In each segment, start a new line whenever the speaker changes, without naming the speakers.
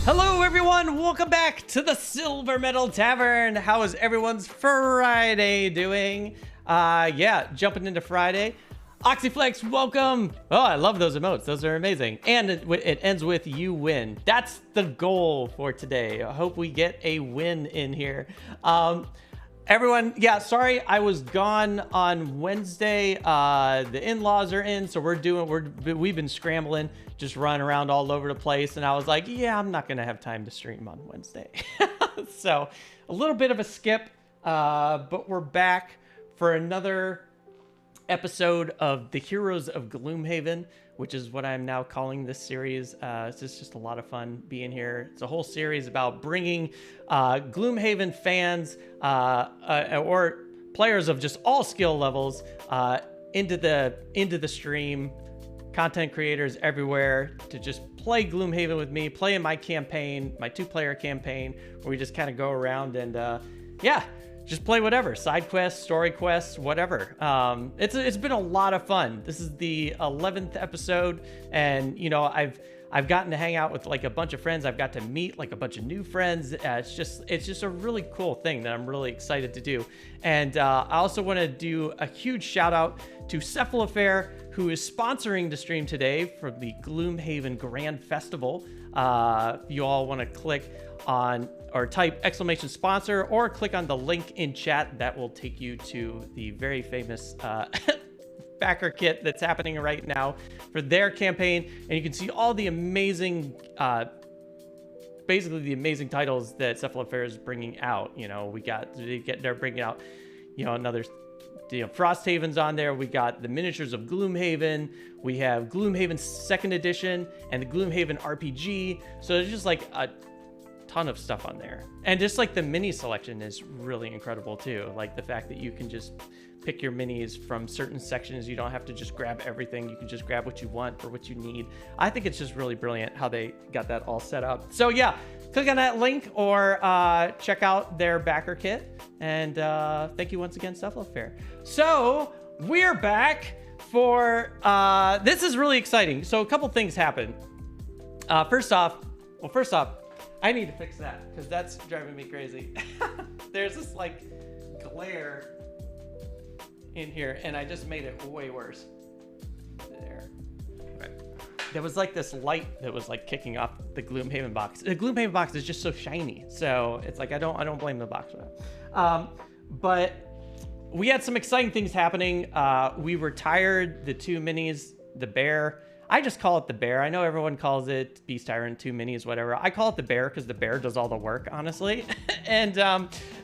Hello everyone, welcome back to the Silver Medal Tavern. How is everyone's Friday doing? Yeah, jumping into Friday. Oxyflex, welcome. Oh, I love those emotes. Those are amazing. And it ends with you win. That's the goal for today. I hope we get a win in here. Everyone, yeah, sorry I was gone on Wednesday. The in-laws are in, so we've been scrambling, just running around all over the place, and I was like, yeah, I'm not gonna have time to stream on Wednesday. So a little bit of a skip, but we're back for another episode of the Heroes of Gloomhaven, which is what I'm now calling this series. It's just a lot of fun being here. It's a whole series about bringing Gloomhaven fans or players of just all skill levels into the stream, content creators everywhere, to just play Gloomhaven with me, play in my campaign, my 2-player campaign, where we just kind of go around and yeah, just play whatever, side quests, story quests, whatever. It's been a lot of fun. This is the 11th episode, and you know, I've gotten to hang out with like a bunch of friends. I've got to meet like a bunch of new friends. It's just a really cool thing that I'm really excited to do. And I also want to do a huge shout out to Cephalofair, who is sponsoring the stream today for the Gloomhaven Grand Festival. If you all want to click on or type !sponsor or click on the link in chat, that will take you to the very famous backer kit that's happening right now for their campaign, and you can see all the amazing basically the amazing titles that Cephalofair is bringing out. You know, they're bringing out, you know, another, you know, Frosthaven's on there. We got the miniatures of Gloomhaven. We have Gloomhaven 2nd edition and the Gloomhaven RPG. So there's just like a ton of stuff on there, and just like the mini selection is really incredible too. Like the fact that you can just pick your minis from certain sections. You don't have to just grab everything. You can just grab what you want or what you need. I think it's just really brilliant how they got that all set up. So yeah, click on that link or check out their backer kit. And thank you once again, Cephalofair. So we're back for this is really exciting. So a couple things happened. First off, I need to fix that because that's driving me crazy. There's this like glare in here, and I just made it way worse. There. Okay. There was like this light that was like kicking off the Gloomhaven box. The Gloomhaven box is just so shiny, so it's like I don't blame the box for that. But we had some exciting things happening. We retired the 2 minis, the bear. I just call it the bear. I know everyone calls it Beast Tyrant 2 minis, whatever. I call it the bear because the bear does all the work, honestly. And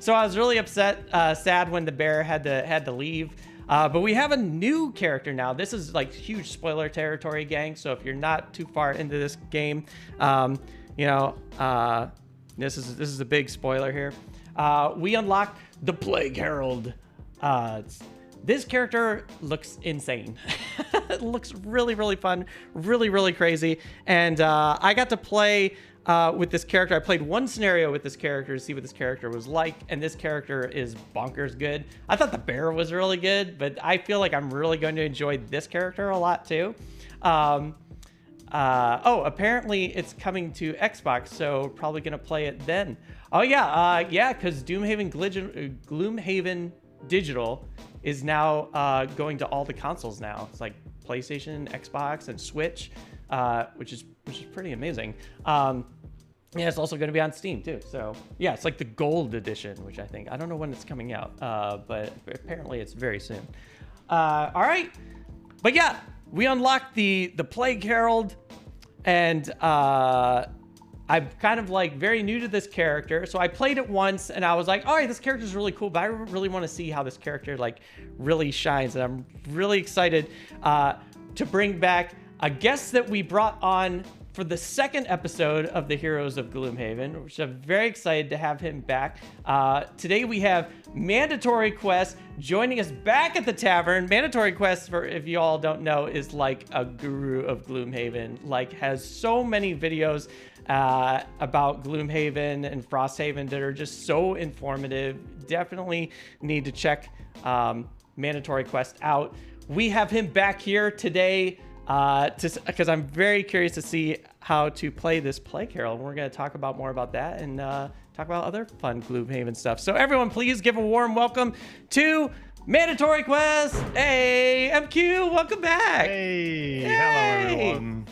so I was really sad when the bear had to leave. But we have a new character now. This is like huge spoiler territory, gang. So if you're not too far into this game, you know, this is a big spoiler here. We unlocked the Plague Herald. This character looks insane. It looks really, really fun, really, really crazy. And I got to play with this character. I played one scenario with this character to see what this character was like, and this character is bonkers good. I thought the bear was really good, but I feel like I'm really going to enjoy this character a lot too. Oh, apparently it's coming to Xbox, so probably gonna play it then. Oh yeah, yeah, because Gloomhaven Digital is now going to all the consoles now. It's like PlayStation, Xbox, and Switch, which is pretty amazing. Yeah, it's also going to be on Steam too. So yeah, it's like the gold edition, which I don't know when it's coming out, but apparently it's very soon. All right, but yeah, we unlocked the Plague Herald, and I'm kind of like very new to this character, so I played it once and I was like, all right, this character is really cool, but I really want to see how this character like really shines. And I'm really excited to bring back a guest that we brought on for the 2nd episode of the Heroes of Gloomhaven, which I'm very excited to have him back. Today we have Mandatory Quest joining us back at the tavern. Mandatory Quest, for if you all don't know, is like a guru of Gloomhaven, like has so many videos about Gloomhaven and Frosthaven that are just so informative. Definitely need to check Mandatory Quest out. We have him back here today because I'm very curious to see how to play this play, Carol. And we're going to talk about more about that and talk about other fun Gloomhaven stuff. So everyone, please give a warm welcome to Mandatory Quest. Hey, MQ, welcome back.
Hey,
Yay.
hello everyone.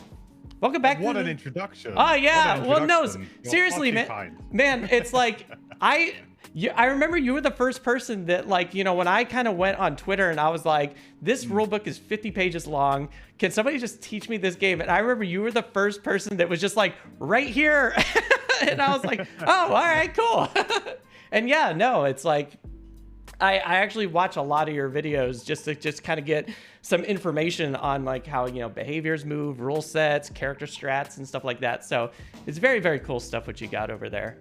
Welcome back.
What an introduction.
Oh yeah. Well, no,
You're
seriously, man.
kind.
Man, it's like I remember you were the first person that, like, you know, when I kind of went on Twitter and I was like, this rule book is 50 pages long. Can somebody just teach me this game? And I remember you were the first person that was just like, right here. And I was like, oh, all right, cool. And yeah, no, it's like, I actually watch a lot of your videos just to kind of get some information on like how, you know, behaviors move, rule sets, character strats and stuff like that. So it's very, very cool stuff what you got over there.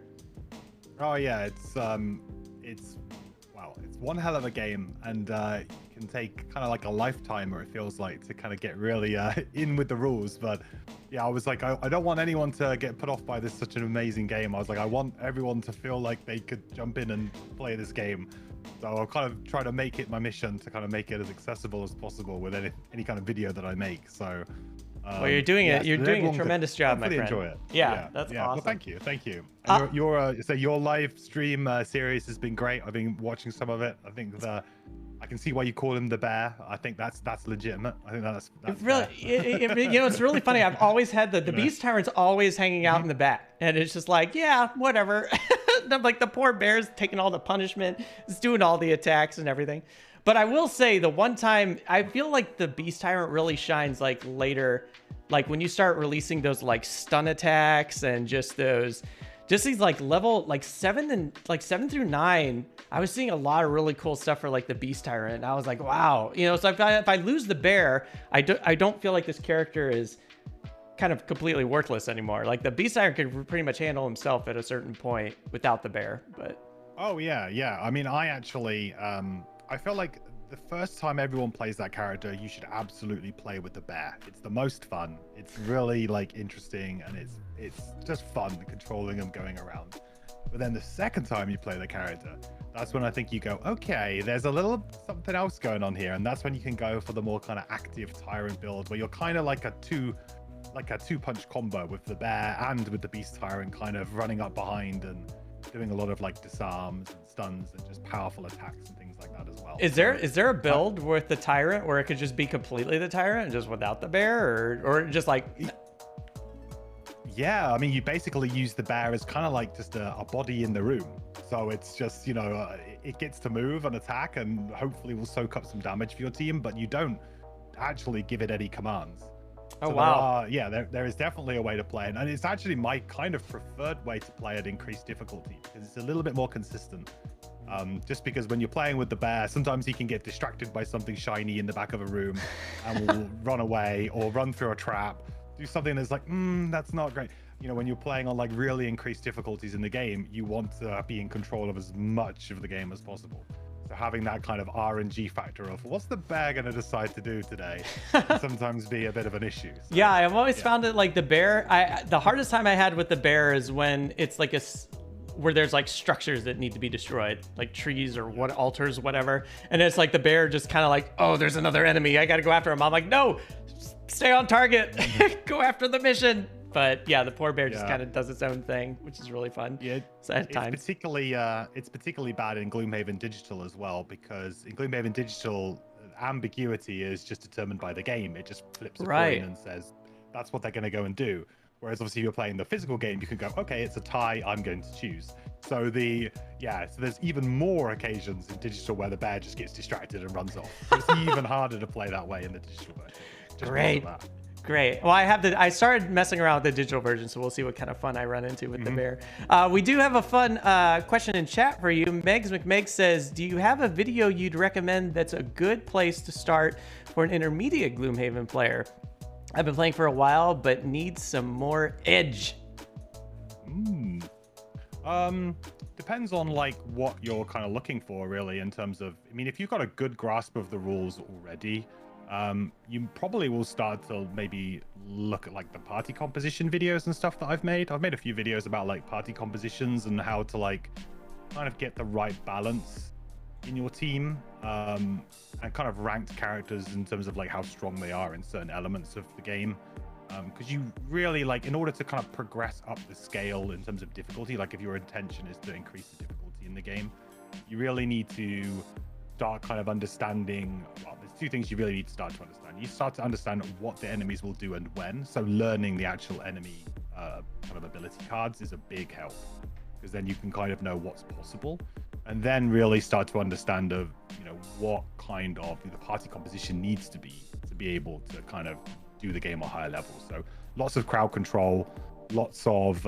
Oh yeah, it's one hell of a game, and it can take kind of like a lifetime, or it feels like, to kind of get really in with the rules. But yeah, I was like, I don't want anyone to get put off by this such an amazing game. I was like, I want everyone to feel like they could jump in and play this game. So I'll kind of try to make it my mission to kind of make it as accessible as possible with any kind of video that I make. So
well, you're doing it. You're doing a tremendous job, my friend.
Enjoy it.
Yeah, that's awesome.
Well, thank you. And your live stream series has been great. I've been watching some of it. I think I can see why you call him the bear. I think that's legitimate. I think that's
really you know, it's really funny. I've always had the Beast Tyrant's always hanging out in the back, and it's just like, yeah, whatever. Like the poor bear's taking all the punishment, it's doing all the attacks and everything. But I will say, the one time I feel like the Beast Tyrant really shines like later, like when you start releasing those like stun attacks and just these like level like 7 through 9. I was seeing a lot of really cool stuff for like the Beast Tyrant. And I was like, wow, you know. So if I lose the bear, I don't feel like this character is kind of completely worthless anymore. Like the Beast Tyrant could pretty much handle himself at a certain point without the bear. But
oh yeah. I mean, I actually I feel like the first time everyone plays that character, you should absolutely play with the bear. It's the most fun. It's really like interesting, and it's just fun controlling them going around. But then the second time you play the character, that's when I think you go, okay, there's a little something else going on here, and that's when you can go for the more kind of active Tyrant build, where you're kind of like a two-punch combo with the bear and with the Beast Tyrant, kind of running up behind and doing a lot of like disarms and stuns and just powerful attacks and things like that as well.
Is there a build with the Tyrant where it could just be completely the Tyrant just without the bear, or just like?
Yeah, I mean, you basically use the bear as kind of like just a body in the room. So it's just, you know, it gets to move and attack and hopefully will soak up some damage for your team, but you don't actually give it any commands.
Oh, so wow.
There is definitely a way to play it. And it's actually my kind of preferred way to play at increased difficulty, because it's a little bit more consistent. Just because when you're playing with the bear, sometimes he can get distracted by something shiny in the back of a room and will run away or run through a trap, do something that's like, that's not great. You know, when you're playing on like really increased difficulties in the game, you want to be in control of as much of the game as possible. So having that kind of RNG factor of what's the bear going to decide to do today can sometimes be a bit of an issue. So,
yeah, I've always found it like the bear. The hardest time I had with the bear is when it's like where there's like structures that need to be destroyed, like trees or what altars, whatever. And it's like the bear just kind of like, oh, there's another enemy. I got to go after him. I'm like, no, stay on target. Go after the mission. But yeah, the poor bear just kind of does its own thing, which is really fun. Yeah,
it's particularly bad in Gloomhaven Digital as well, because in Gloomhaven Digital, ambiguity is just determined by the game. It just flips a coin and says that's what they're going to go and do. Whereas obviously, if you're playing the physical game, you can go, okay, it's a tie. I'm going to choose. So so there's even more occasions in digital where the bear just gets distracted and runs off. So it's even harder to play that way in the digital version.
Great. Well, I started messing around with the digital version, so we'll see what kind of fun I run into with the bear. We do have a fun question in chat for you. Megs McMeg says, do you have a video you'd recommend that's a good place to start for an intermediate Gloomhaven player? I've been playing for a while, but need some more edge.
Depends on like what you're kind of looking for, really, in terms of, I mean, if you've got a good grasp of the rules already, you probably will start to maybe look at like the party composition videos and stuff that I've made. I've made a few videos about like party compositions and how to like kind of get the right balance in your team, and kind of ranked characters in terms of like how strong they are in certain elements of the game. Because you really like, in order to kind of progress up the scale in terms of difficulty, like if your intention is to increase the difficulty in the game, you really need to start kind of understanding, well, there's two things you really need to start to understand. You start to understand what the enemies will do and when. So learning the actual enemy kind of ability cards is a big help, because then you can kind of know what's possible, and then really start to understand of, you know, what kind of the party composition needs to be able to kind of do the game at higher levels. So lots of crowd control, lots of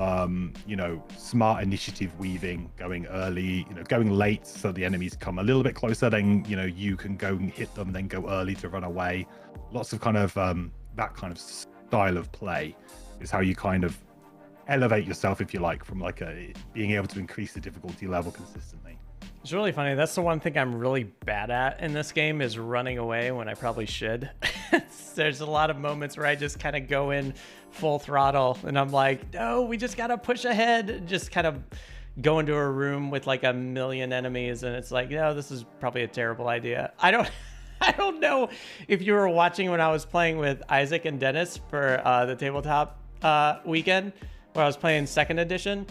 you know, smart initiative weaving, going early, you know, going late so the enemies come a little bit closer, then, you know, you can go and hit them, then go early to run away. Lots of kind of that kind of style of play is how you kind of elevate yourself, if you like, from like being able to increase the difficulty level consistently.
It's really funny. That's the one thing I'm really bad at in this game, is running away when I probably should. There's a lot of moments where I just kind of go in full throttle and I'm like, no, we just got to push ahead. Just kind of go into a room with like a million enemies. And it's like, no, this is probably a terrible idea. I don't know if you were watching when I was playing with Isaac and Dennis for the tabletop weekend, where I was playing 2nd edition,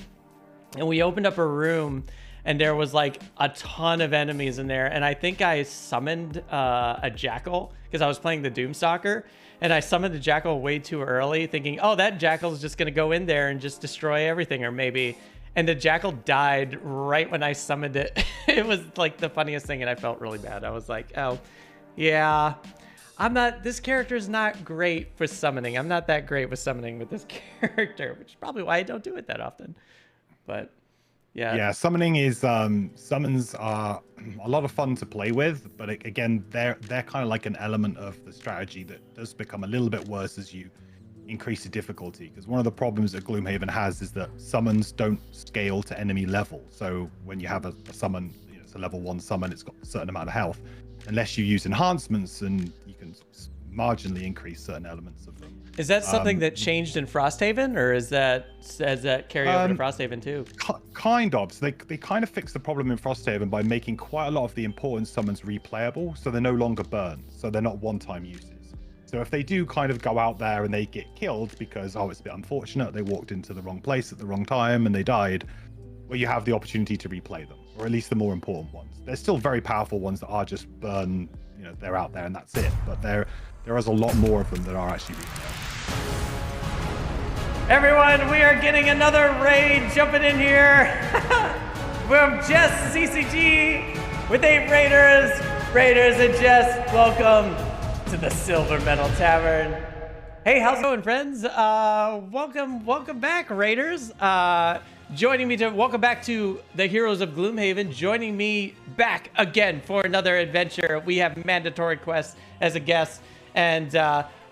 and we opened up a room and there was like a ton of enemies in there. And I think I summoned a jackal, because I was playing the Doomstalker, and I summoned the jackal way too early, thinking, oh, that jackal is just going to go in there and just destroy everything, or maybe. And the jackal died right when I summoned it. It was like the funniest thing, and I felt really bad. I was like, oh, yeah, this character is not great for summoning. I'm not that great with summoning with this character, which is probably why I don't do it that often. But yeah,
summoning is summons are a lot of fun to play with, but again, they're kind of like an element of the strategy that does become a little bit worse as you increase the difficulty. Because one of the problems that Gloomhaven has is that summons don't scale to enemy level. So when you have a summon, you know, it's a level 1 summon, it's got a certain amount of health, unless you use enhancements, and you can marginally increase certain elements of them.
Is that something that changed in Frosthaven, or has that carry over to Frosthaven too?
Kind of. So they kind of fixed the problem in Frosthaven by making quite a lot of the important summons replayable, so they're no longer burned, so they're not one-time uses. So if they do kind of go out there and they get killed because, oh, it's a bit unfortunate, they walked into the wrong place at the wrong time and they died, well, you have the opportunity to replay them, or at least the more important ones. There's still very powerful ones that are just burn, you know, they're out there and that's it. But there is a lot more of them that are actually replayable.
Everyone, we are getting another raid jumping in here from Jess CCG with 8 raiders. Raiders and Jess, welcome to the Silver Metal Tavern. Hey, how's it going, friends? Welcome back, raiders. Welcome back to the Heroes of Gloomhaven. Joining me back again for another adventure. We have Mandatory Quest as a guest, and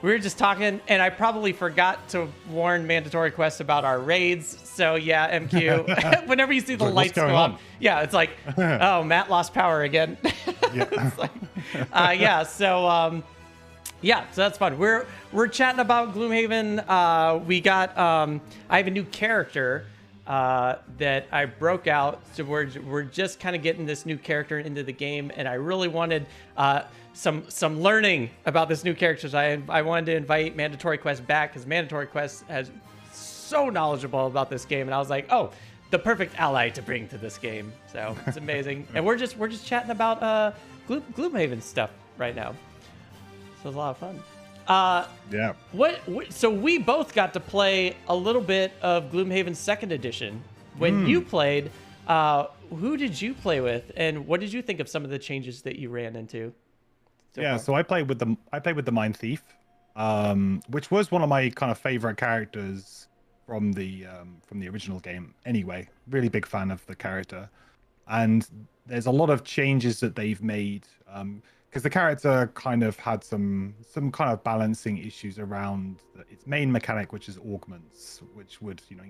we were just talking, and I probably forgot to warn Mandatory Quest about our raids. So yeah, MQ, whenever you see the lights go on, yeah, it's like, oh, Matt lost power again. It's like, yeah, so that's fun. We're chatting about Gloomhaven. We got I have a new character that I broke out, so we're just kind of getting this new character into the game, and I really wanted some learning about this new character. So I wanted to invite Mandatory Quest back, because Mandatory Quest is so knowledgeable about this game, and I was like, oh, the perfect ally to bring to this game. So it's amazing. And we're just chatting about Gloomhaven stuff right now. So it's a lot of fun.
Yeah.
So we both got to play a little bit of Gloomhaven 2nd edition. When you played, who did you play with, and what did you think of some of the changes that you ran into?
So I played with the Mind Thief, which was one of my kind of favorite characters from the original game. Anyway, really big fan of the character, and there's a lot of changes that they've made. Because the character kind of had some kind of balancing issues around its main mechanic, which is augments, which would, you know,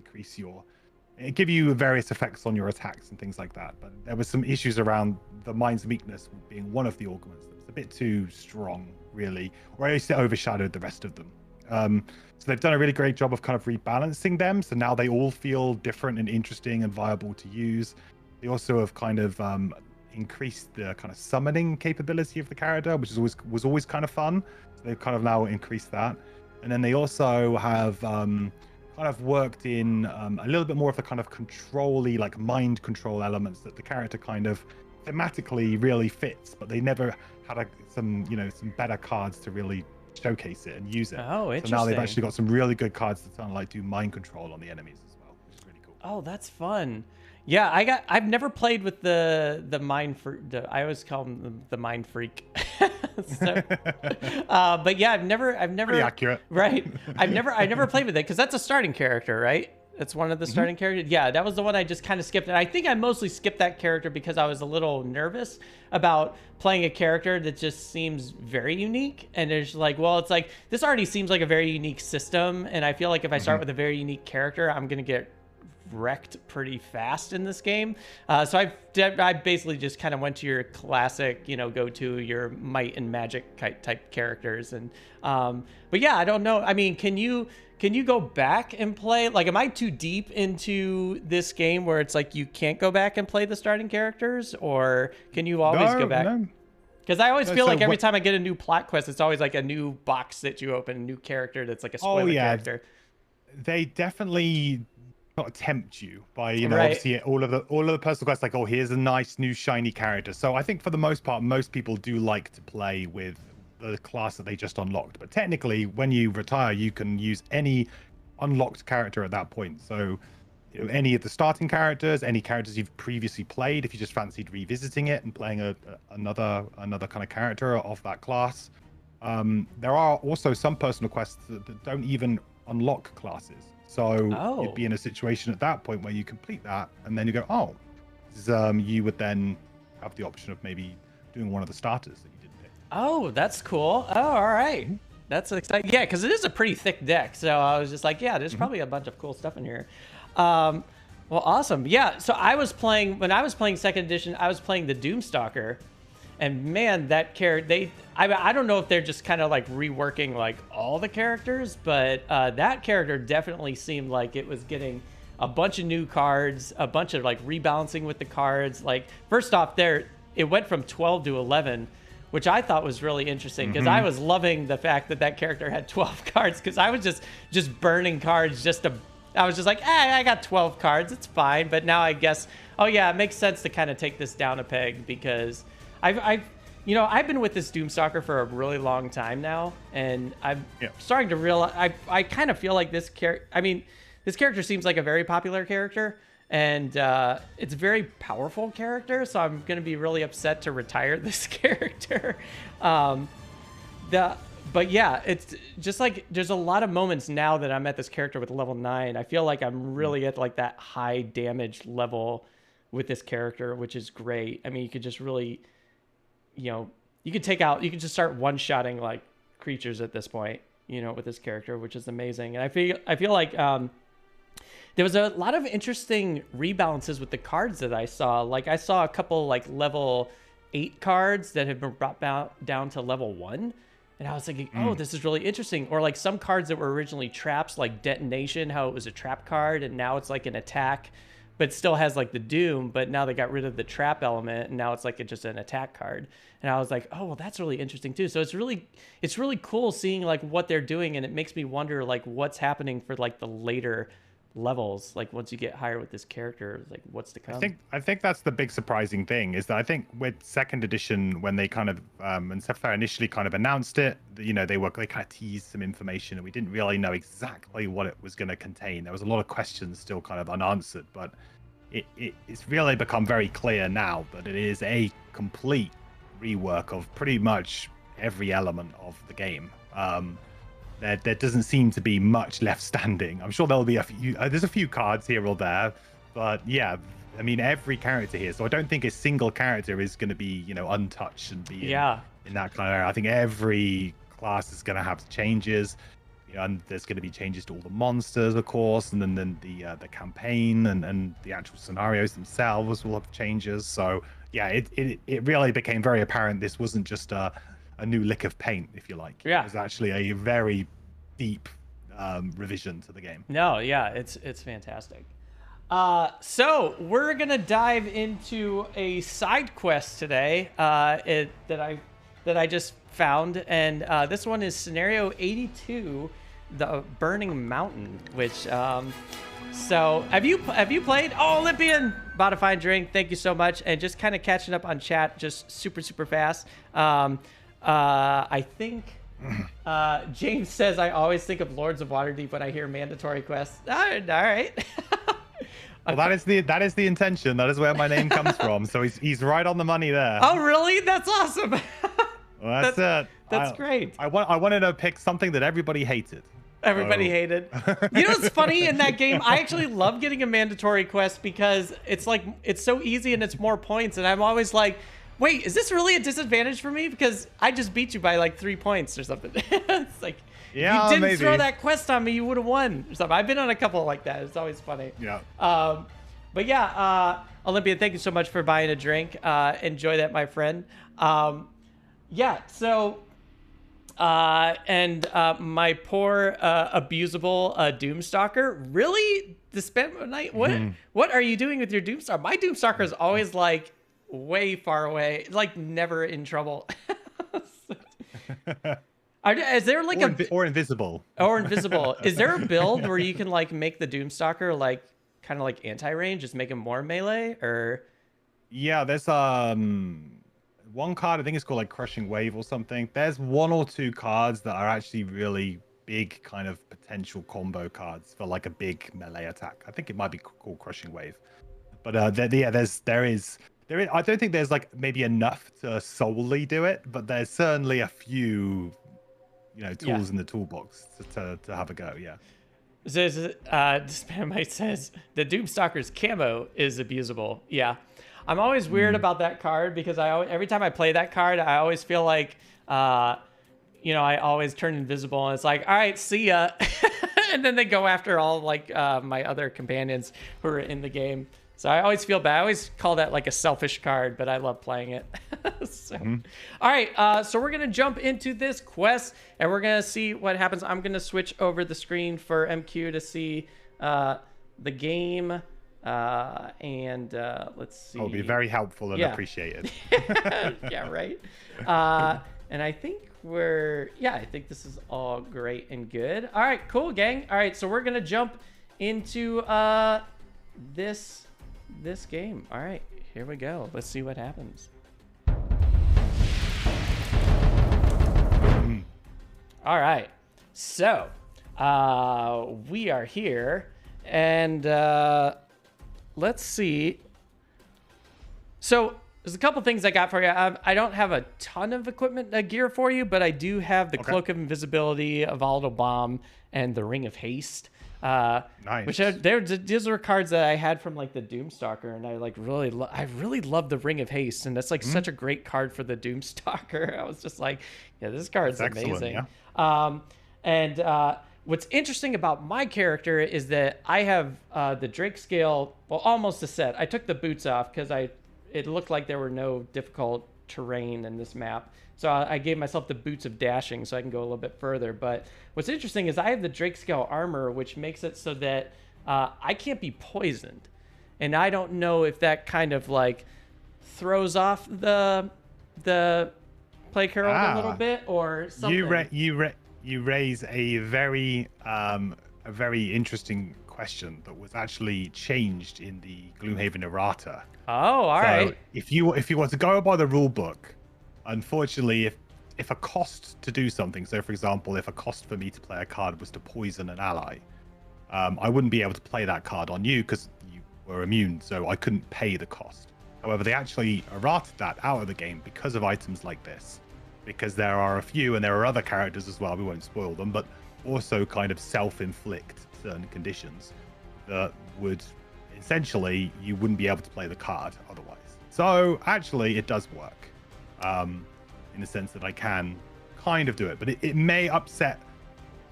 give you various effects on your attacks and things like that. But there was some issues around the Mind's weakness being one of the augments that was a bit too strong, really, or at least it overshadowed the rest of them. So they've done a really great job of kind of rebalancing them. So now they all feel different and interesting and viable to use. They also have kind of increased the kind of summoning capability of the character, which was always kind of fun. So they've kind of now increased that. And then they also have kind of worked in a little bit more of the kind of control-y, like mind control elements that the character kind of thematically really fits, but they never had some better cards to really showcase it and use it.
Oh, interesting.
So now they've actually got some really good cards to kind of like do mind control on the enemies as well, which is really cool.
Oh, that's fun. Yeah, I've never played with the mind I always call them the mind freak. So, but yeah, I've never
Pretty accurate.
Right. I never played with it because that's a starting character, right? That's one of the starting characters. Yeah, that was the one I just kind of skipped. And I think I mostly skipped that character because I was a little nervous about playing a character that just seems very unique. And there's like, well, it's like, this already seems like a very unique system. And I feel like if I start with a very unique character, I'm going to get wrecked pretty fast in this game. So I basically just kind of went to your classic, go to your might and magic type characters. And but yeah, I don't know. I mean, can you go back and play? Like, am I too deep into this game where it's like you can't go back and play the starting characters, or can you always go back?
No.
Because I always feel like every time I get a new plot quest, it's always like a new box that you open, a new character that's like a spoiler character.
They definitely not tempt you by obviously all of the personal quests, like, oh, here's a nice new shiny character. So I think for the most part, most people do like to play with the class that they just unlocked. But technically, when you retire, you can use any unlocked character at that point. So any of the starting characters, any characters you've previously played, if you just fancied revisiting it and playing another kind of character of that class. There are also some personal quests that don't even unlock classes. So you'd be in a situation at that point where you complete that, and then you go, oh, you would then have the option of maybe doing one of the starters that you didn't pick.
Oh, that's cool. Oh, all right. That's exciting. Yeah, because it is a pretty thick deck. So I was just like, yeah, there's probably a bunch of cool stuff in here. Well, awesome. Yeah, so when I was playing second edition, I was playing the Doomstalker. And man, that character, I don't know if they're just kind of like reworking like all the characters, but that character definitely seemed like it was getting a bunch of new cards, a bunch of like rebalancing with the cards. Like, first off, it went from 12 to 11, which I thought was really interesting because I was loving the fact that character had 12 cards, because I was just burning cards I was just like, I got 12 cards, it's fine. But now I guess, oh yeah, it makes sense to kind of take this down a peg, because I've been with this Doomstalker for a really long time now, and I'm starting to realize I kind of feel like this character. I mean, this character seems like a very popular character, and it's a very powerful character. So I'm gonna be really upset to retire this character. But yeah, it's just like there's a lot of moments now that I'm at this character with level 9. I feel like I'm really at like that high damage level with this character, which is great. I mean, you could just really, you could just start one-shotting like creatures at this point, with this character, which is amazing. And I feel like there was a lot of interesting rebalances with the cards that I saw. Like, I saw a couple like level 8 cards that have been brought down to level 1. And I was thinking, oh, this is really interesting. Or like some cards that were originally traps, like Detonation, how it was a trap card, and now it's like an attack, but still has like the Doom, but now they got rid of the trap element, and now it's like just an attack card. And I was like, oh, well, that's really interesting too. So it's really cool seeing like what they're doing, and it makes me wonder like what's happening for like the later levels, like once you get higher with this character, like what's to come.
I think that's the big surprising thing, is that I think with second edition, when they kind of and Sapphire initially kind of announced it, they kind of teased some information, and we didn't really know exactly what it was going to contain. There was a lot of questions still kind of unanswered, but it's really become very clear now that it is a complete rework of pretty much every element of the game. There doesn't seem to be much left standing. I'm sure there'll be there's a few cards here or there, but yeah, I mean, every character here. So I don't think a single character is going to be, untouched and be in that kind of area. I think every class is going to have changes, and there's going to be changes to all the monsters, of course, and then the campaign and the actual scenarios themselves will have changes. So yeah, it really became very apparent this wasn't just a new lick of paint, if you like.
Yeah.
It was actually a very deep revision to the game.
No, yeah, it's fantastic. So we're gonna dive into a side quest today that I just found, and this one is scenario 82, the Burning Mountain. Which so have you played? Oh, Olympian, about to find drink. Thank you so much, and just kind of catching up on chat, just super fast. I think. James says I always think of Lords of Waterdeep when I hear mandatory quests. All right.
Well, that is the intention. That is where my name comes from. So he's right on the money there.
Oh, really? That's awesome.
Well, that's it.
That's great.
I wanted to pick something that everybody hated.
Everybody hated. You know what's funny in that game? I actually love getting a mandatory quest because it's like it's so easy and it's more points, and I'm always like, wait, is this really a disadvantage for me? Because I just beat you by like 3 points or something. It's like,
yeah,
if you didn't
maybe
throw that quest on me, you would have won or something. I've been on a couple like that. It's always funny.
Yeah.
But yeah, Olympia, thank you so much for buying a drink. Enjoy that, my friend. Yeah, so, my poor, abusable Doomstalker, really? To spend a night? What are you doing with your Doomstalker? My Doomstalker is always like way far away, like never in trouble. Is there like
or invisible?
Or invisible. Is there a build where you can like make the Doomstalker like kind of like anti-range, just make him more melee? Or
yeah, there's one card I think it's called like Crushing Wave or something. There's 1 or 2 cards that are actually really big kind of potential combo cards for like a big melee attack. I think it might be called Crushing Wave. But there is. I don't think there's like maybe enough to solely do it, but there's certainly a few, tools in the toolbox to have a go. Yeah.
Spamite says the Doomstalker's camo is abusable. Yeah, I'm always weird about that card because every time I play that card, I always feel like, I always turn invisible, and it's like, all right, see ya, and then they go after all like my other companions who are in the game. So I always feel bad. I always call that like a selfish card, but I love playing it. All right, so we're going to jump into this quest, and we're going to see what happens. I'm going to switch over the screen for MQ to see the game, and let's see.
It'll be very helpful and appreciated.
Yeah, right? And I think I think this is all great and good. All right, cool, gang. All right, so we're going to jump into this game. All right, here we go. Let's see what happens. All right, so we are here, and let's see. So there's a couple things I got for you. I don't have a ton of equipment gear for you, but I do have the Cloak of Invisibility, a Volatile Bomb, and the Ring of Haste.
Nice.
Which these are cards that I had from like the Doomstalker, and I like really love the Ring of Haste, and that's like such a great card for the Doomstalker. I was just like, yeah, this card's amazing. Yeah. What's interesting about my character is that I have the Drake scale, well, almost a set. I took the boots off because it looked like there were no difficult terrain in this map. So I gave myself the boots of dashing so I can go a little bit further. But what's interesting is I have the Drake scale armor, which makes it so that I can't be poisoned. And I don't know if that kind of like throws off the Plague Herald a little bit or something.
You raise a very interesting question that was actually changed in the Gloomhaven errata.
Oh, all right.
If you were to go by the rule book, unfortunately, if a cost to do something, so for example, if a cost for me to play a card was to poison an ally, I wouldn't be able to play that card on you because you were immune, so I couldn't pay the cost. However, they actually errated that out of the game because of items like this, because there are a few, and there are other characters as well, we won't spoil them, but also kind of self-inflict certain conditions that would essentially, you wouldn't be able to play the card otherwise. So actually it does work in the sense that I can kind of do it, but it may upset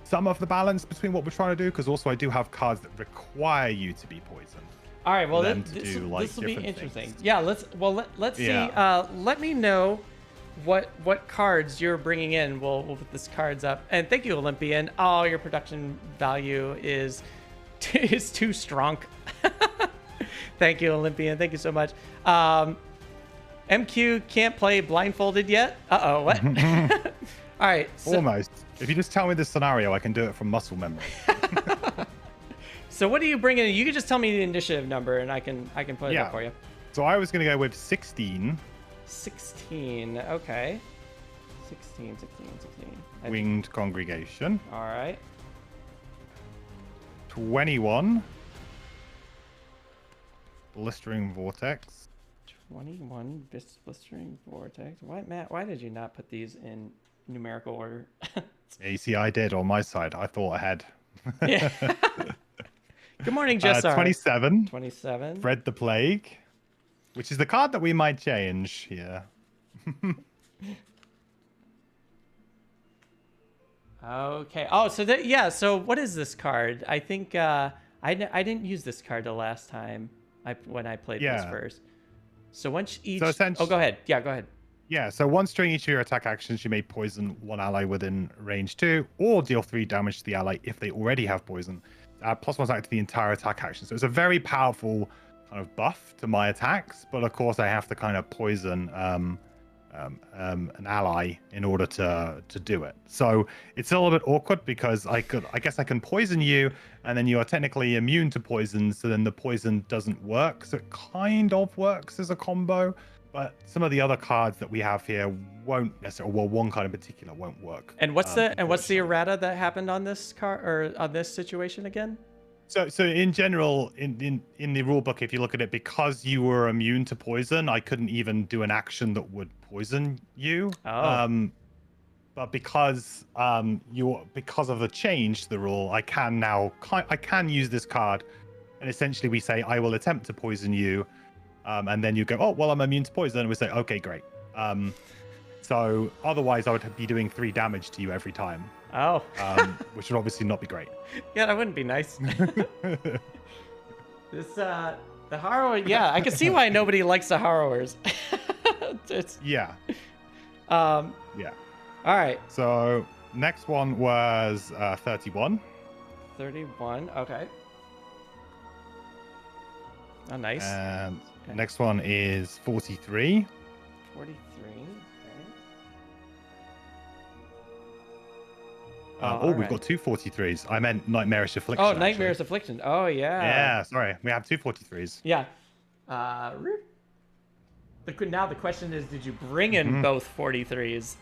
some of the balance between what we're trying to do, because also I do have cards that require you to be poisoned.
All right, well, this will be interesting. Things. Yeah, let's see. Let me know what cards you're bringing in. We'll put these cards up. And thank you, Olympian. Oh, your production value is too strong. Thank you, Olympian. Thank you so much. MQ can't play blindfolded yet. Uh-oh, what? All right. So,
Almost. If you just tell me the scenario, I can do it from muscle memory.
so what are you bringing in? You can just tell me the initiative number, and I can put it up for you.
So I was going to go with 16.
16. Okay. 16.
Winged Congregation.
All right.
21. Blistering Vortex.
21 blistering vortex. Why, Matt? Why did you not put these in numerical order?
Yeah, you see, I did on my side. I thought ahead.
Yeah. Good morning, Jessar.
27.
27.
Fred the Plague, which is the card that we might change here.
Okay. Oh, so yeah. So what is this card? I think I didn't use this card the last time when I played this first. So once each. So oh, go ahead. Yeah, go ahead.
Yeah. So once during each of your attack actions, you may poison one ally within range 2, or deal 3 damage to the ally if they already have poison. +1 attack to the entire attack action. So it's a very powerful kind of buff to my attacks, but of course I have to kind of poison an ally in order to do it. So it's a little bit awkward because I guess I can poison you, and then you are technically immune to poison, so then the poison doesn't work. So it kind of works as a combo, but some of the other cards that we have here won't necessarily. Well, one card in particular won't work.
And what's the errata that happened on this card or on this situation again?
So in general, in the rule book, if you look at it, because you were immune to poison, I couldn't even do an action that would poison you.
Oh.
But because because of the change to the rule, I can use this card, and essentially we say I will attempt to poison you, and then you go, oh well, I'm immune to poison, and we say okay, great. So otherwise, I would be doing 3 damage to you every time.
Oh.
Which would obviously not be great.
Yeah, that wouldn't be nice. The Harrower, yeah, I can see why nobody likes the Harrowers.
Yeah. Yeah.
All right.
So next one was 31.
31. Okay. Oh, nice.
And next one is 43.
43.
We've got 2 43s. I meant Nightmarish Affliction.
Oh, Nightmarish Affliction. Oh, yeah.
Yeah, sorry. We have 2 43s.
Yeah. Now the question is, did you bring in both 43s?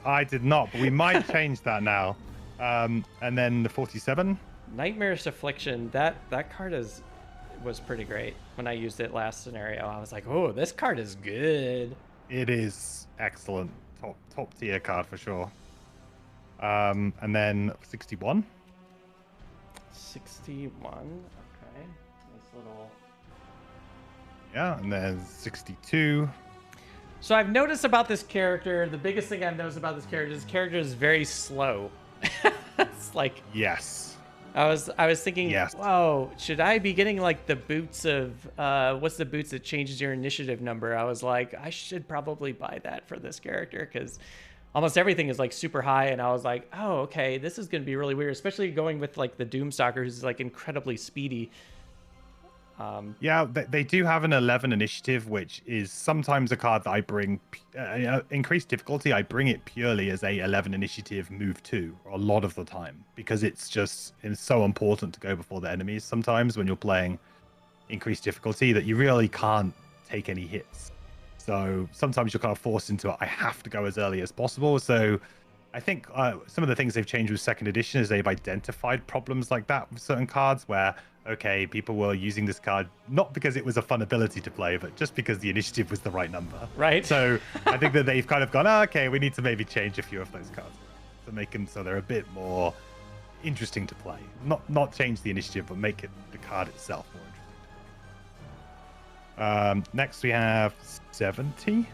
I did not, but we might change that now. And then the 47.
Nightmarish Affliction. That card was pretty great. When I used it last scenario, I was like, oh, this card is good.
It is excellent. Top tier card for sure. And then 61.
61. Okay. Nice little.
Yeah, and then 62.
So I've noticed about this character, the biggest thing I've noticed about this character is very slow. It's like.
Yes.
I was thinking, whoa, should I be getting like the boots of what's the boots that changes your initiative number? I was like, I should probably buy that for this character because almost everything is like super high, and I was like, oh, okay, this is gonna be really weird, especially going with like the Doomstalker, who's like incredibly speedy.
Yeah, they do have an 11 initiative, which is sometimes a card that I bring increased difficulty. I bring it purely as a 11 initiative move 2 a lot of the time because it's so important to go before the enemies sometimes when you're playing increased difficulty that you really can't take any hits. So sometimes you're kind of forced into it. I have to go as early as possible. So I think some of the things they've changed with 2nd edition is they've identified problems like that with certain cards where, okay, people were using this card not because it was a fun ability to play, but just because the initiative was the right number.
Right.
So I think that they've kind of gone, okay, we need to maybe change a few of those cards to make them so they're a bit more interesting to play. Not change the initiative, but make the card itself more interesting. Next we have 70.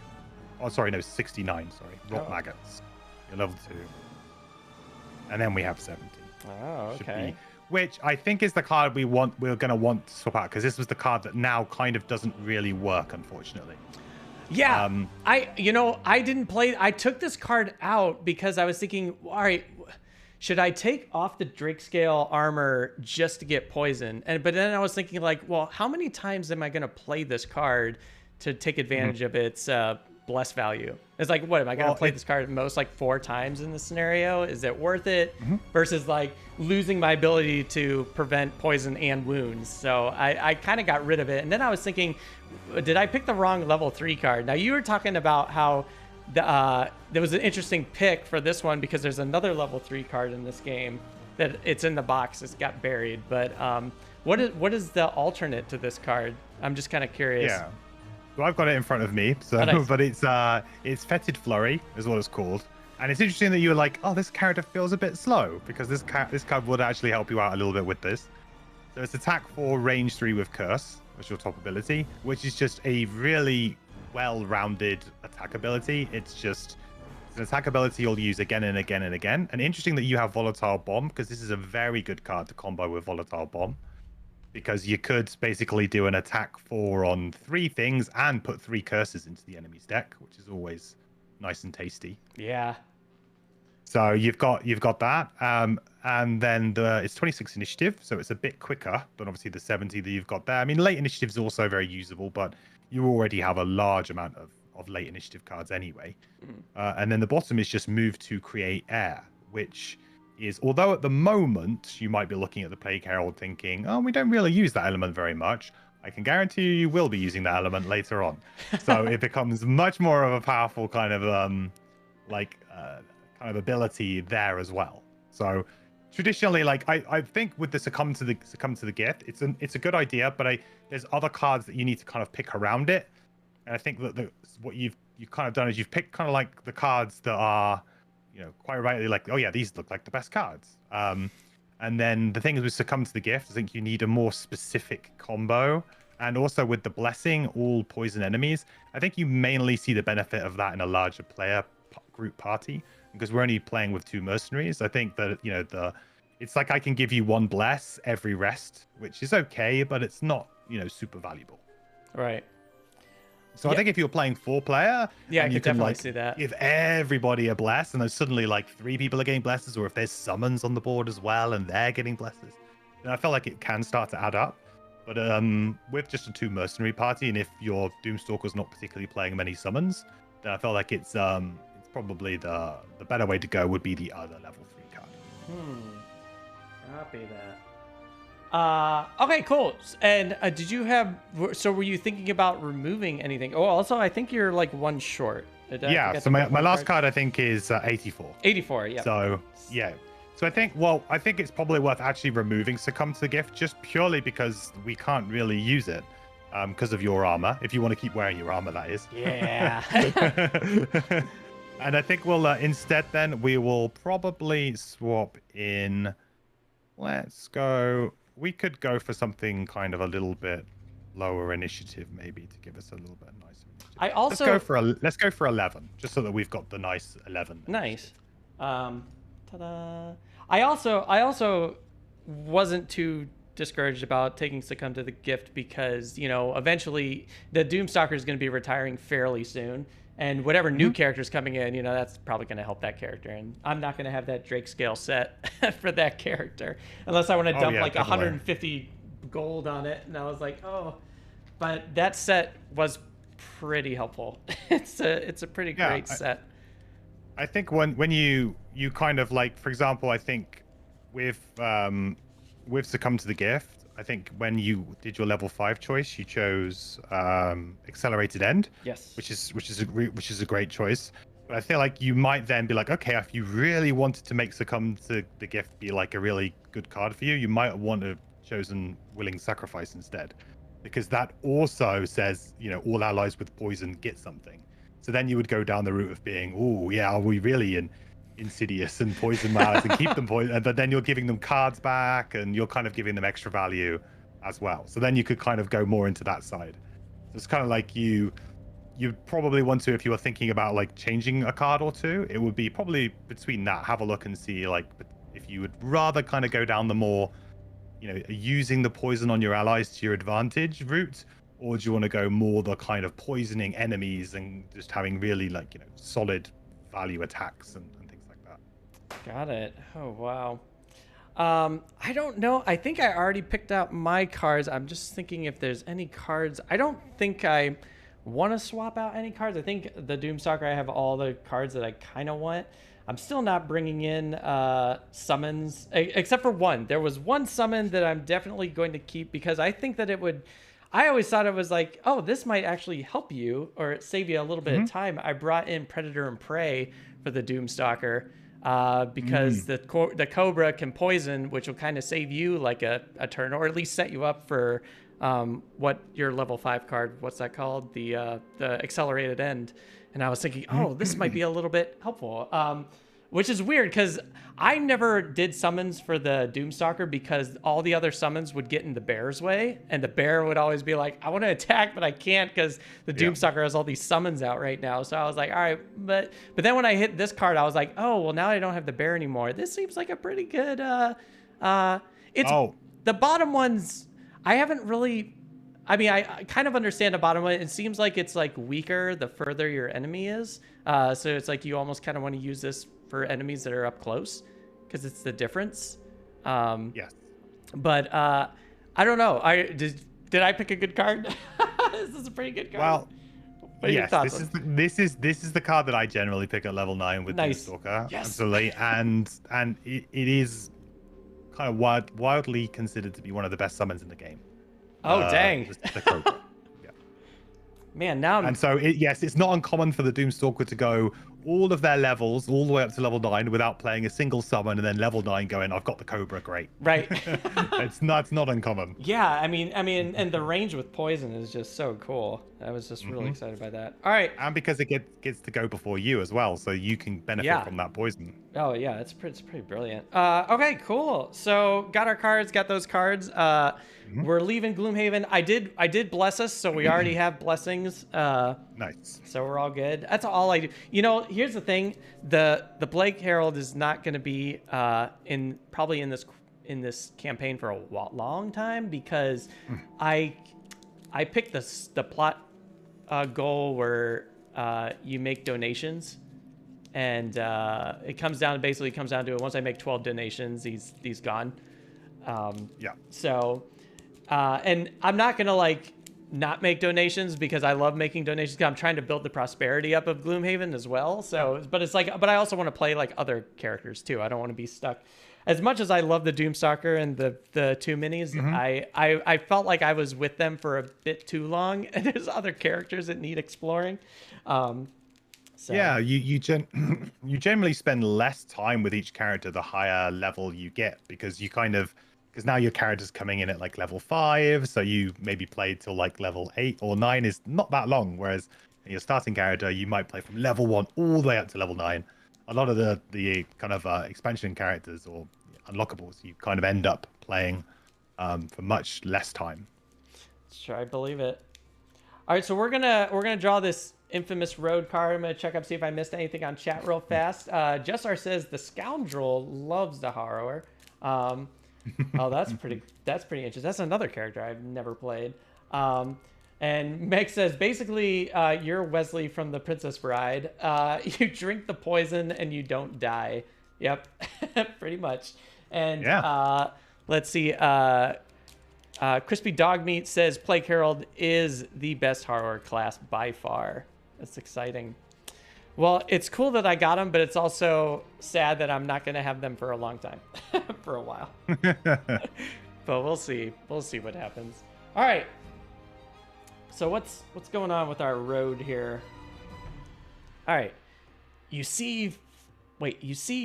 Oh, sorry, no, 69. Sorry, Rot Maggots. You're level 2. And then we have 70.
Oh, okay.
Which I think is the card we're going to want to swap out because this was the card that now kind of doesn't really work, unfortunately.
Yeah, I didn't play. I took this card out because I was thinking, all right, should I take off the Drake scale armor just to get poison? But then I was thinking like, well, how many times am I going to play this card to take advantage of its bless value? It's like, what am I going to play this card at most like 4 times in this scenario? Is it worth it versus like losing my ability to prevent poison and wounds? So I kind of got rid of it. And then I was thinking, did I pick the wrong level 3 card? Now you were talking about how there was an interesting pick for this one because there's another level 3 card in this game that it's in the box. It's got buried. But what is the alternate to this card? I'm just kind of curious.
Yeah. Well, I've got it in front of me. So,
nice.
But it's Fetid Flurry is what it's called. And it's interesting that you were like, oh, this character feels a bit slow because this card would actually help you out a little bit with this. So it's attack 4, range 3 with Curse. That's your top ability, which is just a really well-rounded attack ability. It's an attack ability you'll use again and again and again. And interesting that you have Volatile Bomb because this is a very good card to combo with Volatile Bomb because you could basically do an attack 4 on 3 things and put 3 curses into the enemy's deck, which is always nice and tasty.
Yeah.
So you've got that, and then it's 26 initiative, so it's a bit quicker than obviously the 70 that you've got there. I mean, late initiative is also very usable, but you already have a large amount of late initiative cards anyway. And then the bottom is just move to create air, which is, although at the moment you might be looking at the Plague Herald thinking, oh, we don't really use that element very much. I can guarantee you will be using that element later on. So it becomes much more of a powerful kind of kind of ability there as well. So traditionally, like I think with the succumb to the gift, it's a good idea, but there's other cards that you need to kind of pick around it. And I think that what you've kind of done is you've picked kind of like the cards that are, you know, quite rightly like, oh yeah, these look like the best cards. And then the thing is with succumb to the gift, I think you need a more specific combo. And also with the blessing, all poison enemies, I think you mainly see the benefit of that in a larger player group party, because we're only playing with 2 mercenaries. I think that, you know, it's like I can give you 1 bless every rest, which is okay, but it's not, you know, super valuable.
Right.
So I think if you're playing 4-player,
yeah,
and
I
you
could
can
definitely
like
see that.
give everybody a bless, and there's suddenly like 3 people are getting blesses, or if there's summons on the board as well and they're getting blesses, then I feel like it can start to add up. But with just a 2 mercenary party, and if your Doomstalker's not particularly playing many summons, then I feel like it's probably the better way to go would be the other level 3 card.
Copy that. Okay, cool. And were you thinking about removing anything? Oh, also, I think you're like 1 short.
Yeah, so my last card I think is 84.
84, yeah.
So, yeah. So I think it's probably worth actually removing Succumb to the Gift, just purely because we can't really use it because of your armor. If you want to keep wearing your armor, that is.
Yeah.
And I think we'll instead then we will probably swap in. We could go for something kind of a little bit lower initiative, maybe, to give us a little bit nicer initiative. Let's go for 11, just so that we've got the nice 11.
Nice. Ta-da. I also wasn't too discouraged about taking Succumb to the Gift because, you know, eventually the Doomstalker is going to be retiring fairly soon. And whatever new character's coming in, you know, that's probably going to help that character. And I'm not going to have that Drake scale set for that character unless I want to dump like definitely 150 gold on it. And I was like, oh, but that set was pretty helpful. It's a pretty great set.
I think when you kind of like, for example, I think with Succumb to the Gift, I think when you did your level 5 choice, you chose Accelerated End.
Yes.
Which is a great choice. But I feel like you might then be like, okay, if you really wanted to make Succumb to the Gift be like a really good card for you, you might want to have chosen Willing Sacrifice instead, because that also says, you know, all allies with poison get something. So then you would go down the route of being, oh yeah, are we really insidious and poison allies and keep them poison? But then you're giving them cards back and you're kind of giving them extra value as well. So then you could kind of go more into that side. So it's kind of like you'd probably want to, if you were thinking about like changing a card or 2, it would be probably between that. Have a look and see like if you would rather kind of go down the more, you know, using the poison on your allies to your advantage route, or do you want to go more the kind of poisoning enemies and just having really like, you know, solid value attacks and things like that?
Got it. Oh, wow. I don't know. I think I already picked out my cards. I'm just thinking if there's any cards. I don't think I want to swap out any cards. I think the Doomstalker, I have all the cards that I kind of want. I'm still not bringing in summons, except for one. There was one summon that I'm definitely going to keep because I think that it would. I always thought it was like, oh, this might actually help you or save you a little bit of time. I brought in Predator and Prey for the Doomstalker because the Cobra can poison, which will kind of save you like a turn, or at least set you up for what your level 5 card, what's that called? The accelerated end. And I was thinking, oh, this might be a little bit helpful. Which is weird because I never did summons for the Doomstalker because all the other summons would get in the bear's way. And the bear would always be like, I want to attack, but I can't because the Doomstalker has all these summons out right now. So I was like, all right. But then when I hit this card, I was like, oh, well, now I don't have the bear anymore. This seems like a pretty good... the bottom ones, I haven't really... I mean, I kind of understand the bottom one. It seems like it's like weaker the further your enemy is. So it's like you almost kind of want to use this for enemies that are up close because it's the difference.
Yes.
But I don't know. Did I pick a good card? This is a pretty good card.
Well,
what are your thoughts?
This is the card that I generally pick at level 9 with Doomstalker.
Yes.
Absolutely. And it is kind of wildly considered to be one of the best summons in the game.
Oh, dang.
The Cobra. Yeah.
Man, now
And so, it's not uncommon for the Doomstalker to go all of their levels, all the way up to level 9, without playing a single summon, and then level 9 going, I've got the Cobra, great.
Right.
It's not uncommon.
Yeah, I mean, and the range with poison is just so cool. I was just really excited by that. All right.
And because it gets to go before you as well, so you can benefit from that poison.
Oh, yeah, it's pretty brilliant. Okay, cool. So got our cards, got those cards. We're leaving Gloomhaven. I did bless us, so we already have blessings.
Nice.
So we're all good. That's all I do. You know, here's the thing: the Blake Herald is not going to be probably in this campaign for a long time because I picked the plot goal where you make donations. And it comes down to once I make 12 donations, he's gone. So, and I'm not gonna like not make donations because I love making donations. Cause I'm trying to build the prosperity up of Gloomhaven as well. So, but I also want to play like other characters too. I don't want to be stuck. As much as I love the Doomstalker and the 2 minis, I felt like I was with them for a bit too long, and there's other characters that need exploring. So.
Yeah, you generally spend less time with each character the higher level you get because because now your character's coming in at like level 5, so you maybe play till like level 8 or 9 is not that long, whereas your starting character you might play from level 1 all the way up to level 9. A lot of the kind of expansion characters or unlockables you kind of end up playing for much less time.
Sure, I believe it. All right, so we're gonna draw this infamous road card. I'm gonna check up see if I missed anything on chat real fast. Justar says the scoundrel loves the Harrower. Oh, that's pretty interesting. That's another character I've never played. And Meg says basically you're Wesley from The Princess Bride. You drink the poison and you don't die. Yep, pretty much. And let's see. Crispy Dog Meat says Plague Herald is the best horror class by far. That's exciting. Well, it's cool that I got them, but it's also sad that I'm not going to have them for a long time, for a while. But we'll see. We'll see what happens. All right. So what's going on with our road here? All right. You see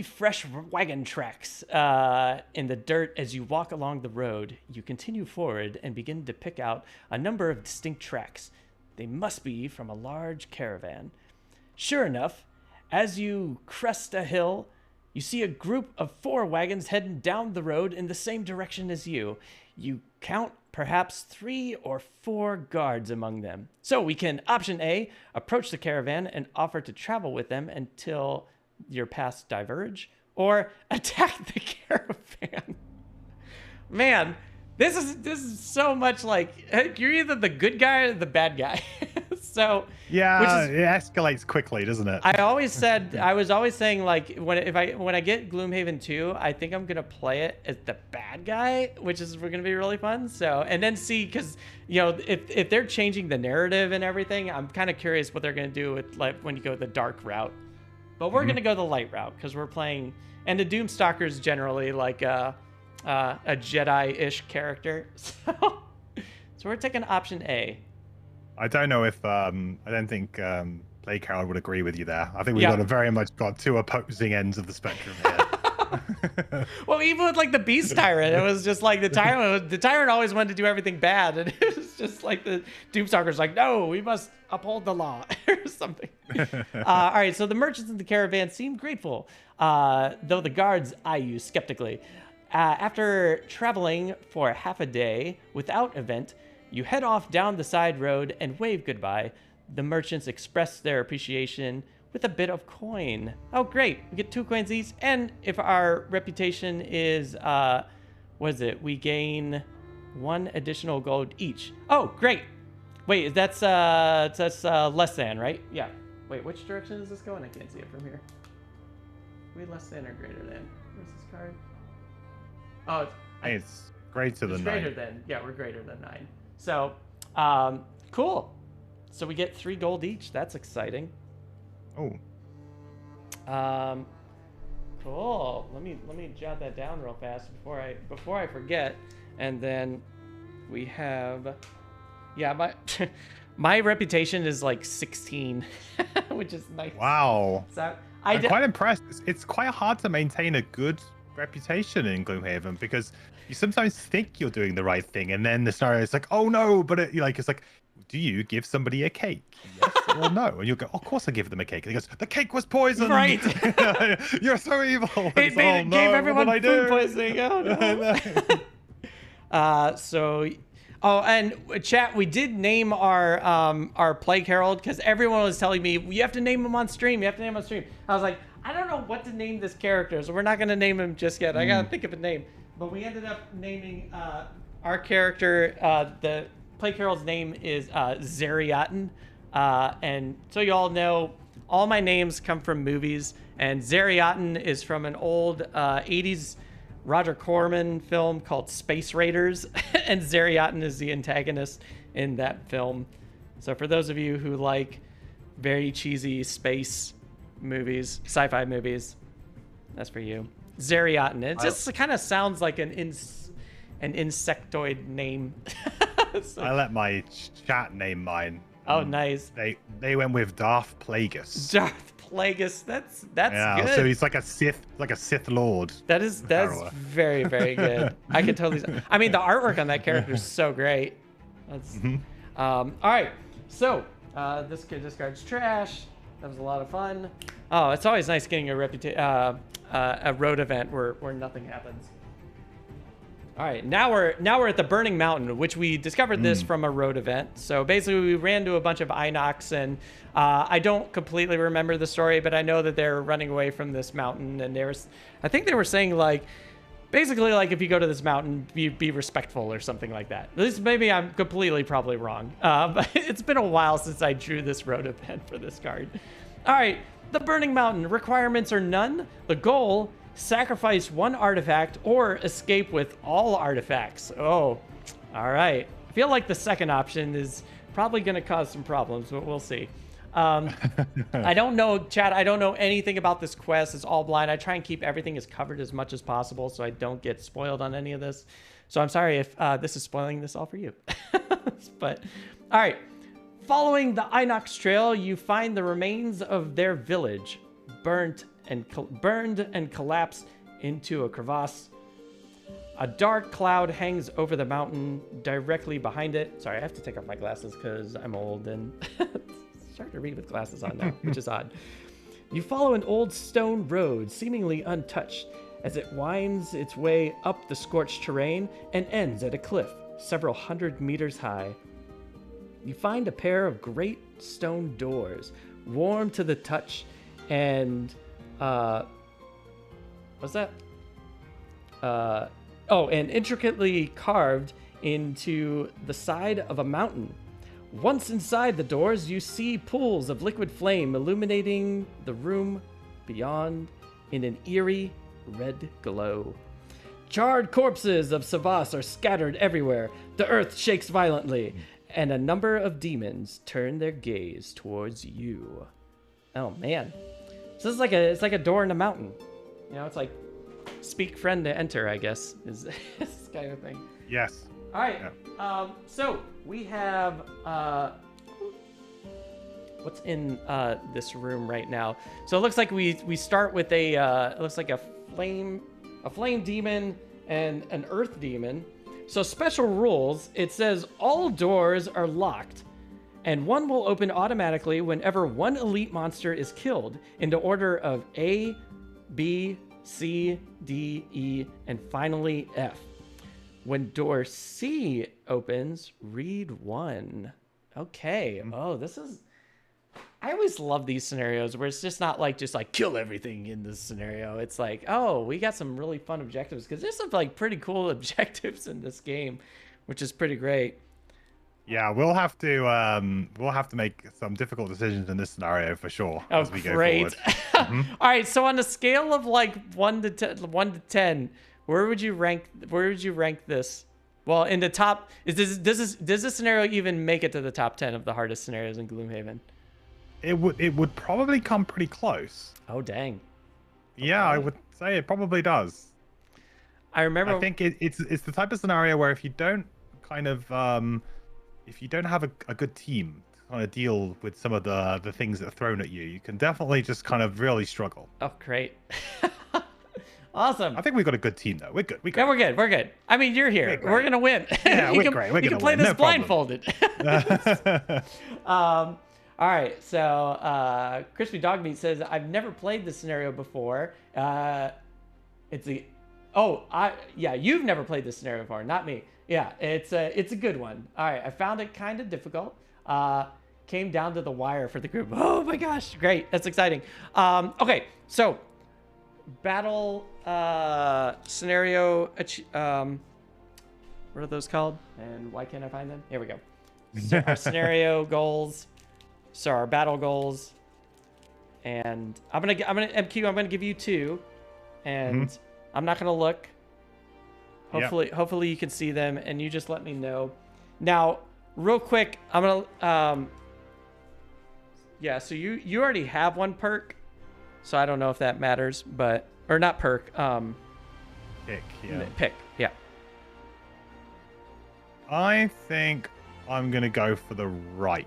fresh wagon tracks in the dirt as you walk along the road. You continue forward and begin to pick out a number of distinct tracks. They must be from a large caravan. Sure enough, as you crest a hill, you see a group of 4 wagons heading down the road in the same direction as you. You count perhaps 3 or 4 guards among them. So we can, option A, approach the caravan and offer to travel with them until your paths diverge, or attack the caravan. Man, this is so much like you're either the good guy or the bad guy. So
Yeah, it escalates quickly, doesn't it?
I was always saying like when I get Gloomhaven 2, I think I'm gonna play it as the bad guy, which is gonna be really fun. So and then see, because you know if they're changing the narrative and everything, I'm kind of curious what they're gonna do with like when you go the dark route. But we're gonna go the light route because we're playing, and the Doomstalker's generally like a Jedi-ish character. So we're taking option A.
I don't know if I don't think Play Carol would agree with you there. I think we've very much got two opposing ends of the spectrum here.
Well, even with like the Beast Tyrant, it was just like the tyrant always wanted to do everything bad, and it was just like the Doomstalker's like, no, we must uphold the law or something. All right, so the merchants in the caravan seem grateful, though the guards eye you skeptically. After traveling for half a day without event, you head off down the side road and wave goodbye. The merchants express their appreciation with a bit of coin. Oh, great. We get 2 coins each. And if our reputation is, what is it? We gain 1 additional gold each. Oh, great. Wait, that's less than, right? Yeah. Wait, which direction is this going? I can't see it from here. We less than or greater than? Where's this card? Oh,
it's greater than 9.
Greater than. Yeah, we're greater than 9. So, cool. So we get 3 gold each. That's exciting.
Oh.
Cool. Let me jot that down real fast before I forget. And then we have, yeah, my reputation is like 16, which is nice.
Wow.
So
I'm quite impressed. It's quite hard to maintain a good reputation in Gloomhaven because you sometimes think you're doing the right thing, and then the scenario is like, oh no, but it's like, do you give somebody a cake? Yes or no? And you'll go, of course I give them a cake. And he goes, the cake was poisoned.
Right.
You're so evil.
It gave everyone food poisoning. Oh no. Oh, and chat, we did name our Plague Herald because everyone was telling me, you have to name him on stream. You have to name him on stream. I was like, I don't know what to name this character, so we're not going to name him just yet. I got to think of a name. But we ended up naming our character, the Plague Herald's name is Zeriatin. And so you all know, all my names come from movies, and Zeriatin is from an old 80s Roger Corman film called Space Raiders, and Zeriatin is the antagonist in that film. So for those of you who like very cheesy space movies, sci-fi movies, that's for you. Zeriatin. It just kind of sounds like an insectoid name. So,
I let my chat name mine.
Oh, nice.
They went with Darth Plagueis.
Darth Plagueis. That's
yeah,
good.
So he's like a Sith Lord.
That's very, very good. I can totally. I mean, the artwork on that character is so great. That's all right. So this kid discards trash. That was a lot of fun. Oh, it's always nice getting a road event where nothing happens. All right, now we're at the Burning Mountain, which we discovered this from a road event. So basically, we ran to a bunch of Inox, and I don't completely remember the story, but I know that they're running away from this mountain, and I think they were saying like, basically like if you go to this mountain, be respectful or something like that. At least maybe I'm probably wrong. But it's been a while since I drew this road event for this card. All right, the Burning Mountain. Requirements are none. The goal: sacrifice 1 artifact or escape with all artifacts. Oh, all right. I feel like the second option is probably going to cause some problems, but we'll see. I don't know, chat. I don't know anything about this quest. It's all blind. I try and keep everything as covered as much as possible so I don't get spoiled on any of this. So I'm sorry if this is spoiling this all for you. But all right. Following the Inox Trail, you find the remains of their village, burned and collapsed into a crevasse. A dark cloud hangs over the mountain directly behind it. Sorry, I have to take off my glasses because I'm old and it's hard to read with glasses on now, which is odd. You follow an old stone road, seemingly untouched, as it winds its way up the scorched terrain and ends at a cliff several hundred meters high. You find a pair of great stone doors, warm to the touch, and what's that? And intricately carved into the side of a mountain. Once inside the doors, you see pools of liquid flame illuminating the room beyond in an eerie red glow. Charred corpses of Savas are scattered everywhere. The earth shakes violently, and a number of demons turn their gaze towards you. Oh man, so this is it's like a door in a mountain. You know, it's like speak friend to enter, I guess, is this kind of thing.
Yes.
All right.
Yeah.
So we have what's in this room right now. So it looks like we start with it looks like a flame demon and an earth demon. So special rules. It says all doors are locked, and one will open automatically whenever one elite monster is killed in the order of A, B, C, D, E, and finally F. When door C opens, read 1. Okay. Oh, this is... I always love these scenarios where it's just not just kill everything in this scenario. It's like, oh, we got some really fun objectives, because there's some pretty cool objectives in this game, which is pretty great.
Yeah, we'll have to make some difficult decisions in this scenario for sure as we go
great.
forward.
All right, so on a scale of 1 to 10, where would you rank this? Well, in the top, does this scenario even make it to the top 10 of the hardest scenarios in Gloomhaven?
It would probably come pretty close.
Oh dang.
Yeah, I would say it probably does.
I remember.
I think it's the type of scenario where if you don't have a good team to kind of deal with some of the things that are thrown at you, you can definitely just kind of really struggle.
Oh, great. Awesome.
I think we've got a good team though. We're good.
Yeah, we're good. I mean, you're here. We're gonna win.
Yeah, we're great. We're
you can play this blindfolded. All right, so Crispy Dog Meat says, I've never played this scenario before. You've never played this scenario before, not me. Yeah, it's a good one. All right, I found it kind of difficult. Came down to the wire for the group. Oh my gosh, great, that's exciting. Okay, so battle scenario. What are those called? And why can't I find them? Here we go. So our scenario goals. So our battle goals, and I'm gonna MQ. I'm gonna give you 2, and I'm not gonna look. Hopefully you can see them, and you just let me know. Now, real quick, I'm gonna yeah. So you already have one perk, so I don't know if that matters, or not perk.
Pick.
Yeah.
I think I'm gonna go for the right.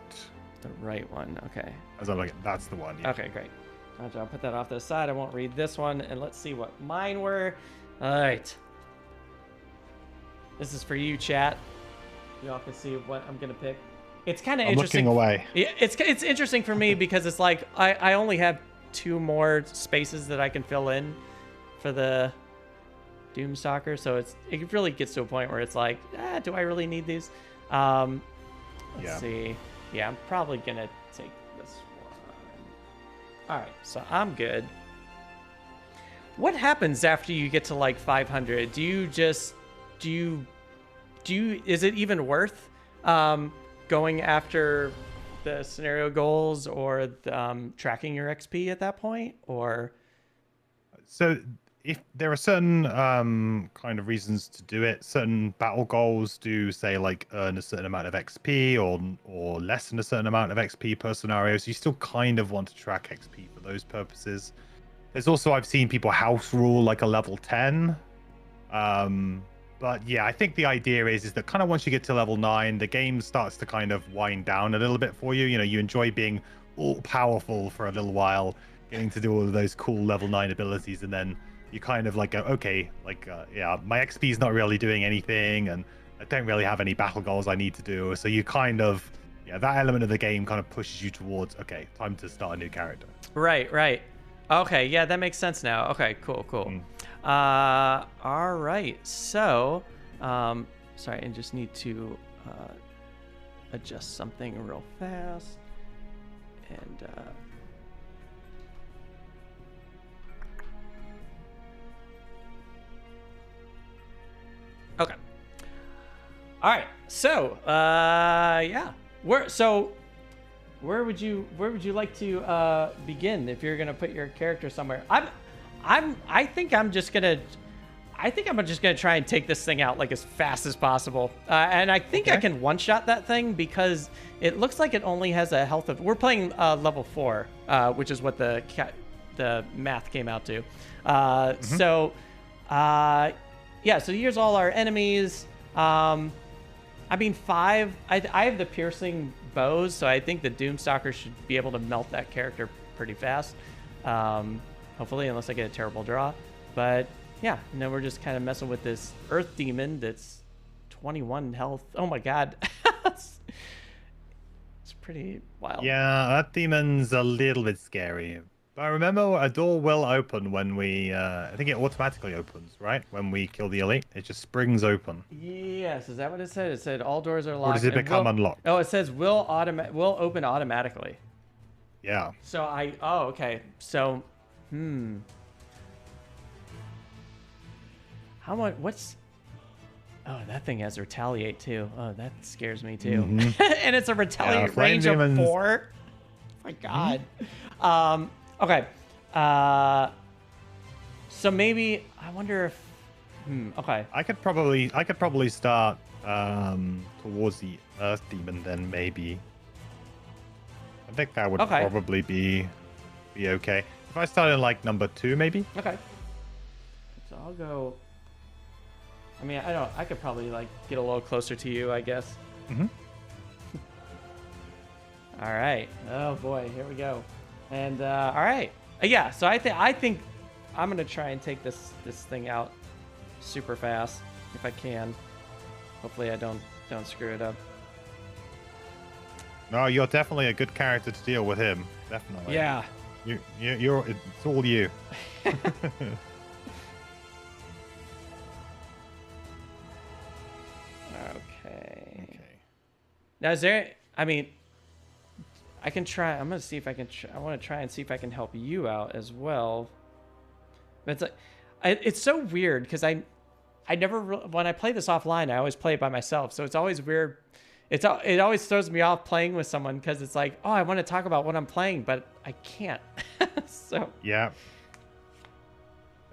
The right one, okay.
As I'm like, that's the one. Yeah.
Okay, great. I'll put that off to the side. I won't read this one, and let's see what mine were. All right. This is for you, chat. Y'all can see what I'm gonna pick. It's kind of interesting.
Looking away.
Yeah, it's interesting for me because it's like I only have 2 more spaces that I can fill in for the Doomstalker, so it really gets to a point where it's like, do I really need these? Let's see. Yeah, I'm probably gonna take this one. All right, so I'm good. What happens after you get to 500? Is it even worth going after the scenario goals or tracking your XP at that point? Or
so if there are certain kind of reasons to do it, certain battle goals do say earn a certain amount of XP or less than a certain amount of XP per scenario. So you still kind of want to track XP for those purposes. There's also, I've seen people house rule a level 10. But yeah, I think the idea is that kind of once you get to level 9, the game starts to kind of wind down a little bit for you. You know, you enjoy being all powerful for a little while, getting to do all of those cool level 9 abilities, and then you kind of go, okay, yeah, my XP is not really doing anything, and I don't really have any battle goals I need to do. So you kind of, yeah, that element of the game kind of pushes you towards, okay, time to start a new character.
Right. Okay, yeah, that makes sense now. Okay, cool. All right, so, sorry, I just need to adjust something real fast, and okay. All right, so yeah, where would you like to begin if you're gonna put your character somewhere? I think I'm just gonna try and take this thing out like as fast as possible. And I think I can one-shot that thing because it looks like it only has a health of. We're playing level 4, which is what the math came out to. So yeah. So here's all our enemies. I mean, 5. I have the piercing bows, so I think the Doomstalker should be able to melt that character pretty fast. Hopefully, unless I get a terrible draw. But yeah, and then we're just kind of messing with this Earth Demon that's 21 health. Oh my god. It's pretty wild.
Yeah, that demon's a little bit scary. But remember, a door will open when we, I think it automatically opens, right? When we kill the elite, it just springs open.
Yes, is that what it said? It said all doors are locked.
Or does it become unlocked?
Oh, it says will open automatically.
Yeah.
So okay. So, how much, oh, that thing has retaliate too. Oh, that scares me too. And it's a retaliate range of 4. Oh my god. Okay. So maybe I wonder if. Okay.
I could probably start towards the Earth Demon then maybe. I think that would probably be okay. If I start in like number 2 maybe.
Okay. So I'll go. I mean, I could probably like get a little closer to you, I guess. All right. Oh boy, here we go. And all right. Yeah, so I think I'm gonna try and take this thing out super fast if I can. Hopefully I don't screw it up.
No, you're definitely a good character to deal with him. Definitely.
Yeah.
You're it's all you.
Okay. Now is there? I mean, I can try. I'm gonna see if I can. I want to try and see if I can help you out as well. But it's like, it's so weird because I never when I play this offline, I always play it by myself. So it's always weird. It always throws me off playing with someone because it's like, oh, I want to talk about what I'm playing, but I can't. So
yeah.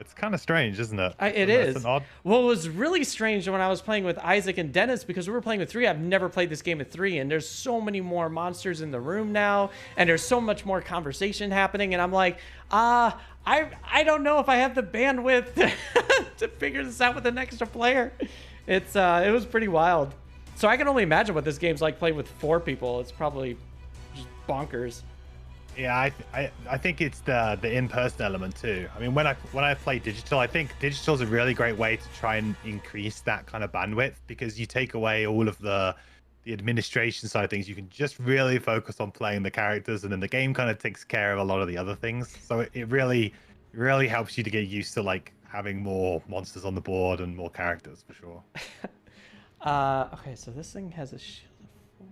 It's kind of strange, isn't it?
It is. Well, it was really strange when I was playing with Isaac and Dennis because we were playing with 3. I've never played this game with 3, and there's so many more monsters in the room now, and there's so much more conversation happening, and I'm like, I don't know if I have the bandwidth to figure this out with an extra player. It was pretty wild. So I can only imagine what this game's like playing with 4 people. It's probably just bonkers.
Yeah, I think it's the in-person element too. I mean, when I play digital, I think digital is a really great way to try and increase that kind of bandwidth because you take away all of the administration side of things. You can just really focus on playing the characters, and then the game kind of takes care of a lot of the other things. So it really helps you to get used to like having more monsters on the board and more characters for sure.
Okay, so this thing has a shield of 4.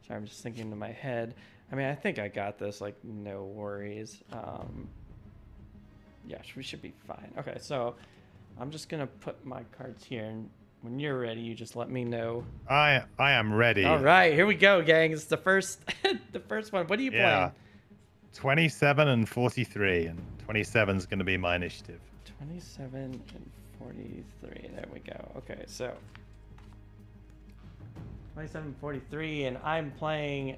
Sorry, I'm just thinking in my head. I mean, I think I got this, like, no worries. Yeah, we should be fine. Okay, so I'm just gonna put my cards here, and when you're ready, you just let me know.
I am ready.
All right, here we go, gang. It's the first one. What are you playing?
27 and 43, and 27 is gonna be my initiative.
27 and 43. There we go. Okay, so 2743, and I'm playing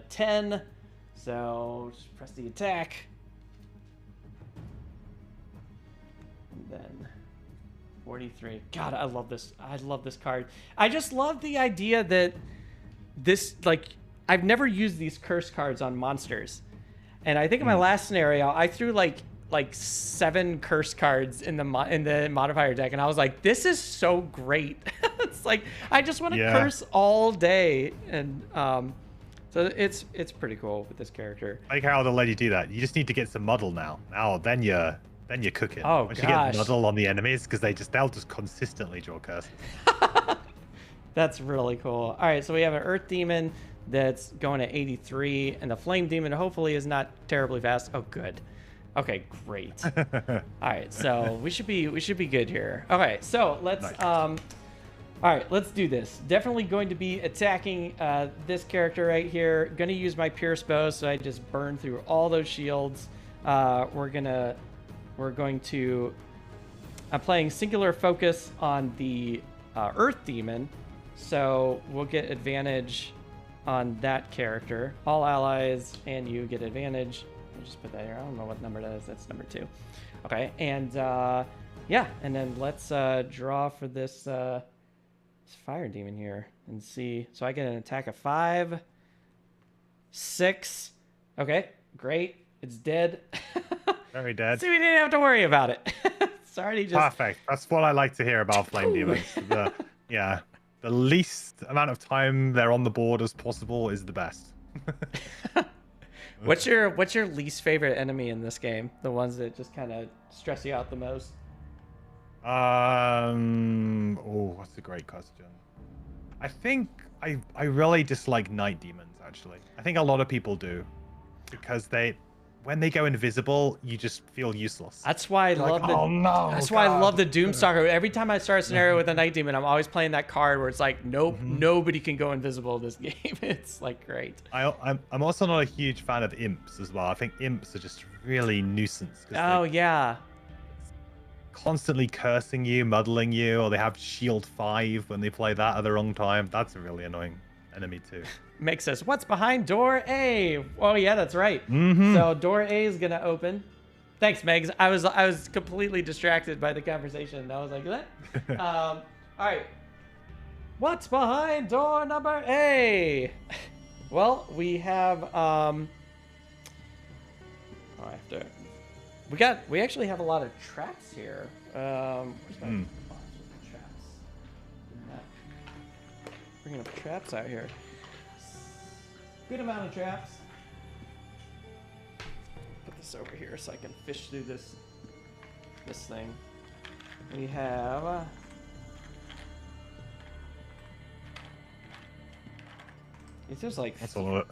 10, so just press the attack, and then 43. God, I love this. I love this card. I just love the idea that this, like, I've never used these curse cards on monsters, and I think in my last scenario I threw like 7 curse cards in the modifier deck, and I was like, this is so great. It's like I just want to curse all day, and so it's pretty cool with this character.
I like how they'll let you do that. You just need to get some muddle now. Then you're cooking.
Oh,
once you get muddle on the enemies, because they'll just consistently draw curses.
That's really cool. All right, so we have an Earth Demon that's going at 83, and the Flame Demon hopefully is not terribly fast. Oh, good. Okay, great. All right, so we should be good here. Okay, so let's All right, let's do this. Definitely going to be attacking this character right here. Going to use my pierce bow, so I just burn through all those shields. We're going to. I'm playing singular focus on the Earth Demon, so we'll get advantage on that character. All allies and you get advantage. I'll just put that here. I don't know what number that is. That's number 2. Okay, and yeah, and then let's draw for this fire demon here and see. So I get an attack of 5, 6. Okay, great. It's dead.
Very dead.
See, we didn't have to worry about it. It's already just
perfect. That's what I like to hear about flame demons. The least amount of time they're on the board as possible is the best.
What's your least favorite enemy in this game? The ones that just kind of stress you out the most?
Oh, that's a great question. I think I really dislike night demons, actually. I think a lot of people do, because when they go invisible, you just feel useless.
That's why I love the.
Oh no!
That's why I love the Doomstalker. Every time I start a scenario with a night demon, I'm always playing that card where it's like, nope, nobody can go invisible in this game. It's like great.
I'm also not a huge fan of imps as well. I think imps are just really nuisance.
Oh yeah.
Constantly cursing you, muddling you, or they have shield 5 when they play that at the wrong time. That's a really annoying enemy too.
Makes us. What's behind door A? Oh yeah, that's right. So door A is gonna open. Thanks, Megs. I was completely distracted by the conversation. I was like, what? All right. What's behind door number A? Well, we have we actually have a lot of traps here. Where's my traps? Bringing up traps out here. Good amount of traps. Put this over here so I can fish through this thing. We have it's just like
that's a lot.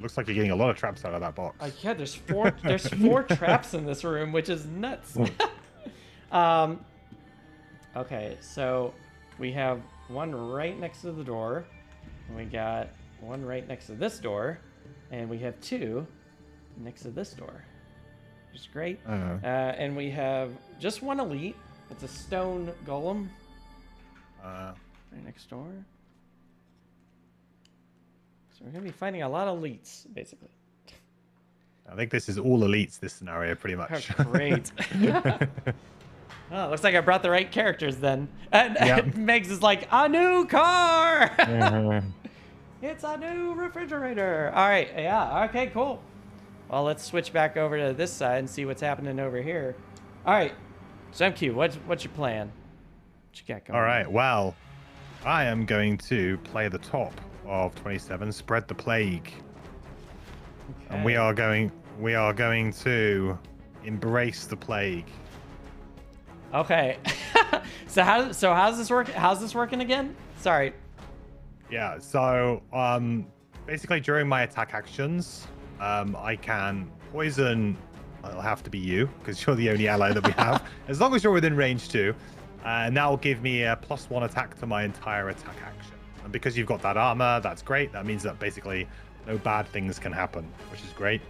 Looks like you're getting a lot of traps out of that box.
Yeah, there's 4 traps in this room, which is nuts. Okay, so we have one right next to the door, and we got one right next to this door, and we have 2 next to this door, which is great. And we have just one elite. It's a stone golem. Right next door. So we're going to be fighting a lot of elites, basically.
I think this is all elites, this scenario, pretty much.
Oh, great. Oh, looks like I brought the right characters then. And Megs is like, a new car! It's a new refrigerator. All right, yeah, okay, cool. Well, let's switch back over to this side and see what's happening over here. All right, so MQ, what's your plan? What you got going
on? All right, well, I am going to play the top of 27, spread the plague. Okay. And we are going to embrace the plague.
Okay. So how's this work? How's this working again? Sorry.
Yeah, so basically during my attack actions, I can poison. It'll have to be you because you're the only ally that we have. As long as you're within range too, and that will give me a +1 attack to my entire attack action. And because you've got that armor, that's great. That means that basically no bad things can happen, which is great.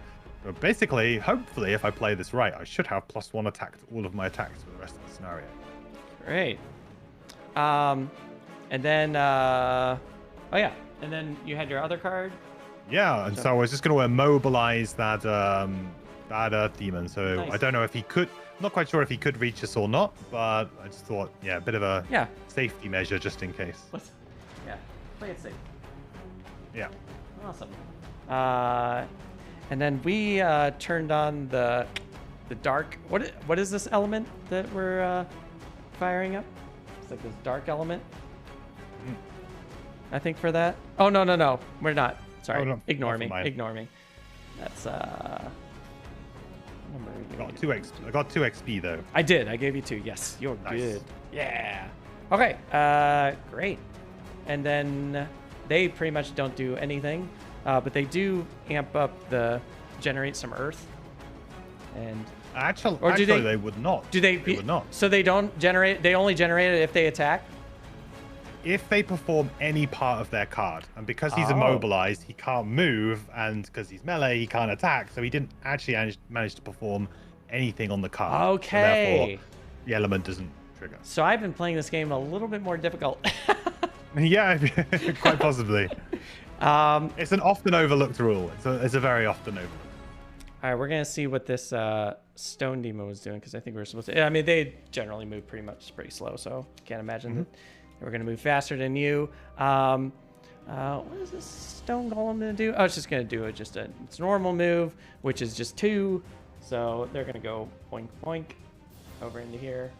But basically, hopefully, if I play this right, I should have +1 attack to all of my attacks for the rest of the scenario.
Great. And then, oh yeah, and then you had your other card.
Yeah, and so I was just going to immobilize that Earth Demon. So nice. I don't know if he could. I'm not quite sure if he could reach us or not, but I just thought, yeah, a bit of a safety measure just in case.
Yeah, play it safe.
Yeah.
Awesome. And then we turned on the dark. What is this element that we're firing up? It's like this dark element. I think for that. Oh no, we're not. Sorry, ignore me. Ignore me. That's
I got 2 XP though.
I did. I gave you 2. Yes, you're good. Yeah. Okay. Great. And then they pretty much don't do anything, but they do amp up generate some earth. And
actually, they would not.
Do they?
They would not.
So they don't generate. They only generate it if they attack.
if they perform any part of their card, and because he's
Oh.
immobilized, he can't move, and because he's melee, he can't attack, so he didn't actually manage to perform anything on the card. So
Okay.
therefore, the element doesn't trigger.
So I've been playing this game a little bit more difficult.
Yeah, quite possibly.
All
It's an often overlooked rule. It's a very often overlooked.
right, we're gonna see what this stone demon was doing because I think we were supposed to. I mean, they generally move pretty slow, so can't imagine that we're gonna move faster than you. What is this stone golem gonna do? Oh, it's just gonna do its normal move, which is just 2. So they're gonna go boink boink over into here.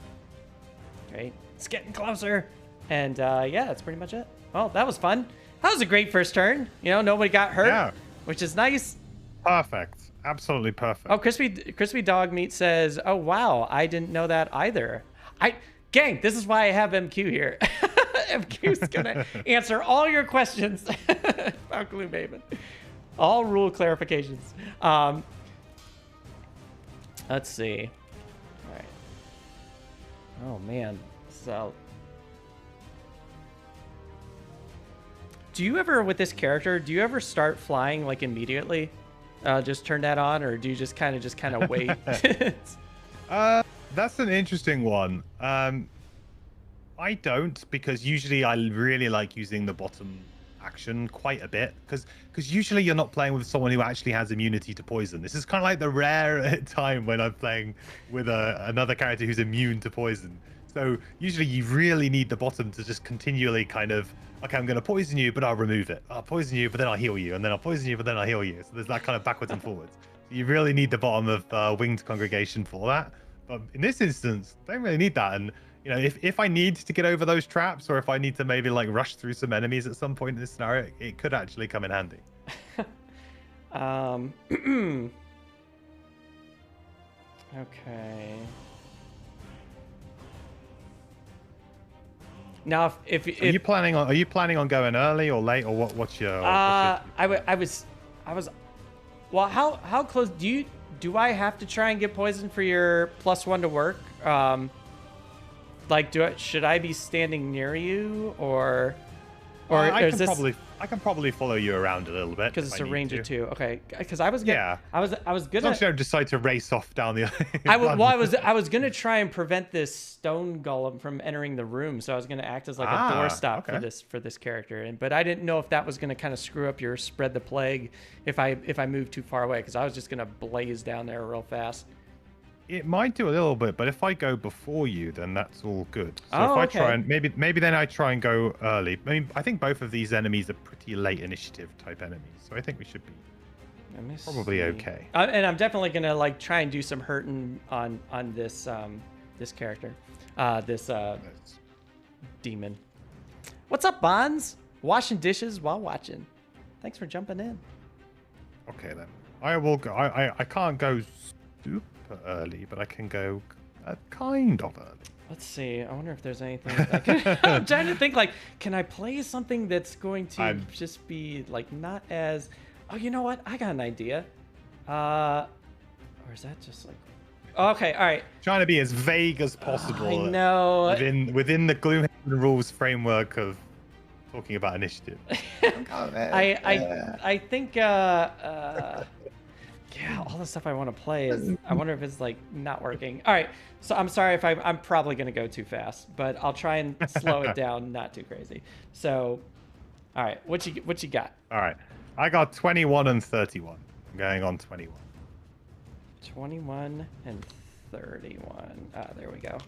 Okay, it's getting closer, and yeah, that's pretty much it. Well, that was fun. That was a great first turn. You know, nobody got hurt,
Yeah.
which is nice.
Perfect. Absolutely perfect.
Oh, crispy dog meat says, "Oh wow, I didn't know that either." Gang, this is why I have MQ here. MQ's gonna answer all your questions about Gloomhaven. All rule clarifications. Let's see. All right. Oh man. So, do you ever, with this character, do you ever start flying like immediately? Just turn that on, or do you just kind of wait?
That's an interesting one. I don't, because usually I really like using the bottom action quite a bit, because usually you're not playing with someone who actually has immunity to poison. This is kind of like the rare time when I'm playing with another character who's immune to poison. So usually you really need the bottom to just continually kind of, okay, I'm going to poison you, but I'll remove it. I'll poison you, but then I'll heal you, and then I'll poison you, but then I'll heal you. So there's that kind of backwards and forwards. You really need the bottom of Winged Congregation for that. But in this instance, don't really need that. And you know, if I need to get over those traps, or if I need to maybe like rush through some enemies at some point in this scenario, it could actually come in handy.
Okay. Now, if
are you planning on going early or late, or what's your?
I was. Well, how close do I have to try and get poisoned for your +1 to work? Like, should I be standing near you, or
I can probably follow you around a little bit
because it's a range of 2. Okay, because I was
gonna
as long
as you don't decide to race off down the.
I was gonna try and prevent this stone golem from entering the room, so I was gonna act as like a doorstop for this character, but I didn't know if that was gonna kind of screw up your spread the plague if I moved too far away, because I was just gonna blaze down there real fast.
It might do a little bit, but if I go before you, then that's all good. So if I try and maybe then I try and go early. I mean, I think both of these enemies are pretty late initiative type enemies, so I think we should be probably okay.
And I'm definitely gonna like try and do some hurting on this this character, this demon. What's up, Bonds? Washing dishes while watching. Thanks for jumping in.
Okay then, I will go. I can't go super early, but I can go kind of early.
Let's see. I wonder if there's anything. I'm trying to think. Like, can I play something that's going to just be like not as? Oh, you know what? I got an idea. Or is that just like? Okay, all right.
Trying to be as vague as possible.
I know.
Within the Gloomhaven rules framework of talking about initiative.
I think. Yeah, all the stuff I want to play is. I wonder if it's like not working. All right, so I'm sorry if I'm probably gonna go too fast, but I'll try and slow it down, not too crazy. So, all right, what you got?
All right, I got 21 and 31. I'm going on 21.
21 and 31. Ah, there we go.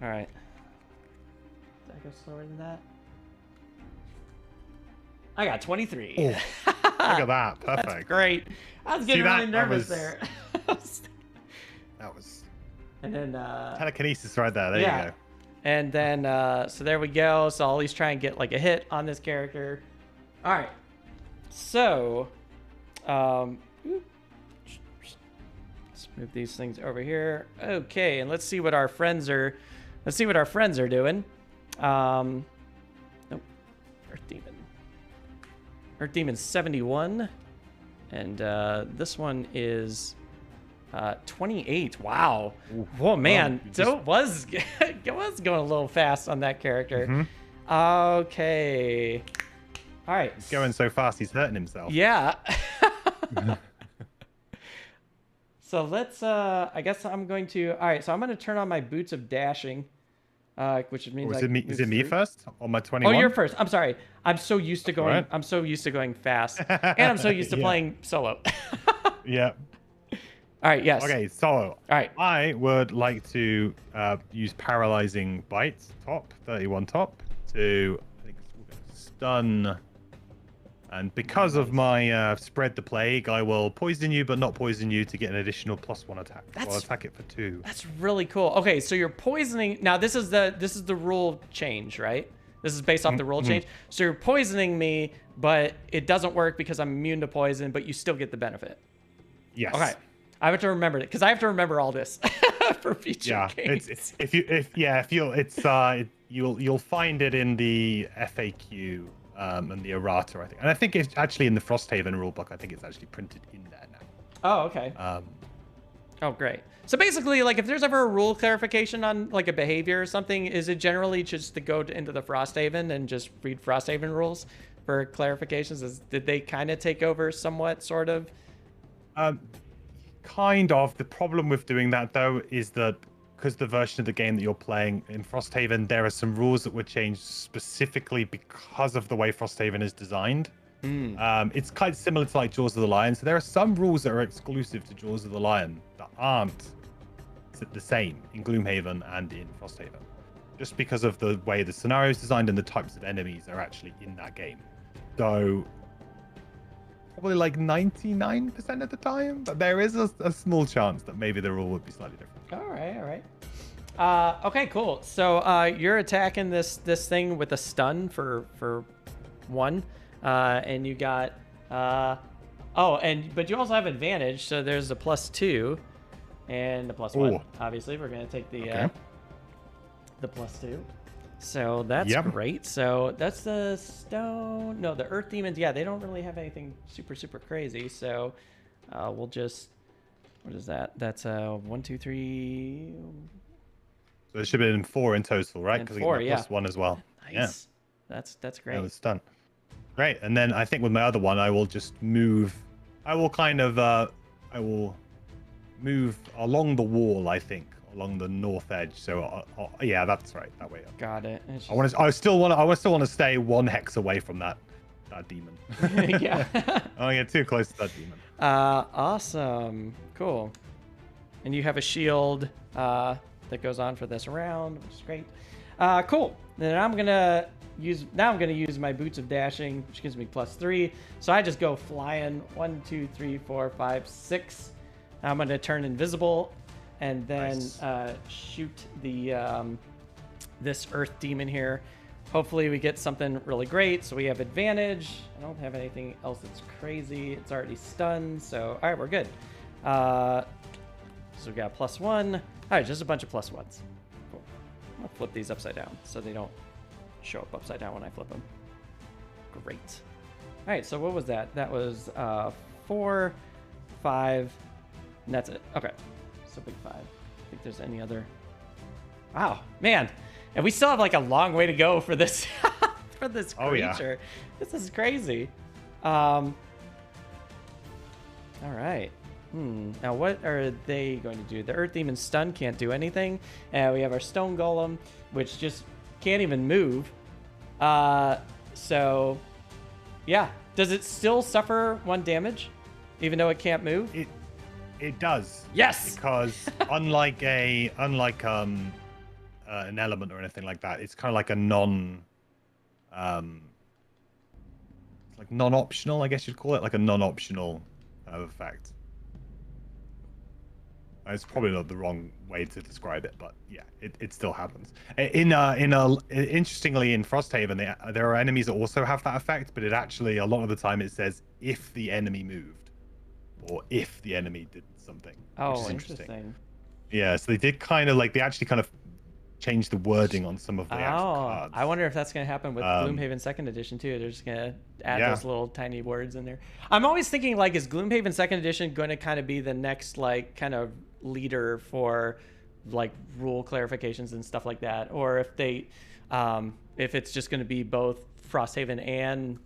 All right. Did I go slower than that? I got 23.
Oh, look at that. Perfect.
That's great. I was getting really nervous there.
That was.
And then
telekinesis right there. There you go.
And then so there we go. So I'll at least try and get like a hit on this character. All right. So let's move these things over here. Okay, and let's see what our friends are doing. Nope. Earth Demon. Earth Demon's 71, and this one is 28. Wow.
Ooh.
Whoa, man.
Well,
So it was going a little fast on that character. Okay. All right.
He's going so fast, he's hurting himself.
Yeah. So let's, I guess I'm going to, all right, so I'm going to turn on my boots of dashing, which means
is it me first on my 21?
Oh, you're first. I'm sorry. I'm so used to going,
right.
I'm so used to going fast, and I'm so used to playing solo.
Yeah.
All right, yes.
Okay, solo.
All right.
I would like to use paralyzing bite, 31 top, to I think stun. And because of my spread the plague, I will poison you, but not poison you to get an additional +1 attack. I'll attack it for 2.
That's really cool. Okay, so you're poisoning. Now this is the rule change, right? This is based off the rule change. So you're poisoning me, but it doesn't work because I'm immune to poison, but you still get the benefit.
Yes.
Okay. I have to remember it because I have to remember all this for future games.
You'll find it in the FAQ and the errata, I think, and I think it's actually in the Frosthaven rulebook. I think it's actually printed in there now.
Oh, okay. Oh, great. So basically, like, if there's ever a rule clarification on like a behavior or something, is it generally just to go into the Frosthaven and just read Frosthaven rules for clarifications? Did they kind of take over somewhat, sort of?
Kind of. The problem with doing that, though, is that because the version of the game that you're playing in Frosthaven, there are some rules that were changed specifically because of the way Frosthaven is designed. It's kind of similar to like Jaws of the Lion. So there are some rules that are exclusive to Jaws of the Lion that aren't the same in Gloomhaven and in Frosthaven, just because of the way the scenario is designed and the types of enemies are actually in that game. So probably like 99% of the time, but there is a small chance that maybe the rule would be slightly different.
All right. Okay, cool. So you're attacking this thing with a stun for 1, and you got but you also have advantage. So there's a +2 and a +1. Obviously, we're gonna take the +2. So that's great. So that's the stone. No, the earth demons. Yeah, they don't really have anything super crazy. So we'll just. What is that? That's 1, 2, 3.
So it should have been 4 in total, right?
And
because
4,
you get +1 as well.
Nice. Yeah. That's great.
That was done. Great. And then I think with my other one, I will just move. I will move along the wall. I think along the north edge. So yeah, that's right. That way up.
Got it.
I still want to stay 1 hex away from that demon.
Yeah.
I don't get too close to that demon.
Awesome. Cool. And you have a shield that goes on for this round, which is great. Cool. Then I'm gonna use my boots of dashing, which gives me +3. So I just go flying 1, 2, 3, 4, 5, 6. I'm gonna turn invisible and then shoot the this earth demon here. Hopefully we get something really great. So we have advantage. I don't have anything else that's crazy. It's already stunned. So, all right, we're good. So we got +1. All right, just a bunch of +1s. Cool. I'll flip these upside down so they don't show up upside down when I flip them. Great. All right, so what was that? That was 4, 5, and that's it. Okay, so big 5. I think there's any other. Wow, man. And we still have like a long way to go for this for this creature. Oh, yeah. This is crazy. All right. Now what are they going to do? The Earth Demon Stun can't do anything. And we have our Stone Golem, which just can't even move. So yeah. Does it still suffer 1 damage, even though it can't move?
It does.
Yes.
Because unlike an element or anything like that, it's kind of like a non-optional, I guess you'd call it, like a non-optional effect. It's probably not the wrong way to describe it, but yeah, it still happens. Interestingly, in Frosthaven, there are enemies that also have that effect, but it actually a lot of the time it says if the enemy moved or if the enemy did something.
Oh, interesting.
Yeah, so they did kind of like they actually kind of change the wording on some of the actual
Oh,
cards.
I wonder if that's going to happen with
Um,
Gloomhaven Second Edition too. They're just going to add
yeah.
those little tiny words in there. I'm always thinking like, is Gloomhaven Second Edition going to kind of be the next like kind of leader for like rule clarifications and stuff like that, or if they, if it's just going to be both Frosthaven and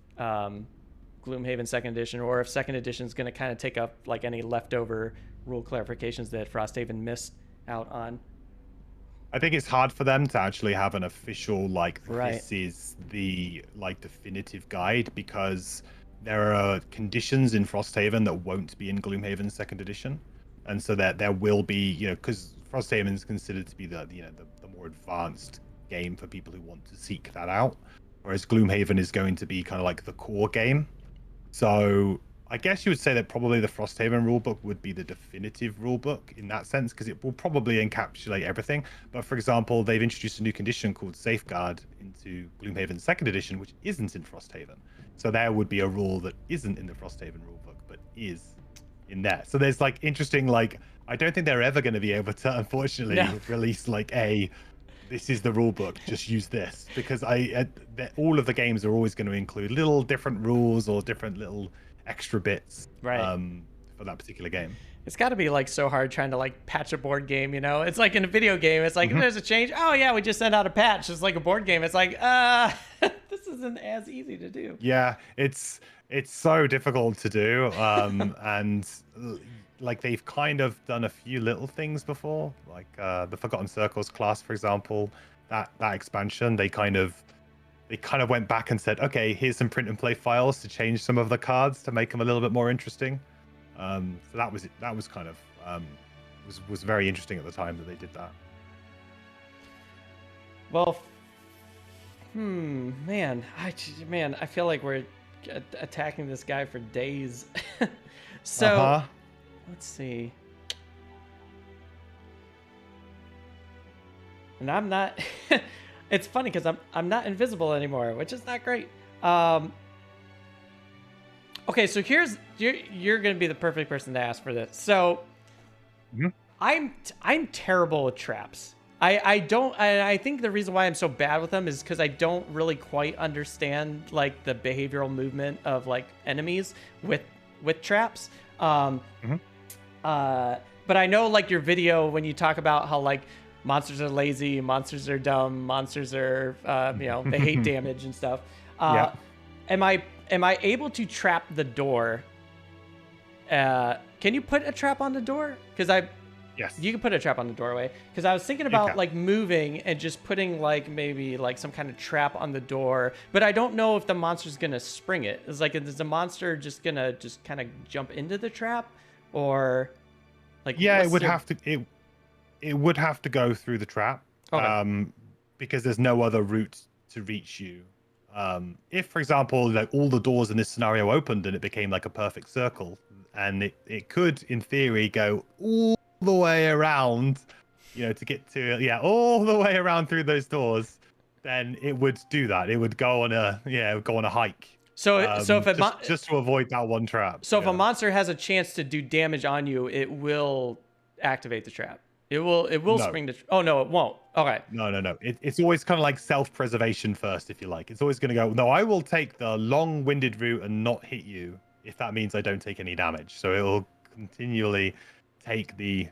Gloomhaven Second Edition, or if Second Edition is going to kind of take up like any leftover rule clarifications that Frosthaven missed out on.
I think it's hard for them to actually have an official like
Right.
this is the like definitive guide, because there are conditions in Frosthaven that won't be in Gloomhaven Second Edition, and so that there will be, you know, because Frosthaven is considered to be the more advanced game for people who want to seek that out, whereas Gloomhaven is going to be kind of like the core game. So I guess you would say that probably the Frosthaven rulebook would be the definitive rulebook in that sense, because it will probably encapsulate everything. But for example, they've introduced a new condition called Safeguard into Gloomhaven Second Edition, which isn't in Frosthaven. So there would be a rule that isn't in the Frosthaven rulebook, but is in there. So there's like interesting, like, I don't think they're ever going to be able to, unfortunately, release like this is the rule book, just use this, because all of the games are always going to include little different rules or different little extra bits,
right,
for that particular game.
It's got to be like so hard trying to like patch a board game, you know? It's like in a video game, it's like, if there's a change, oh yeah, we just sent out a patch. It's like a board game. It's like, this isn't as easy to do.
Yeah, it's so difficult to do, and like they've kind of done a few little things before, like the Forgotten Circles class, for example. That expansion, they kind of went back and said, okay, here's some print and play files to change some of the cards to make them a little bit more interesting. So that was kind of was very interesting at the time that they did that.
Well, man, I feel like we're attacking this guy for days. So let's see. And I'm not. It's funny because I'm not invisible anymore, which is not great. Okay, so you're gonna be the perfect person to ask for this. So I'm terrible with traps. I think the reason why I'm so bad with them is because I don't really quite understand like the behavioral movement of like enemies with traps. But I know like your video when you talk about how like monsters are lazy, monsters are dumb, monsters are they hate damage and stuff.
Yeah.
Am I able to trap the door? Can you put a trap on the door?
Yes.
You can put a trap on the doorway. Because I was thinking about like moving and just putting like maybe like some kind of trap on the door, but I don't know if the monster's gonna spring it. It's like, is the monster just gonna just kind of jump into the trap, or like?
Yeah, it would have to. It would have to go through the trap, because there's no other route to reach you. If, for example, like all the doors in this scenario opened and it became like a perfect circle, and it could, in theory, go all the way around, to get to all the way around through those doors, then it would do that. It would go on a hike.
So if
just to avoid that one trap.
So if a monster has a chance to do damage on you, it will activate the trap. It will spring the. Oh no, it won't. Okay.
No. It's always kind of like self-preservation first, if you like. It's always going to go, no, I will take the long-winded route and not hit you if that means I don't take any damage. So it will continually take the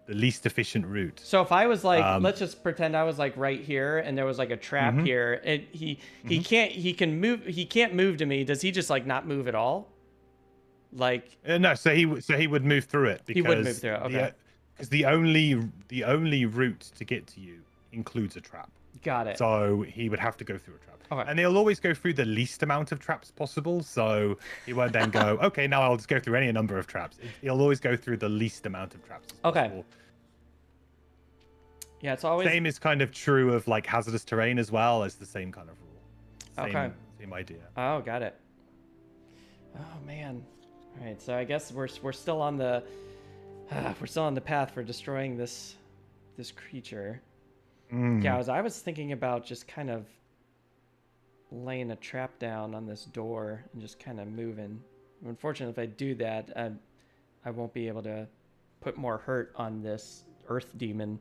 least efficient route.
So if I was like, let's just pretend I was like right here and there was like a trap here, and he can't move to me. Does he just like not move at all? Like
no, so he would move through it, because
he would move through it. Okay.
Because the only route to get to you includes a trap.
Got it.
So he would have to go through a trap.
Okay.
And they'll always go through the least amount of traps possible. So he won't then go, okay, now I'll just go through any number of traps. He'll always go through the least amount of traps as possible.
Okay. Yeah, it's always...
Same is kind of true of like hazardous terrain as well, as the same kind of rule. Same idea.
Oh, got it. Oh, man. All right, so I guess we're still on the... we're still on the path for destroying this creature. Yeah, I was thinking about just kind of laying a trap down on this door and just kind of moving. Unfortunately, if I do that, I won't be able to put more hurt on this earth demon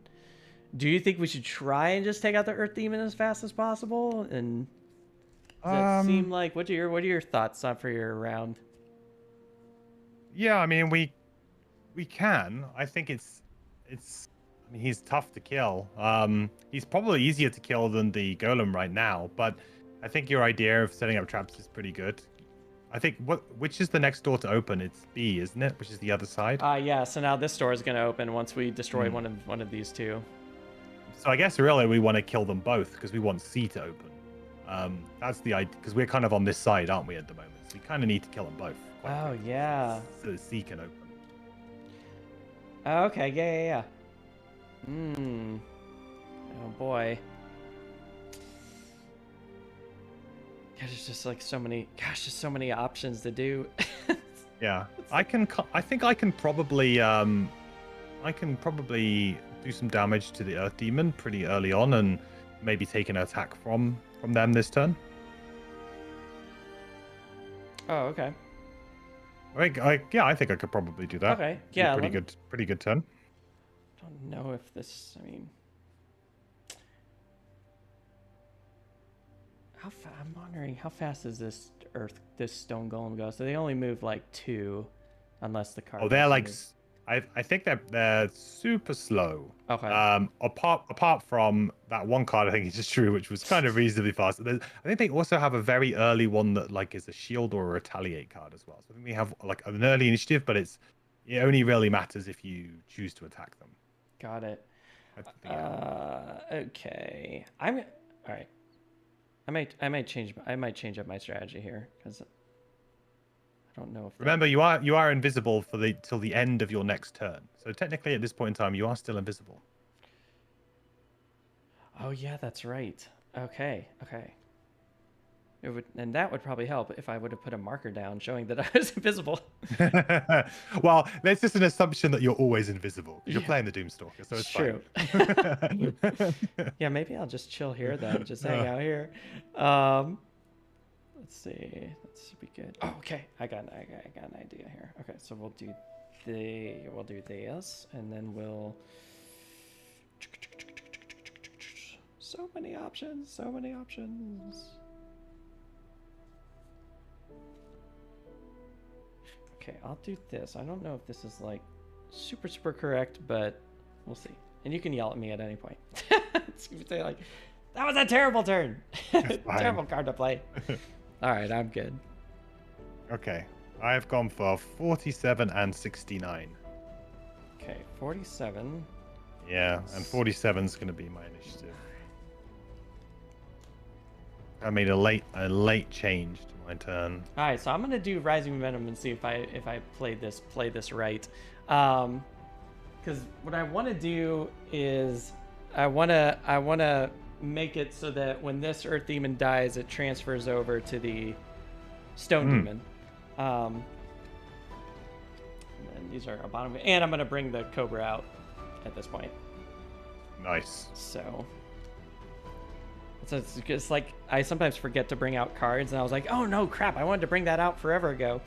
Do you think we should try and just take out the Earth Demon as fast as possible? And does that seem like what are your thoughts on for your round?
Yeah, I mean we can. I think it's I mean he's tough to kill. He's probably easier to kill than the golem right now, but I think your idea of setting up traps is pretty good. I think which is the next door to open? It's B, isn't it? Which is the other side?
Yeah, so now this door is going to open once we destroy one of these two.
So I guess really we want to kill them both because we want C to open. That's the idea, because we're kind of on this side, aren't we, at the moment? So we kind of need to kill them both.
Oh, yeah.
So C can open.
Oh, okay, yeah. Oh, boy. Yeah, there's just like so many, just so many options to do.
Yeah, I think I can probably do some damage to the Earth Demon pretty early on, and maybe take an attack from them this turn.
Oh, okay.
I think I could probably do that.
Okay, yeah,
pretty good turn.
I don't know if this. I mean, I'm wondering how fast is this stone golem go? So they only move like 2, unless the card.
Oh, they're like. I think they're super slow.
Okay.
Apart from that one card, I think is just true, which was kind of reasonably fast. I think they also have a very early one that like is a shield or a retaliate card as well. So I think we have like an early initiative, but it only really matters if you choose to attack them.
Got it. Okay. All right. I might change up my strategy here because I don't know if.
Remember, you are invisible till the end of your next turn. So technically, at this point in time, you are still invisible.
Oh yeah, that's right. Okay. And that would probably help if I would have put a marker down showing that I was invisible.
Well, that's just an assumption that you're always invisible. You're playing the Doomstalker, so it's
true.
Fine.
Yeah, maybe I'll just chill here then, just hang out here. Let's see. That should be good. Oh, okay. I got an idea here. Okay, so we'll do this, and then we'll. So many options. Okay, I'll do this. I don't know if this is like super correct, but we'll see. And you can yell at me at any point. Say like, that was a terrible turn. Terrible card to play. All right, I'm good.
Okay, I've gone for 47 and 69.
Okay, 47.
Yeah, and 47 is going to be my initiative. I made a late change to my turn.
All right, so I'm gonna do Rising Momentum and see if I play this right. Because what I want to do is I wanna make it so that when this Earth Demon dies, it transfers over to the Stone Demon. And these are our bottom, and I'm gonna bring the Cobra out at this point.
Nice.
So it's like I sometimes forget to bring out cards, and I was like, oh no, crap! I wanted to bring that out forever ago.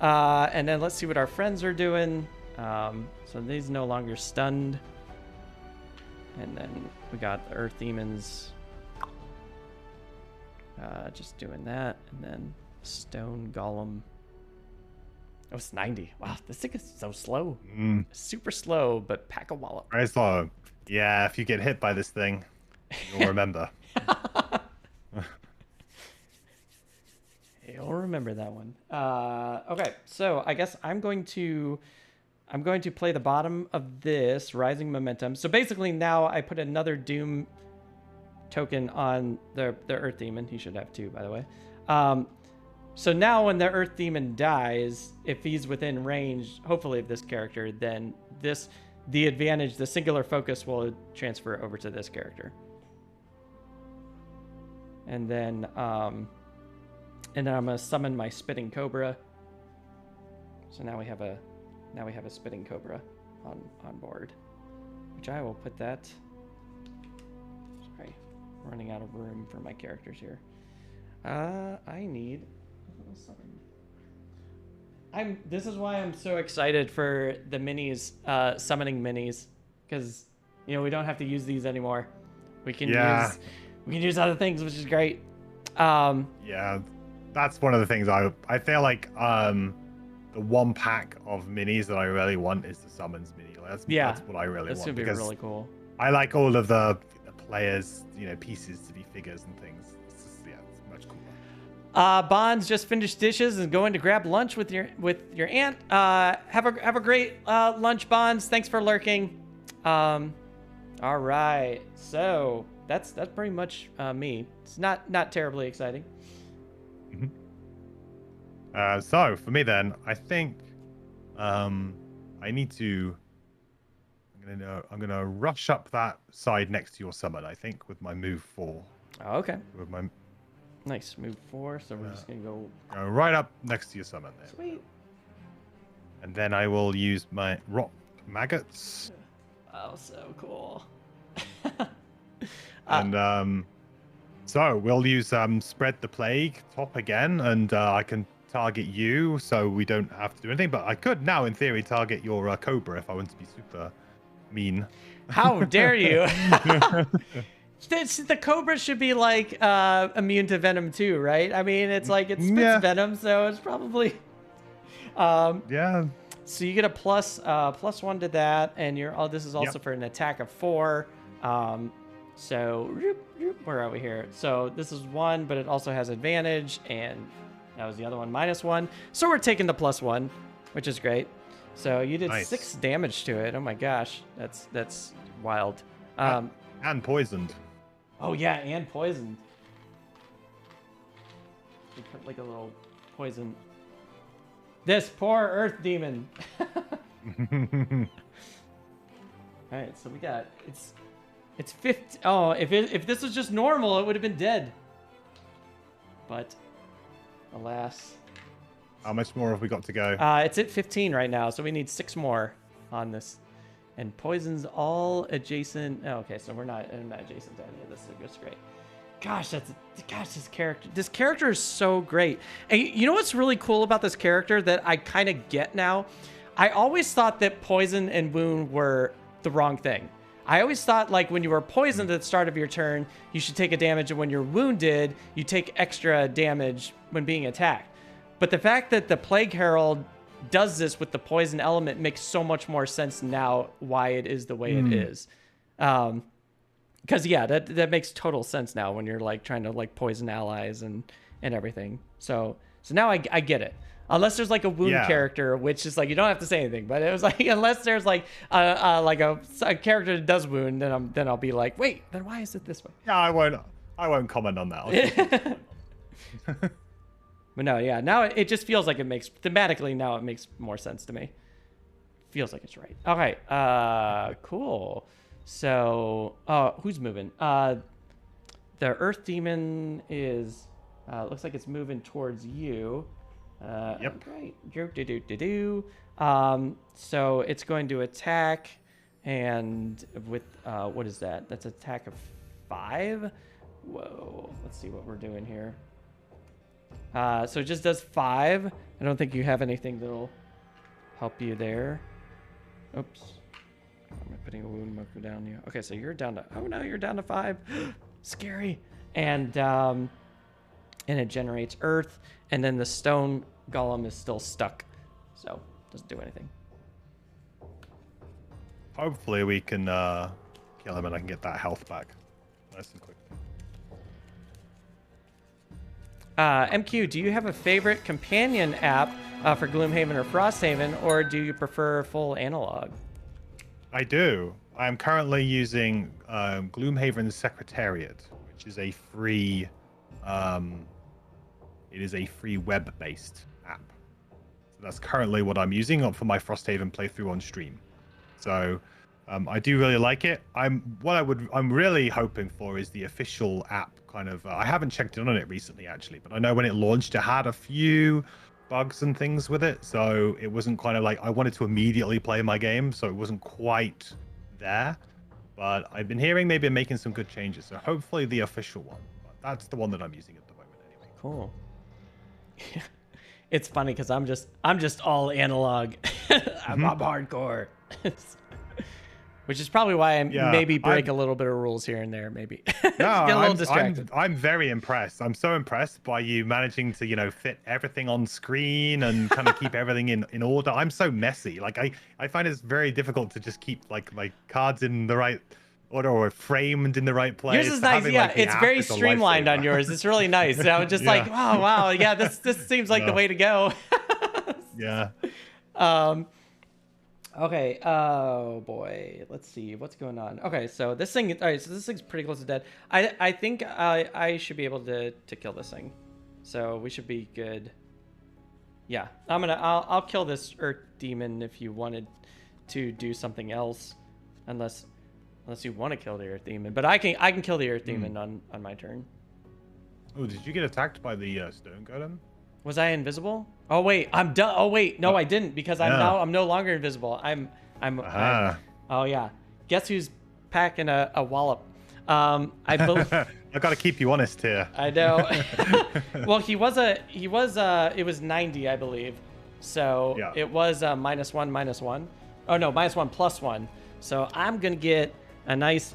And then let's see what our friends are doing. So these no longer stunned. And then we got the Earth Demons. Just doing that, and then Stone Golem. Oh, it's 90. Wow, this thing is so slow. Super slow, but pack a wallop.
Very slow. Yeah, if you get hit by this thing, you'll remember.
You'll remember that one. Okay, so I guess I'm going to play the bottom of this Rising Momentum. So basically now I put another Doom token on the Earth Demon. He should have 2, by the way. So now when the Earth Demon dies, if he's within range, hopefully of this character, then the singular focus will transfer over to this character. And then I'm gonna summon my Spitting Cobra. So now we have a Spitting Cobra on board, which I will put that. Sorry, running out of room for my characters here. I need. This is why I'm so excited for the minis, summoning minis, because You know, we don't have to use these anymore. We can use other things, which is great.
Yeah, that's one of the things I feel like the one pack of minis that I really want is the summons mini. Like, that's what I really want.
That's gonna be really cool.
I like all of the players, you know, pieces to be figures and things. It's much cooler.
Bonds just finished dishes and going to grab lunch with your aunt. Have a great lunch, Bonds. Thanks for lurking. All right, so that's pretty much me. It's not terribly exciting.
So for me then, I think I need to. I'm gonna rush up that side next to your summon. I think with my move 4.
Oh, okay.
With my
nice move 4. So we're just gonna go
right up next to your summon there.
Sweet.
And then I will use my rock maggots.
Oh, so cool.
And so we'll use spread the plague top again, and I can target you, so we don't have to do anything. But I could now, in theory, target your cobra if I want to be super mean.
How dare you? The cobra should be like immune to venom too, right? I mean, it's like it spits venom, so it's probably
yeah.
So you get a plus 1 to that, and this is also for an attack of 4. So where are we here? So this is 1, but it also has advantage, and that was the other one, -1. So we're taking the +1, which is great. So you did 6 damage to it. Oh my gosh, that's wild.
And poisoned.
Oh yeah, and poisoned. We put like a little poison. This poor earth demon. All right, so we got it's 50. Oh, if this was just normal, it would have been dead. But alas.
How much more have we got to go?
It's at 15 right now, so we need 6 more on this. And poisons all adjacent. Oh, okay, so we're not adjacent to any of this. So that's great. Gosh, this character is so great. And you know what's really cool about this character that I kind of get now? I always thought that poison and wound were the wrong thing. I always thought like when you were poisoned at the start of your turn, you should take a damage, and when you're wounded, you take extra damage when being attacked. But the fact that the Plague Herald does this with the poison element makes so much more sense now why it is the way it is. Because yeah, that makes total sense now when you're like trying to like poison allies and everything. So now I get it. Unless there's like a wound character, which is like you don't have to say anything. But it was like unless there's like a character that does wound, then I'll be like, wait, then why is it this way?
Yeah, I won't comment on that.
But no, yeah, now it just feels like it makes thematically now it makes more sense to me. Feels like it's right. All right, cool. So, who's moving? The Earth Demon is looks like it's moving towards you.
Yep.
Great. So it's going to attack, and with what is that? That's attack of 5. Whoa. Let's see what we're doing here. So it just does 5. I don't think you have anything that'll help you there. Oops. I'm putting a wound marker down here. Okay, so you're down to... Oh, no, you're down to 5. Scary. And it generates earth. And then the stone golem is still stuck. So, doesn't do anything.
Hopefully we can kill him and I can get that health back. Nice and quick.
MQ, do you have a favorite companion app for Gloomhaven or Frosthaven, or do you prefer full analog?
I do. I am currently using Gloomhaven Secretariat, which is a free, web-based app. So that's currently what I'm using for my Frosthaven playthrough on stream. So I do really like it. I'm really hoping for is the official app kind of. I haven't checked in on it recently actually, but I know when it launched, it had a few bugs and things with it, so it wasn't kind of like I wanted to immediately play my game, so it wasn't quite there. But I've been hearing they've been making some good changes, so hopefully the official one. But that's the one that I'm using at the moment anyway.
Cool. It's funny because I'm just all analog. I'm hardcore. which is probably why I
Yeah,
maybe break a little bit of rules here and there. Maybe
No,
get a little distracted.
I'm very impressed. I'm so impressed by you managing to, fit everything on screen and kind of keep everything in order. I'm so messy. Like I find it's very difficult to just keep like my cards in the right order or framed in the right place.
Yours is nice.
Having,
Yeah,
like, the
it's
app
very
is a
streamlined on
lifesaver.
yours. It's really nice. So I'm just like,
Yeah.
oh wow, yeah, this seems like the
Yeah.
way to go.
Yeah.
Okay. Oh boy. Let's see what's going on. Okay, so this thing. All right, so this thing's pretty close to dead. I think I should be able to kill this thing, so we should be good. Yeah, I'll kill this Earth Demon if you wanted to do something else, unless you want to kill the Earth Demon. But I can kill the Earth Demon on my turn.
Oh, did you get attacked by the stone golem?
Was I invisible? Oh wait, I'm done. Oh wait, no, I didn't because I'm no longer invisible. I'm oh yeah. Guess who's packing a wallop? I believe.
I gotta keep you honest here.
I know. Well, it was 90, I believe. So
Yeah.
it was -1. Oh no, -1+1. So I'm gonna get a nice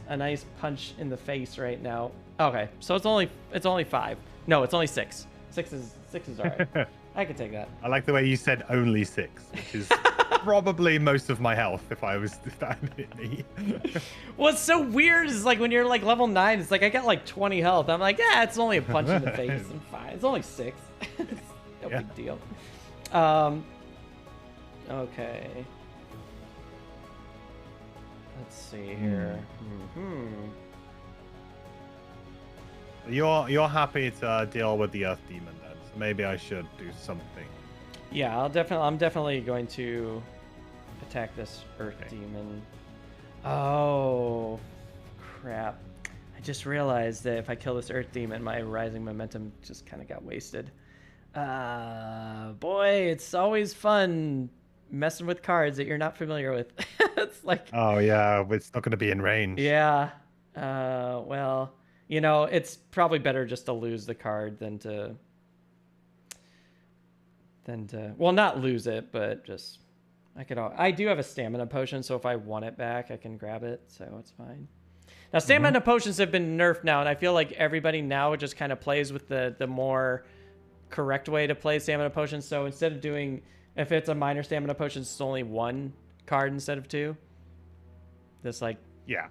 punch in the face right now. Okay, so it's only 5. No, it's only 6. 6 is all right. I can take that.
I like the way you said only 6, which is probably most of my health if that hit me.
What's so weird is like when you're like level 9, it's like I got like 20 health. I'm like, yeah, it's only a punch in the face. I'm fine. It's only 6. No big deal. Okay. Let's see here.
You're happy to deal with the Earth Demon then, so maybe I should do something.
Yeah, I'm definitely going to attack this Earth Demon. Oh, crap. I just realized that if I kill this Earth Demon, my rising momentum just kind of got wasted. Boy, it's always fun messing with cards that you're not familiar with. It's like...
Oh, yeah, it's not going to be in range.
Yeah. Well, it's probably better just to lose the card than to well, not lose it, but just I do have a stamina potion, so if I want it back, I can grab it, so it's fine. Now, stamina potions have been nerfed now, and I feel like everybody now just kind of plays with the more correct way to play stamina potions. So instead of doing, if it's a minor stamina potion, it's only 1 card instead of 2. This like...
Yeah.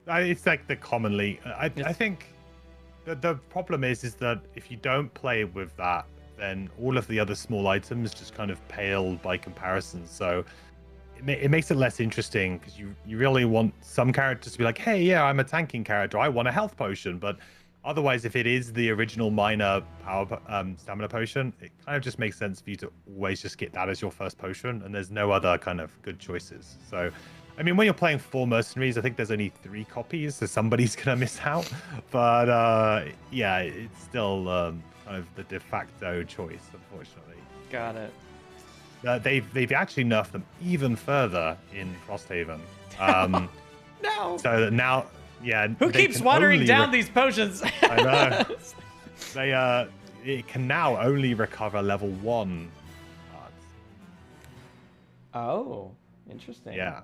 It's like the commonly... I think the problem is that if you don't play with that, then all of the other small items just kind of pale by comparison. So it makes it less interesting because you really want some characters to be like, hey, yeah, I'm a tanking character. I want a health potion. But otherwise, if it is the original minor power stamina potion, it kind of just makes sense for you to always just get that as your first potion. And there's no other kind of good choices. So... I mean, when you're playing 4 mercenaries, I think there's only 3 copies, so somebody's gonna miss out. But yeah, it's still kind of the de facto choice, unfortunately.
Got it.
They've actually nerfed them even further in Frosthaven.
No.
So that now, yeah.
Who keeps watering down these potions?
I know. It can now only recover level 1 cards.
Oh, interesting.
Yeah.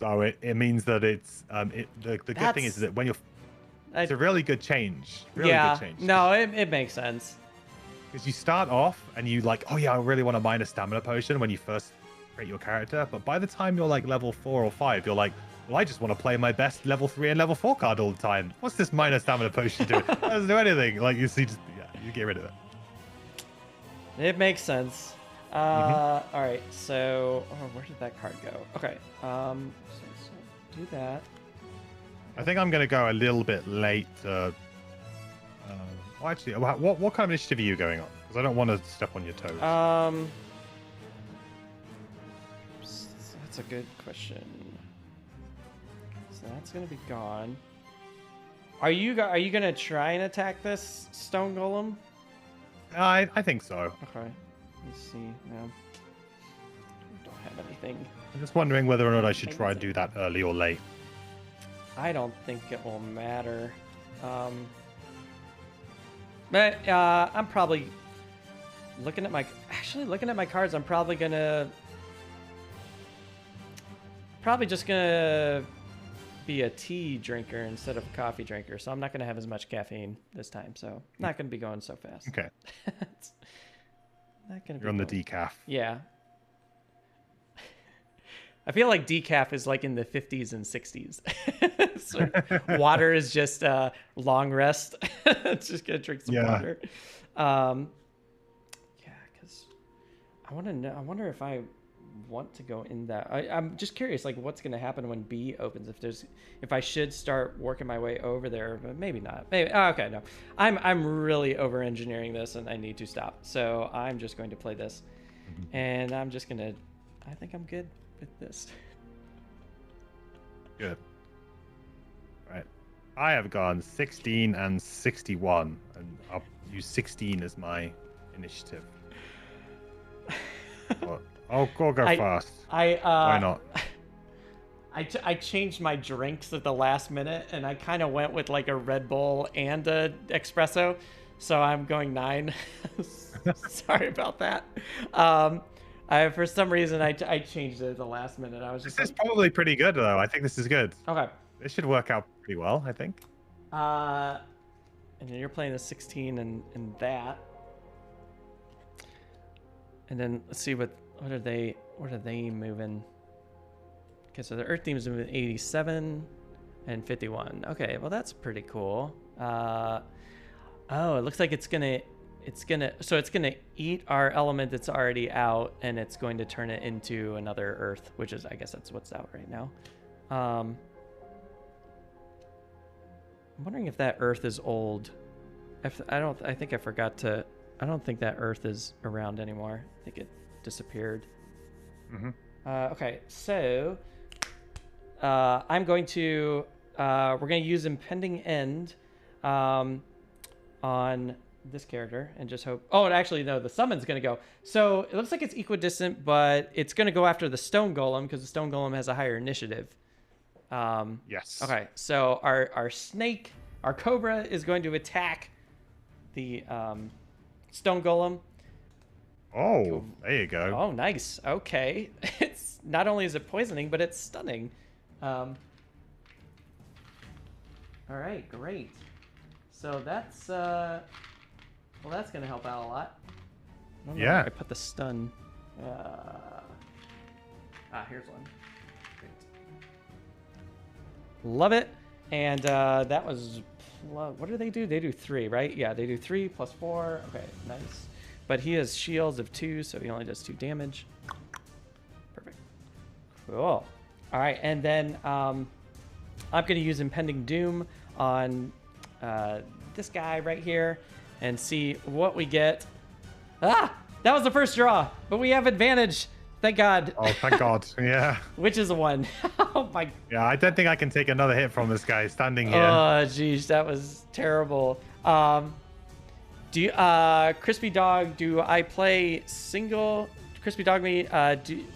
So it means that it's the good thing is that when you're it's a really good change. Really good change.
No, it makes sense.
Because you start off and you like, oh yeah, I really want to mine a stamina potion when you first create your character, but by the time you're like level 4 or 5, you're like, well, I just want to play my best level 3 and level 4 card all the time. What's this minor stamina potion do? It doesn't do anything. Like you get rid of it.
It makes sense. All right, so where did that card go? Okay, so do that.
I think I'm gonna go a little bit late. Well, actually, what kind of initiative are you going on? Because I don't want to step on your toes.
That's a good question. So that's gonna be gone. Are you gonna try and attack this stone golem?
I think so.
Okay. Let's see. No. Don't have anything.
I'm just wondering whether or not I should try and do that early or late.
I don't think it will matter. But I'm probably looking at my cards. I'm probably gonna. probably just gonna be a tea drinker instead of a coffee drinker, so I'm not gonna have as much caffeine this time. So not gonna be going so fast.
Okay.
It's not gonna.
You're on the decaf.
Yeah. I feel like decaf is like in the 50s and 60s. So water is just long rest. It's just gonna drink some water. Yeah, because I want to know. I wonder if I want to go in that. I'm just curious, like what's gonna happen when B opens. If I should start working my way over there, but maybe not. Maybe. Oh, okay, no. I'm really over engineering this, and I need to stop. So I'm just going to play this, and I'm just gonna. I think I'm good with this.
Good. Right. I have gone 16 and 61, and I'll use 16 as my initiative. But I'll go fast. Why not?
I changed my drinks at the last minute, and I kind of went with like a Red Bull and a espresso, so I'm going 9. Sorry about that. For some reason, I changed it at the last minute. I was just.
This is probably pretty good, though. I think this is good.
Okay.
This should work out pretty well, I think.
And then you're playing the 16 and that. And then let's see what are they moving? Okay, so the Earth team is moving 87 and 51. Okay, well that's pretty cool. Oh, it looks like it's gonna eat our element that's already out, and it's going to turn it into another Earth, which is, I guess that's what's out right now. I'm wondering if that Earth is old. I think I forgot to. I don't think that Earth is around anymore. I think it disappeared.
Mm-hmm.
Okay, so I'm going to. We're going to use impending end on this character and just hope. Oh, and actually, no, the summon's going to go. So it looks like it's equidistant, but it's going to go after the stone golem because the stone golem has a higher initiative.
Yes.
Okay, so our snake, our cobra, is going to attack the stone golem.
Oh, there you go.
Oh, nice. Okay, it's not only is it poisoning, but it's stunning. All right, great. So that's well, that's gonna help out a lot. I don't know where I put the stun. Here's one. Great. Love it. And that was what do they do? They do 3, right? Yeah, they do 3 plus 4. Okay, nice. But he has shields of 2, so he only does 2 damage. Perfect. Cool. All right, and then I'm gonna use impending doom on this guy right here and see what we get. That was the first draw, but we have advantage. Thank God.
Oh, thank God. Yeah.
Which is a 1. Oh my.
Yeah, I don't think I can take another hit from this guy standing here.
Oh, geez, that was terrible. Do you, Crispy Dog, do I play single? Crispy Dog Me,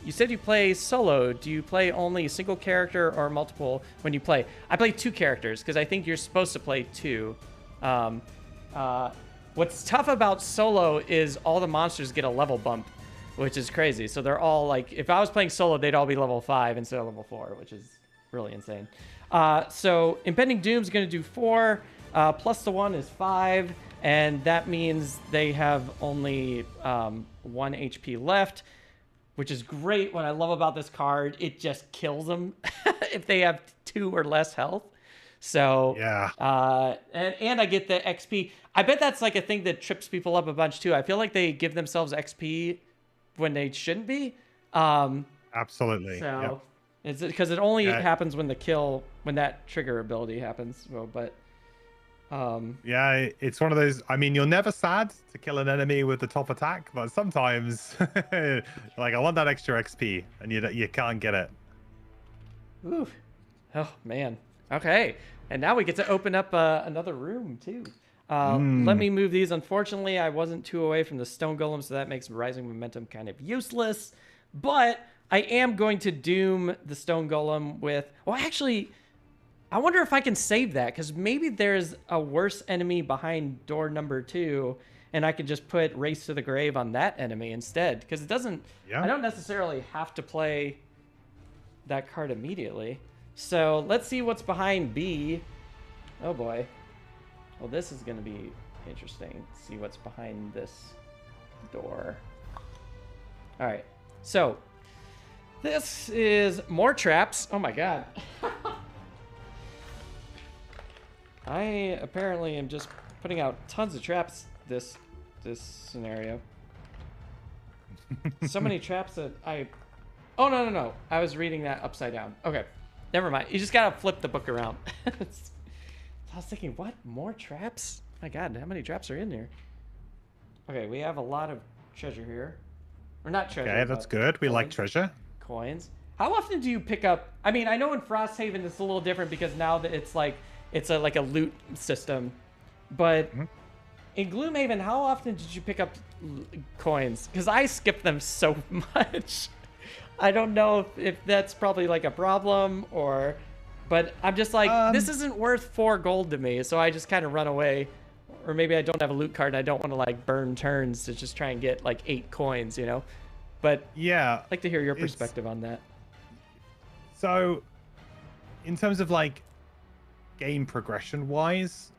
you said you play solo. Do you play only single character or multiple when you play? I play 2 characters because I think you're supposed to play 2. What's tough about solo is all the monsters get a level bump, which is crazy. So they're all like, if I was playing solo, they'd all be level 5 instead of level 4, which is really insane. So Impending Doom's going to do 4, plus the 1 is 5, and that means they have only 1 HP left, which is great. What I love about this card, it just kills them if they have 2 or less health. So
yeah,
and I get the XP. I bet that's like a thing that trips people up a bunch too. I feel like they give themselves XP when they shouldn't be.
Absolutely.
So
yep.
It's because it only happens when when that trigger ability happens. Well, but
yeah, it's one of those. I mean, you're never sad to kill an enemy with the top attack, but sometimes, like I want that extra XP, and you can't get it.
Ooh, oh man. Okay, and now we get to open up another room too. Let me move these. Unfortunately, I wasn't too away from the stone golem, so that makes rising momentum kind of useless. But I am going to doom the stone golem with. Well, actually, I wonder if I can save that because maybe there's a worse enemy behind door number 2, and I can just put Race to the Grave on that enemy instead because it doesn't. Yeah. I don't necessarily have to play that card immediately. So let's see what's behind B. Oh boy. Well, this is going to be interesting. See what's behind this door. All right. So this is more traps. Oh my god. I apparently am just putting out tons of traps this scenario. So many traps that I... Oh, no. I was reading that upside down. Okay. Never mind. You just gotta flip the book around. I was thinking, what? More traps? My god, how many traps are in there? Okay, we have a lot of treasure here. Or not treasure.
Okay, that's good. We like treasure.
Coins. How often do you pick up... I mean, I know in Frosthaven it's a little different because now that it's like... It's like a loot system. But in Gloomhaven, how often did you pick up coins? Because I skip them so much. I don't know if that's probably like a problem or... But I'm just like, this isn't worth 4 gold to me, so I just kind of run away. Or maybe I don't have a loot card and I don't want to like burn turns to just try and get like 8 coins, you know? But
yeah,
I'd like to hear your perspective on that.
So, in terms of like game progression wise,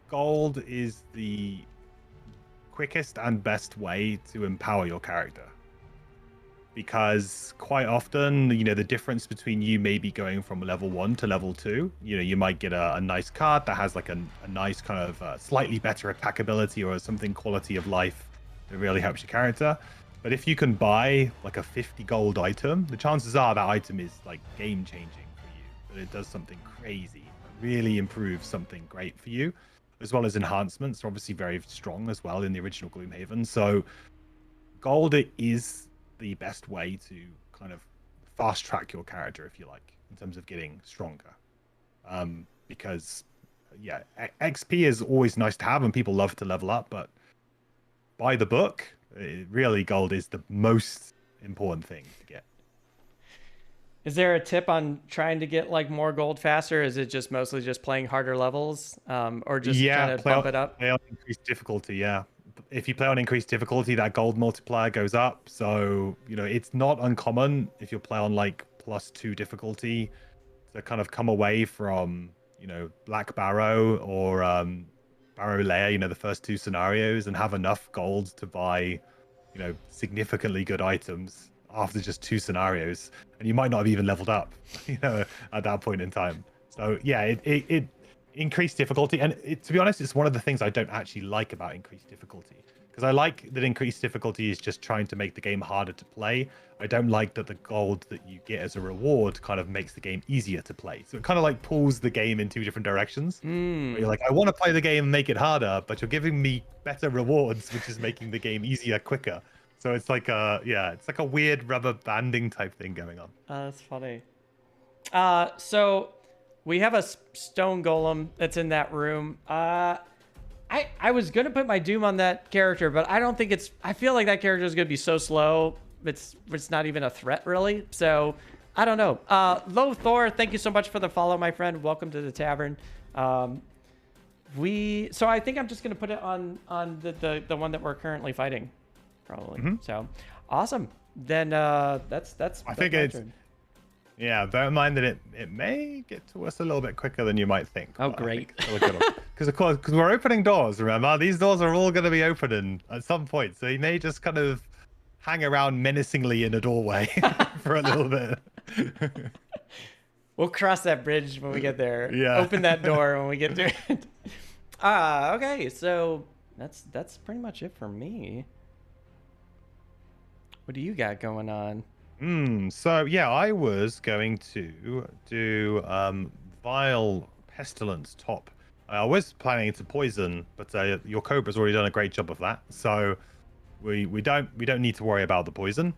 gold is the quickest and best way to empower your character. Because quite often, you know, the difference between you maybe going from level 1 to level 2, you know, you might get a nice card that has like a nice kind of slightly better attack ability or something quality of life that really helps your character. But if you can buy like a 50 gold item, the chances are that item is like game changing for you. That it does something crazy, really improves something great for you, as well as enhancements are obviously very strong as well in the original Gloomhaven. So gold is the best way to kind of fast track your character, if you like, in terms of getting stronger. Because yeah, XP is always nice to have and people love to level up, but by the book, really gold is the most important thing to get.
Is there a tip on trying to get like more gold faster? Is it just mostly just playing harder levels, or just trying to bump it up?
Play on increased difficulty, yeah. If you play on increased difficulty, that gold multiplier goes up. So, you know, it's not uncommon if you play on like +2 difficulty to kind of come away from, you know, Black Barrow or Barrow Lair, you know, the first 2 scenarios, and have enough gold to buy, you know, significantly good items after just 2 scenarios. And you might not have even leveled up, you know, at that point in time. So yeah, it increased difficulty, and to be honest, it's one of the things I don't actually like about increased difficulty, because I like that increased difficulty is just trying to make the game harder to play. I don't like that the gold that you get as a reward kind of makes the game easier to play. So it kind of like pulls the game in 2 different directions. Where you're like, I want to play the game and make it harder, but you're giving me better rewards, which is making the game easier quicker. So it's like it's like a weird rubber banding type thing going on.
That's funny. So we have a stone golem that's in that room. I was gonna put my doom on that character, but I don't think it's... I feel like that character is gonna be so slow. It's not even a threat really. So I don't know. Low Thor, thank you so much for the follow, my friend. Welcome to the tavern. So I think I'm just gonna put it on the one that we're currently fighting, probably. So awesome. Then that's
I think it's... Yeah, bear in mind that it may get to us a little bit quicker than you might think.
Oh, great.
Because of course, because we're opening doors, remember? These doors are all going to be opening at some point. So you may just kind of hang around menacingly in a doorway for a little bit.
We'll cross that bridge when we get there.
Yeah.
Open that door when we get to it. Okay, so that's pretty much it for me. What do you got going on?
So yeah, I was going to do Vile Pestilence top. I was planning to poison, but your Cobra's already done a great job of that, so we don't need to worry about the poison.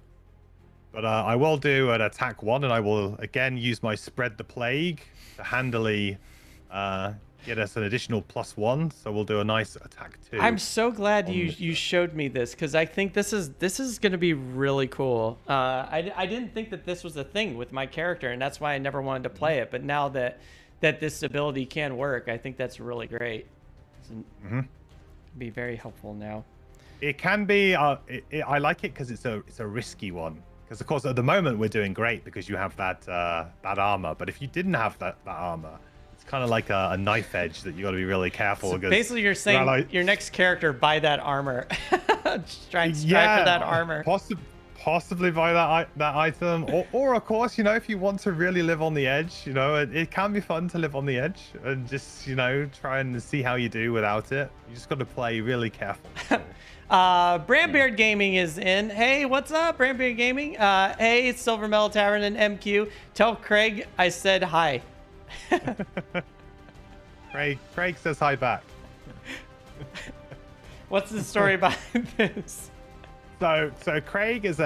But I will do an attack 1, and I will again use my Spread the Plague to handily get us an additional +1. So we'll do a nice attack 2.
I'm so glad you showed me this, because I think this is going to be really cool. I didn't think that this was a thing with my character, and that's why I never wanted to play it. But now that this ability can work, I think that's really great. It'll be very helpful now.
It can be. I like it because it's a risky one. Because of course at the moment we're doing great because you have that that armor. But if you didn't have that armor, it's kind of like a knife edge that you got to be really careful.
So
because
basically, you're saying your next character buy that armor. Just try and strive for that armor.
Possibly buy that item, or of course, you know, if you want to really live on the edge, you know, it can be fun to live on the edge and just, you know, try and see how you do without it. You just got to play really careful.
Brandbeard Gaming is in. Hey, what's up, Brandbeard Gaming? Hey, it's Silver Metal Tavern and MQ. Tell Craig I said hi.
Craig says hi back.
What's the story behind this?
So Craig is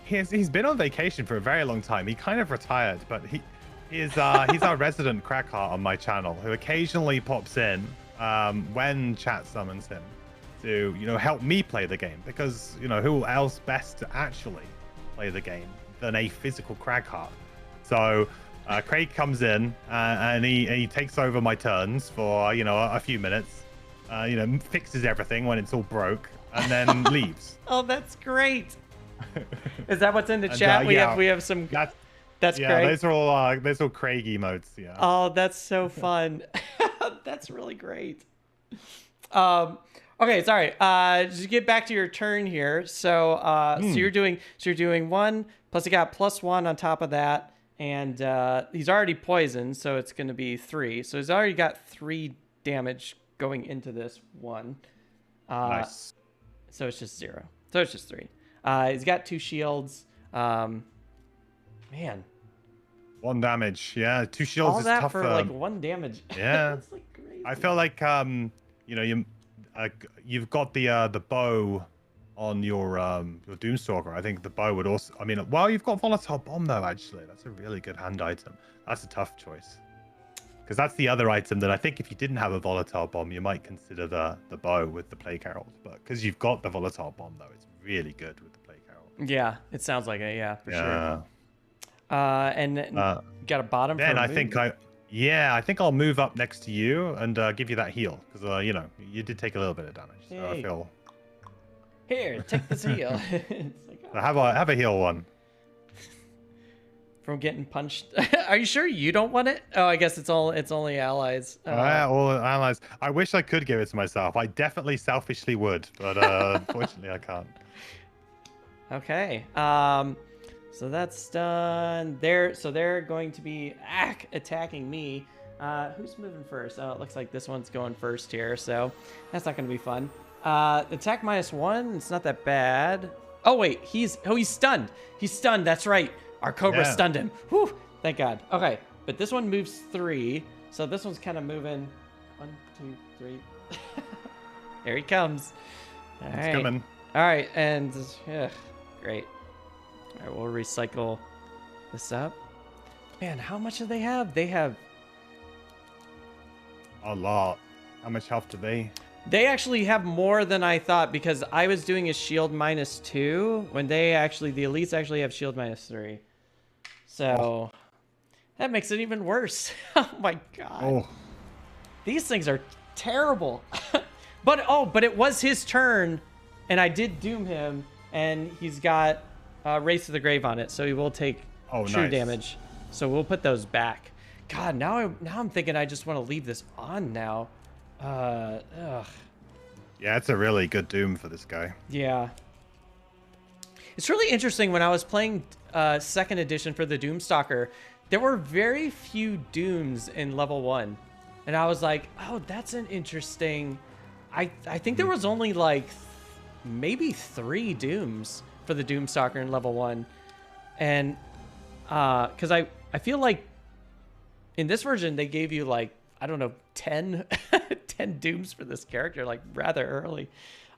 he's been on vacation for a very long time. He kind of retired, but he's our resident crackheart on my channel who occasionally pops in when chat summons him to, you know, help me play the game, because, you know, who else best to actually play the game than a physical crackheart. So Craig comes in and he takes over my turns for, you know, a few minutes, you know, fixes everything when it's all broke, and then leaves.
Oh, that's great. Is that what's in the chat? We have some. That's
yeah,
great.
those are all Craig emotes. Yeah.
Oh, that's so fun. That's really great. Okay, sorry. Just get back to your turn here. So so you're doing 1 plus you got +1 on top of that, and he's already poisoned, so it's going to be 3. So he's already got 3 damage going into this one.
Nice.
So it's just 0. So it's just 3. He's got 2 shields. Man.
1 damage. Yeah, 2 shields
All
is
that
tough.
for like 1 damage.
Yeah.
That's like crazy.
I feel like you know, you've got the bow on your Doomstalker. I think the bow would also. I mean, well, you've got Volatile Bomb though. Actually, that's a really good hand item. That's a tough choice. Because that's the other item that I think if you didn't have a Volatile Bomb, you might consider the bow with the Plague Herald. But because you've got the Volatile Bomb, though, it's really good with the Plague Herald.
Yeah, it sounds like it. Yeah, for
Yeah.
sure. And got a bottom.
Then
for
I think I think I'll move up next to you and give you that heal, because you know, you did take a little bit of damage. So
Hey.
I feel.
Here, take this heal. It's like,
So have a heal one.
from getting punched. Are you sure you don't want it? Oh, I guess it's only allies.
All allies. I wish I could give it to myself. I definitely selfishly would, but unfortunately I can't.
Okay. So that's done. They're going to be attacking me. Who's moving first? Oh, it looks like this one's going first here, so that's not going to be fun. Attack -1. It's not that bad. Oh wait, he's stunned. He's stunned. That's right. Our Cobra stunned him. Whew, thank God. Okay, but this one moves 3. So this one's kind of moving 1, 2, 3. There he comes. All right.
It's coming.
All right, and great. All right, we'll recycle this up. Man, how much do they have? They have
A lot. How much health do they?
They actually have more than I thought, because I was doing a shield -2 when the elites actually have shield -3. So that makes it even worse. Oh my God.
Oh.
These things are terrible. but it was his turn and I did doom him, and he's got Race to the Grave on it, so he will take true damage. So we'll put those back. God, now I'm thinking I just want to leave this on now. Ugh.
Yeah, it's a really good Doom for this guy.
Yeah. It's really interesting. When I was playing 2nd edition for the Doomstalker, there were very few Dooms in level 1. And I was like, oh, that's an interesting... I think there was only like maybe 3 Dooms for the Doomstalker in level 1. And because I feel like in this version, they gave you like, I don't know, 10 Dooms for this character, like rather early.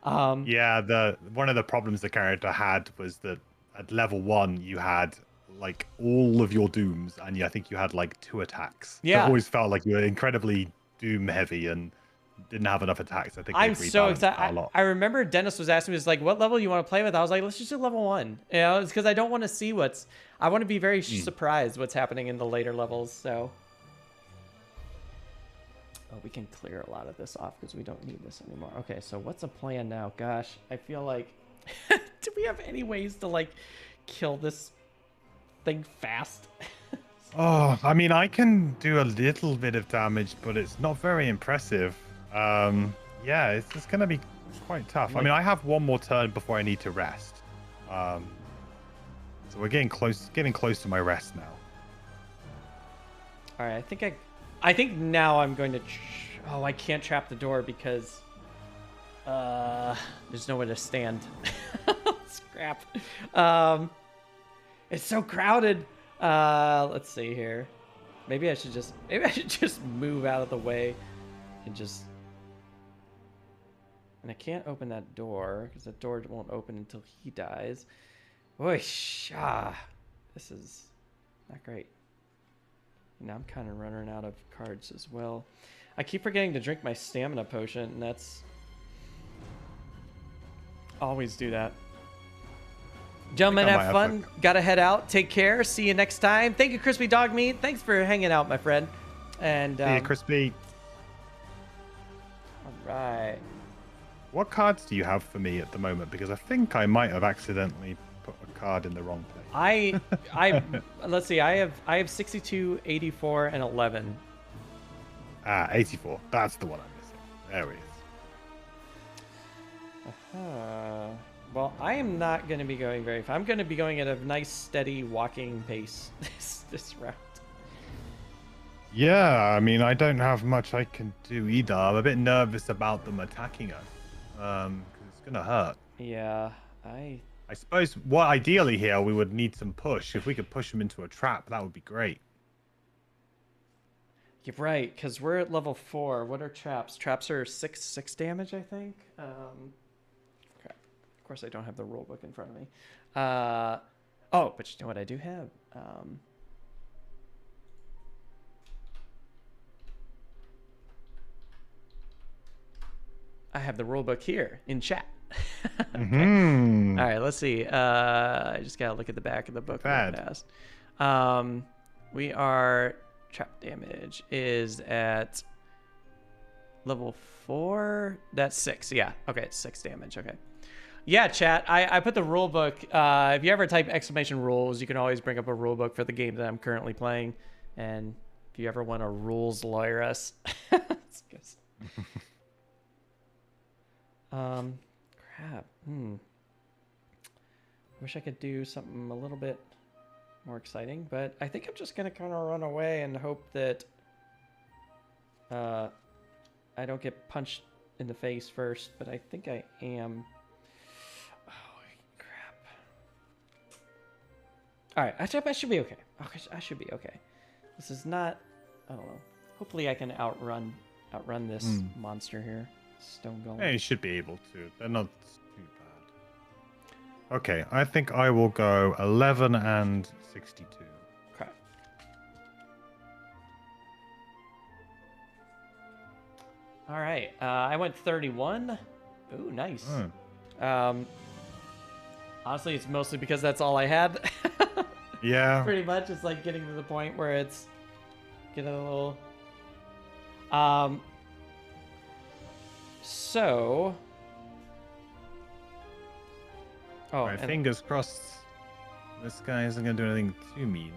Yeah, one of the problems the character had was that at level 1 you had like all of your Dooms, and I think you had like 2 attacks.
Yeah,
so it always felt like you were incredibly Doom heavy and didn't have enough attacks. I think
I'm so excited. I remember Dennis was asking me, "Is like, what level you want to play with?" I was like, "Let's just do level 1." You know, it's because I don't want to see I want to be very surprised what's happening in the later levels. So. Oh, we can clear a lot of this off because we don't need this anymore. Okay, so what's a plan now? Gosh, I feel like... Do we have any ways to, like, kill this thing fast.
Oh, I mean, I can do a little bit of damage, but it's not very impressive. Yeah, it's gonna be quite tough. I mean, I have one more turn before I need to rest. So we're getting close to my rest now.
All right, I think now I'm going to. Oh, I can't trap the door because there's nowhere to stand. Scrap. It's so crowded. Let's see here. Maybe I should just move out of the way and just. And I can't open that door because that door won't open until he dies. Whoosh, this is not great. Now I'm kind of running out of cards as well. I keep forgetting to drink my stamina potion, and that's... Always do that. Gentlemen, have fun. Gotta head out. Take care. See you next time. Thank you, Crispy Dog Meat. Thanks for hanging out, my friend. And
see you, Crispy.
All right.
What cards do you have for me at the moment? Because I think I might have accidentally put a card in the wrong place.
Let's see. I have 62, 84, and 11.
84. That's the one I'm missing. There he is.
Well, I am not going to be going very far. I'm going to be going at a nice, steady walking pace this round.
Yeah, I mean, I don't have much I can do either. I'm a bit nervous about them attacking us. Because it's going to hurt.
Yeah,
I suppose, ideally here, we would need some push. If we could push them into a trap, that would be great.
You're right, because we're at level 4. What are traps? Traps are 6 damage, I think. Crap. Of course, I don't have the rulebook in front of me. Oh, but you know what I do have? I have the rulebook here in chat. Okay.
Mm-hmm.
All right, let's see. I just gotta look at the back of the book real fast. We are... Trap damage is at level 4. That's 6. Yeah. Okay. It's 6 damage. Okay. Yeah, chat. I put the rule book. If you ever type !rules, you can always bring up a rule book for the game that I'm currently playing. And if you ever want to rules lawyer us, crap. Wish I could do something a little bit more exciting, but I think I'm just gonna kind of run away and hope that I don't get punched in the face first, but I think I am. Oh crap. All right, I should be okay. Okay, I should be okay. This is not, I don't know. Hopefully I can outrun this monster here. Stone Golem.
Yeah, you should be able to. They're not too bad. Okay, I think I will go 11 and 62.
Okay. All right. I went 31. Ooh, nice. Honestly, it's mostly because that's all I had.
Yeah.
Pretty much. It's like getting to the point where it's getting a little... So... Oh,
right, fingers crossed this guy isn't going to do anything too mean.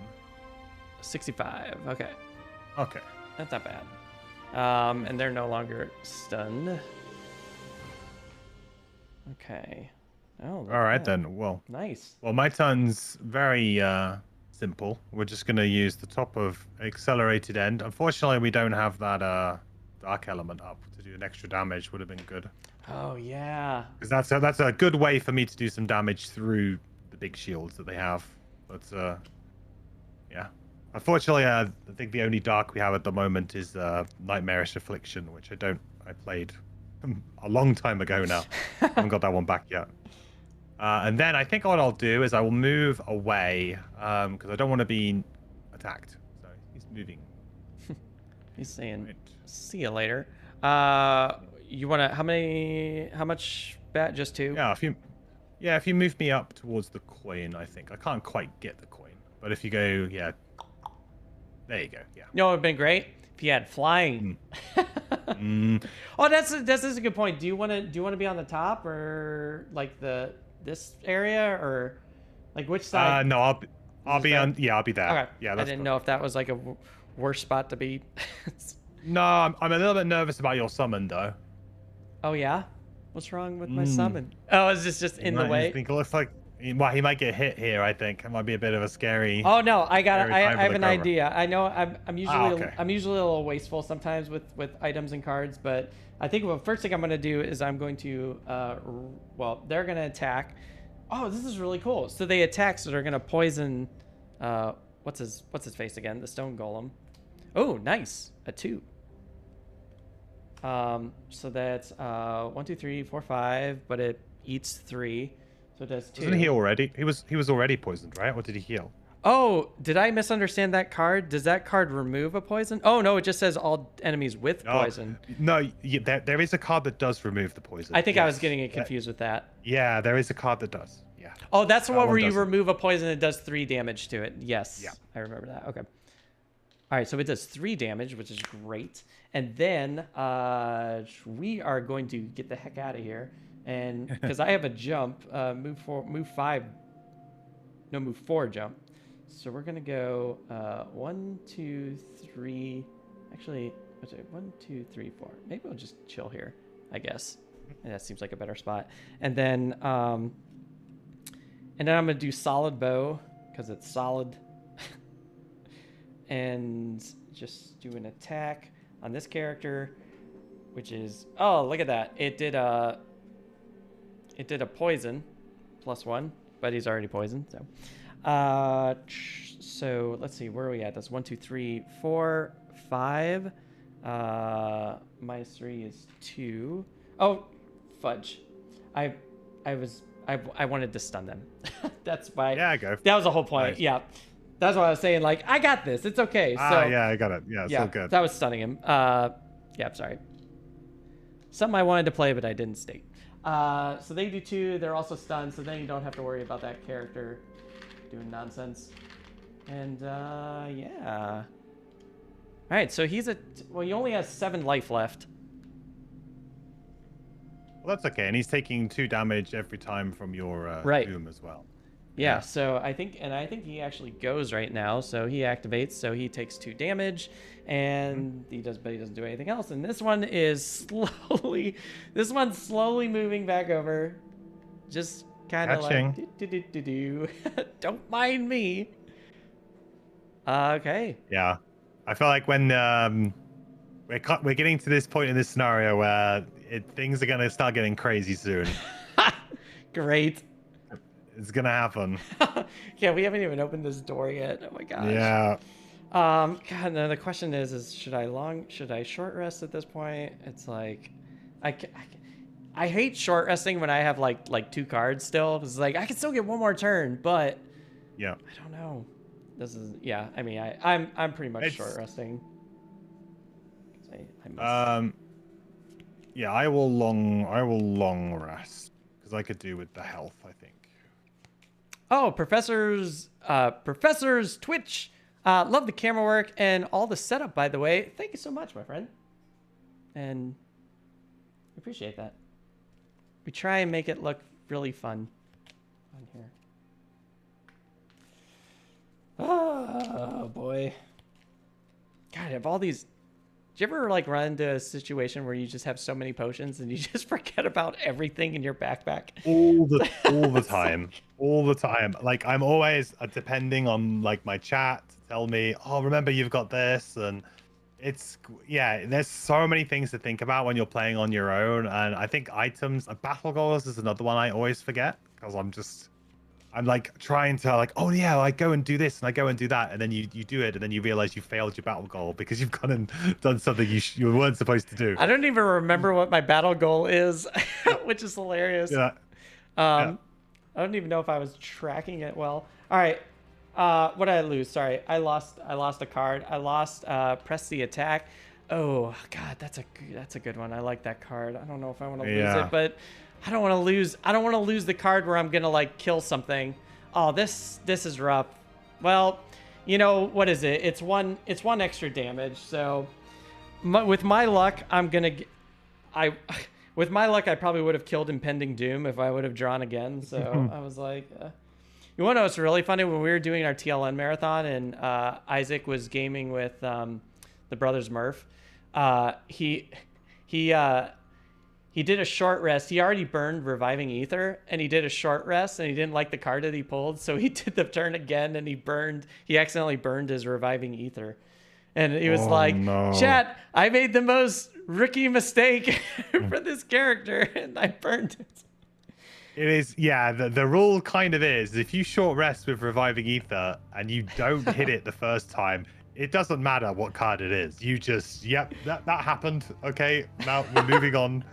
65. Okay.
Okay.
That's not bad. And they're no longer stunned. Okay. Oh.
All right then. Well.
Nice.
Well, my turn's very simple. We're just going to use the top of accelerated end. Unfortunately, we don't have that dark element up to do an extra damage. Would have been good.
Oh yeah.
Because that's a good way for me to do some damage through the big shields that they have. But yeah. Unfortunately, I think the only dark we have at the moment is Nightmarish Affliction, which I played a long time ago now. I haven't got that one back yet. And then I think what I'll do is I will move away because I don't want to be attacked. So he's moving.
He's saying, right. See you later. You want to, how much bat? Just 2?
Yeah, if you move me up towards the coin, I think. I can't quite get the coin. But if you go, yeah. There you go, yeah.
No, it would have been great if you had flying. Oh, that's a good point. Do you want to be on the top or like this area or Like which side?
No, I'll be
there?
on. Yeah, I'll be there.
Okay.
Yeah,
I
that's
didn't
cool.
know if that was like a worse spot to be.
No, I'm a little bit nervous about your summon though.
Oh yeah? What's wrong with my
Mm.
summon? Oh, is this just in the
I
way?
think it looks like well, he might get hit here. I think it might be a bit of a scary.
Oh no, I got
Scary
I,
time
I
for
have
the
an
Cobra.
idea. I know I'm usually
Okay.
I'm usually a little wasteful sometimes with items and cards, but I think the first thing I'm gonna do is I'm going to well, they're gonna attack. Oh, this is really cool. So they attack, so they're gonna poison what's his face again? The stone golem. Oh, nice. A 2. So that's 1, 2, 3, 4, 5, but it eats 3. So it does 2.
Wasn't he already? He was already poisoned, right? Or did he heal?
Oh, did I misunderstand that card? Does that card remove a poison? Oh no, it just says all enemies with poison.
No, there is a card that does remove the poison.
I think I was
yes.
getting it confused with that.
Yeah, there is a card that does. Yeah.
Oh, that's the
That
one where
one
you
doesn't.
remove a poison and it does 3 damage to it. Yes.
Yeah.
I remember that. Okay. All right, so it does 3 damage, which is great. And then we are going to get the heck out of here. And because I have a jump, move 4 jump. So we're gonna go 1, 2, 3. Actually, what's it? 1, 2, 3, 4. Maybe we'll just chill here, I guess. And that seems like a better spot. And then I'm gonna do solid bow because it's solid. And just do an attack on this character, which is look at that. It did a poison +1, but he's already poisoned. So let's see, where are we at? That's 1, 2, 3, 4, 5. -3 is 2. Oh, fudge! I wanted to stun them. That's why.
Yeah, go.
That was the whole point.
Nice.
Yeah. That's what I was saying. Like, I got this. It's okay. So
Yeah, I got it. Yeah, it's all good.
that was stunning him. Yeah, I'm sorry. Something I wanted to play, but I didn't state. So they do 2. They're also stunned, so then you don't have to worry about that character doing nonsense. And yeah. All right, so he only has 7 life left.
Well, that's okay, and he's taking 2 damage every time from your doom as well.
Yeah, so I think he actually goes right now. So he activates, so he takes 2 damage, and he doesn't do anything else. And this one is slowly moving back over, just kind of like don't mind me. Okay.
Yeah, I feel like when we're getting to this point in this scenario where things are gonna start getting crazy soon.
Great.
It's gonna happen.
Yeah, we haven't even opened this door yet. Oh my gosh.
Yeah.
God, no, the question is should I short rest at this point? It's like, I hate short resting when I have like 2 cards still. It's like I can still get 1 more turn, but
yeah,
I don't know. This is I mean I'm pretty much short resting.
Yeah, I will long rest because I could do with the health, I think.
Oh, Professor's Twitch. Love the camera work and all the setup, by the way. Thank you so much, my friend. And appreciate that. We try and make it look really fun on here. Oh boy. God, I have all these. Do you ever like run into a situation where you just have so many potions and you just forget about everything in your backpack?
All the time. All the time. Like I'm always depending on like my chat to tell me, oh, remember you've got this, and there's so many things to think about when you're playing on your own. And I think items, battle goals is another one I always forget because I'm like trying to like, oh yeah, I go and do this and I go and do that, and then you do it, and then you realize you failed your battle goal because you've gone and done something you weren't supposed to do.
I don't even remember what my battle goal is, which is hilarious.
Yeah.
I don't even know if I was tracking it well. All right, what did I lose? Sorry, I lost a card. I lost press the attack. Oh God, that's a good one. I like that card. I don't know if I want to lose it, but I don't want to lose the card where I'm gonna like kill something. Oh, this is rough. Well, you know what is it? It's one extra damage. So with my luck, with my luck, I probably would have killed Impending Doom if I would have drawn again. So I was like, You want to know what's really funny? When we were doing our TLN marathon and Isaac was gaming with the brothers Murph, he did a short rest. He already burned Reviving Ether, and he did a short rest, and he didn't like the card that he pulled, so he did the turn again, and he accidentally burned his Reviving Ether. And he was
no.
Chat, I made the most rookie mistake for this character, and I burned it.
It is, yeah, the rule kind of is, if you short rest with Reviving Ether and you don't hit it the first time, it doesn't matter what card it is. You just, yep, that happened. Okay, now we're moving on.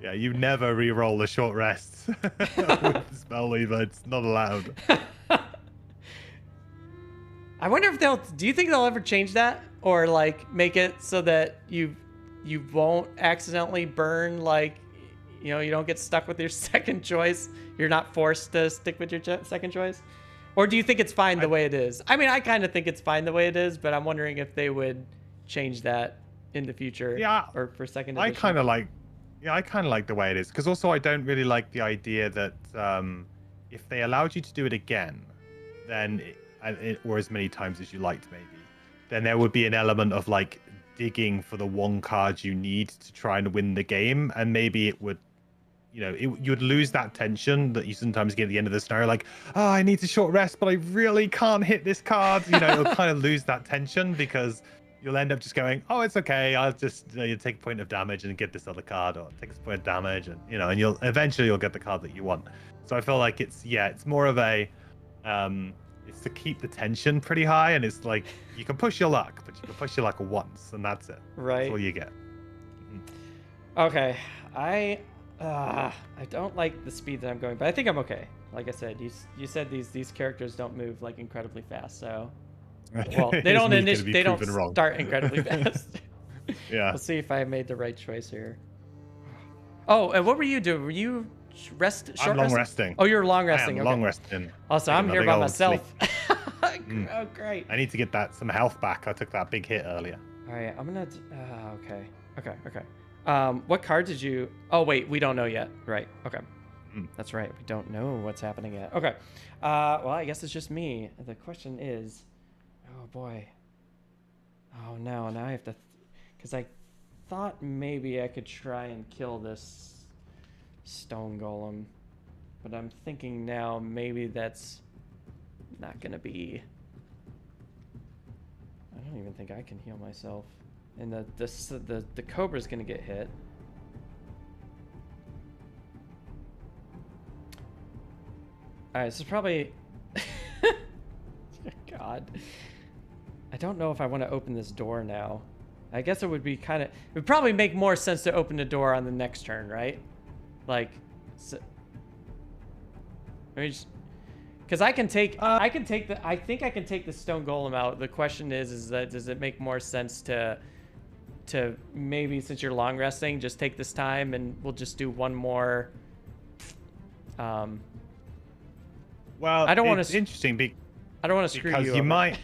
Yeah, you never re-roll the short rests with the Spell Weaver. It's not allowed.
I wonder if do you think they'll ever change that? Or like make it so that you won't accidentally burn, like, you know, you don't get stuck with your second choice. You're not forced to stick with your second choice. Or do you think it's fine the way it is? I mean, I kind of think it's fine the way it is, but I'm wondering if they would change that in the future.
Yeah.
Or for second edition.
I kind of like the way it is, because also I don't really like the idea that if they allowed you to do it again, then or as many times as you liked, maybe, then there would be an element of like digging for the one card you need to try and win the game, and maybe it would, you know, you'd lose that tension that you sometimes get at the end of the scenario, like, oh, I need to short rest, but I really can't hit this card. You know, you'll kind of lose that tension because you'll end up just going, oh, it's okay, I'll just you take a point of damage and get this other card, or take a point of damage, and you know, and you'll eventually get the card that you want. So I feel like it's more of a it's to keep the tension pretty high, and it's like you can push your luck, but you can push your luck once, and that's it.
Right.
That's all you get.
Okay, I don't like the speed that I'm going, but I think I'm okay. Like I said, you said these characters don't move like incredibly fast, so well, they don't start incredibly fast.
Yeah.
Let's see if I made the right choice here. Oh, and what were you doing? Were you
I'm long resting.
Oh, you're long resting.
Okay. Long resting.
Also, I'm here by myself. Oh, great.
I need to get some health back. I took that big hit earlier.
All right, I'm gonna. Okay. What card did you? Oh wait, we don't know yet. Right. Okay. That's right. We don't know what's happening yet. Okay. Well, I guess it's just me. The question is, oh boy. Oh no, now I have to, because I thought maybe I could try and kill this stone golem, but I'm thinking now maybe that's not gonna be. I don't even think I can heal myself, and the cobra's gonna get hit. All right, this is probably God, I don't know if I want to open this door now. I guess it would be it would probably make more sense to open the door on the next turn, right? Like, so, because I think I can take the stone golem out. The question is that does it make more sense to maybe, since you're long resting, just take this time and we'll just do one more.
Well,
I don't want to.
Interesting
I don't want to screw you.
Because you might.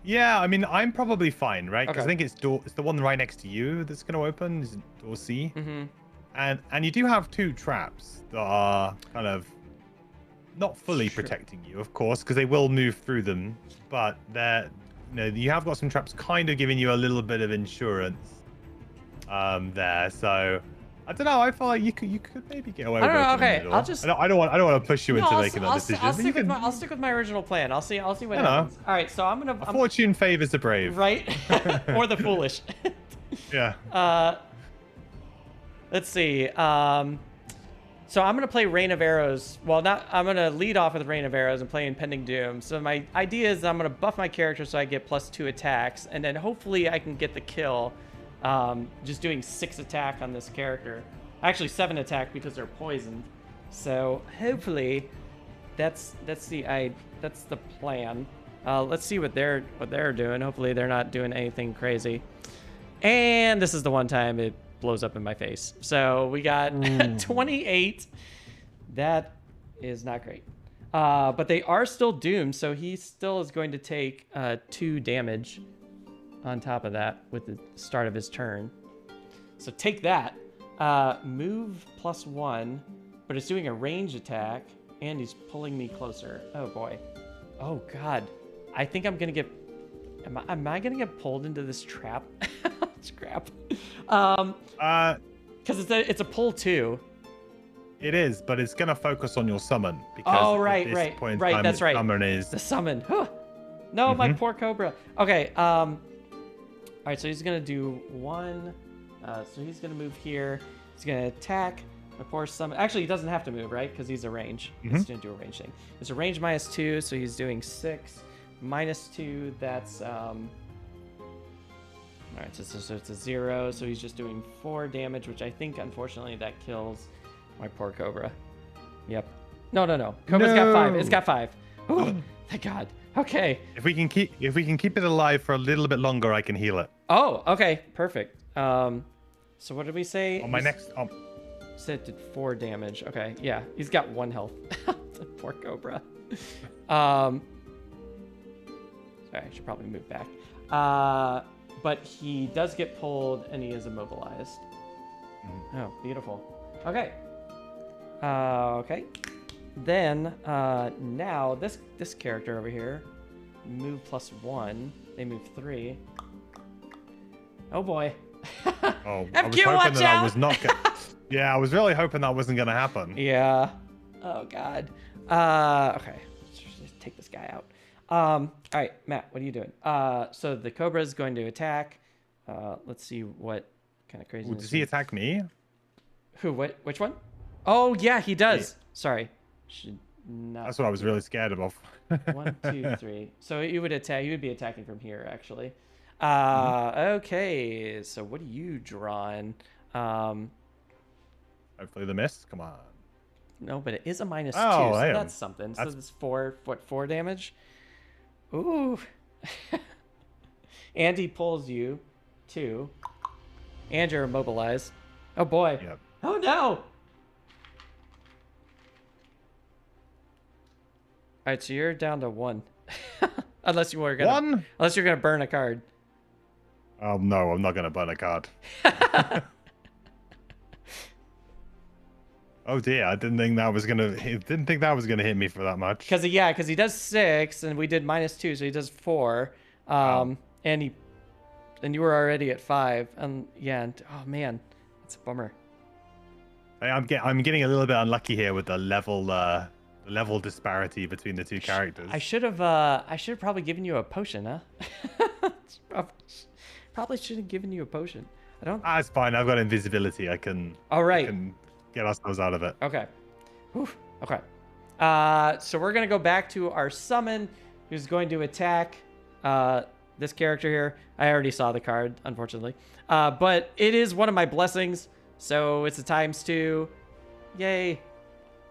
Yeah, I mean, I'm probably fine, right? Because I think it's the one right next to you that's going to open. Is door C.
Mm-hmm.
And you do have two traps that are kind of not fully protecting you, of course, because they will move through them. But you have got some traps kind of giving you a little bit of insurance there. So I don't know. I feel like you could maybe get away with it.
Okay, I'll just.
I don't want to push you into making that decision.
I'll stick with my original plan. I'll see what happens. All right, so I'm gonna.
Fortune favors the brave.
Right, or the foolish.
Yeah.
Let's see. So I'm gonna play Rain of Arrows. Well, I'm gonna lead off with Rain of Arrows and play Impending Doom. So my idea is I'm gonna buff my character so I get +2 attacks, and then hopefully I can get the kill. Just doing 6 attack on this character. Actually 7 attack because they're poisoned. So hopefully that's the plan. Let's see what they're doing. Hopefully they're not doing anything crazy. And this is the one time it blows up in my face. So we got 28. That is not great. But they are still doomed, so he still is going to take 2 damage on top of that with the start of his turn. So take that. Move +1, but it's doing a range attack. And he's pulling me closer. Oh boy. Oh god. I think I'm gonna get. Am I gonna get pulled into this trap? Scrap. Because it's a pull too.
It is, but it's gonna focus on your summon because
right. That's right.
Summon is
the summon. No, my poor Cobra. Okay. All right. So he's gonna do one. So he's gonna move here. He's gonna attack. My poor summon. Actually, he doesn't have to move, right? Because he's a range. He's gonna do a range thing. It's a range -2, so he's doing 6. -2. That's All right. So it's a 0. So he's just doing 4 damage, which I think unfortunately that kills my poor Cobra. Yep. No. Cobra's got 5. It's got 5. Oh, thank God. Okay.
If we can keep it alive for a little bit longer, I can heal it.
Oh, okay. Perfect. So what did we say?
On my next
said it did 4 damage. Okay, yeah. He's got 1 health. Poor Cobra. Sorry, I should probably move back. But he does get pulled and he is immobilized. Oh, beautiful. Okay. Okay. Then now this character over here, move +1. They move 3. Oh boy.
Oh,
FQ,
I was hoping
watch
that
out!
I was not gonna... Yeah, I was really hoping that wasn't gonna happen.
Yeah. Oh god. Okay. Let's just take this guy out. All right, Matt, what are you doing? So the Cobra is going to attack. Let's see what kind of crazy.
Does he attack me?
Who? What? Which one? Oh yeah, he does. Sorry. Should not.
That's what I was really scared of.
1, 2, 3. So you would attack. You would be attacking from here, actually. Okay. So what are you drawing?
Hopefully the miss. Come on.
No, but it is a -2,
Oh,
so
damn.
that's something. So it's 4 damage. Ooh. And he pulls you 2. And you're immobilized. Oh boy.
Yep.
Oh no. All right, so you're down to 1. Unless you're gonna burn a card.
Oh no, I'm not gonna burn a card. Oh dear, I didn't think that was gonna hit me for that much.
Because he does 6, and we did -2, so he does 4. And you were already at 5, and yeah, oh man, that's a bummer.
Hey, I'm getting a little bit unlucky here with the level disparity between the two characters.
I should have probably given you a potion, huh? Probably should have given you a potion. I don't.
It's fine. I've got invisibility. I can.
All right.
I can get ourselves out of it.
Okay. Whew. Okay. So we're gonna go back to our summon, who's going to attack this character here. I already saw the card, unfortunately, but it is one of my blessings, so it's a ×2. Yay!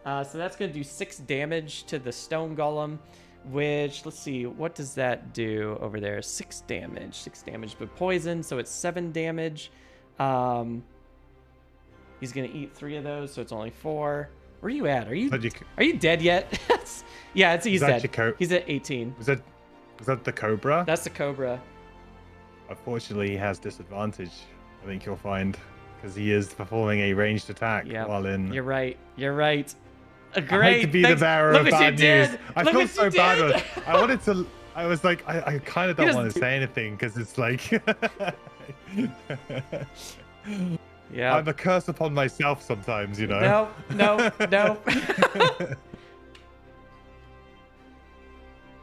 So that's gonna do 6 damage to the stone golem, which, let's see, what does that do over there? 6 damage. 6 damage, but poison, so it's 7 damage. He's gonna eat 3 of those, so it's only 4. Where are you at? Are you dead yet? Yeah, he's dead. He's at 18.
Was that the Cobra?
That's the Cobra.
Unfortunately, he has disadvantage. I think you'll find, because he is performing a ranged attack while in.
You're right. Great.
I hate to be the bearer of bad news. I feel so bad. I wanted to. I was like, I kind of don't want to say anything because it's like.
Yeah.
I'm a curse upon myself sometimes, you know.
No.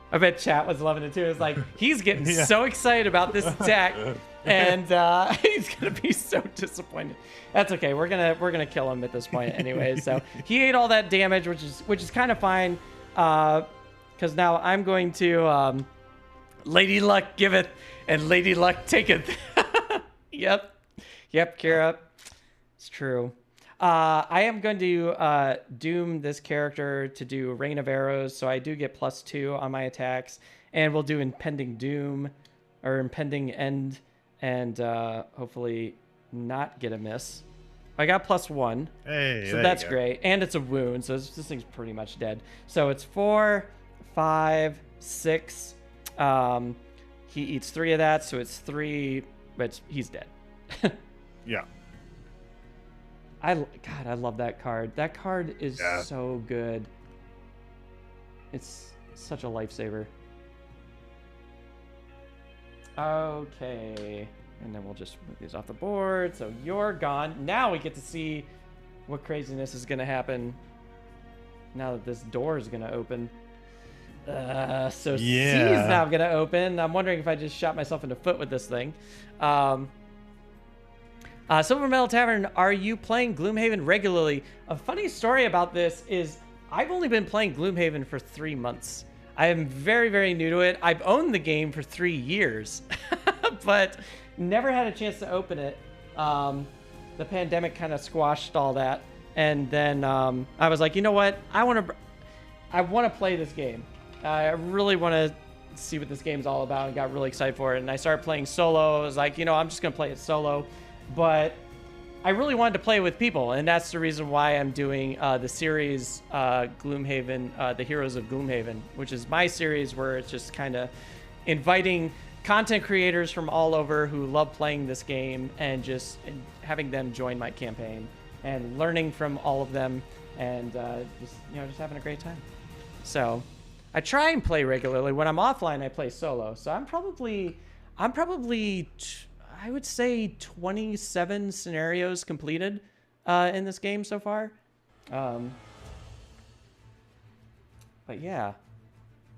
I bet chat was loving it too. It's like he's getting so excited about this attack, and he's gonna be so disappointed. That's okay. We're gonna kill him at this point anyway. So he ate all that damage, which is kind of fine, because now I'm going to Lady Luck giveth and Lady Luck taketh. Yep, Kira. It's true. I am going to doom this character to do Rain of Arrows, so I do get +2 on my attacks, and we'll do Impending Doom or Impending End, and hopefully not get a miss. I got +1, so that's great, and it's a wound, so this thing's pretty much dead. So it's 4, 5, 6. He eats 3 of that, so it's 3, but he's dead.
Yeah.
God, I love that card. That card is so good. It's such a lifesaver. Okay. And then we'll just move these off the board. So you're gone. Now we get to see what craziness is going to happen now that this door is going to open. So C is now going to open. I'm wondering if I just shot myself in the foot with this thing. Silver Metal Tavern, are you playing Gloomhaven regularly? A funny story about this is I've only been playing Gloomhaven for 3 months. I am very, very new to it. I've owned the game for 3 years, but never had a chance to open it. The pandemic kind of squashed all that. And then I was like, you know what? I want to play this game. I really want to see what this game's all about, and got really excited for it. And I started playing solo. I was like, you know, I'm just going to play it solo. But I really wanted to play with people, and that's the reason why I'm doing the series Gloomhaven, The Heroes of Gloomhaven, which is my series where it's just kind of inviting content creators from all over who love playing this game and just having them join my campaign and learning from all of them and just having a great time. So I try and play regularly. When I'm offline, I play solo. So I'm probably I would say 27 scenarios completed in this game so far. But yeah,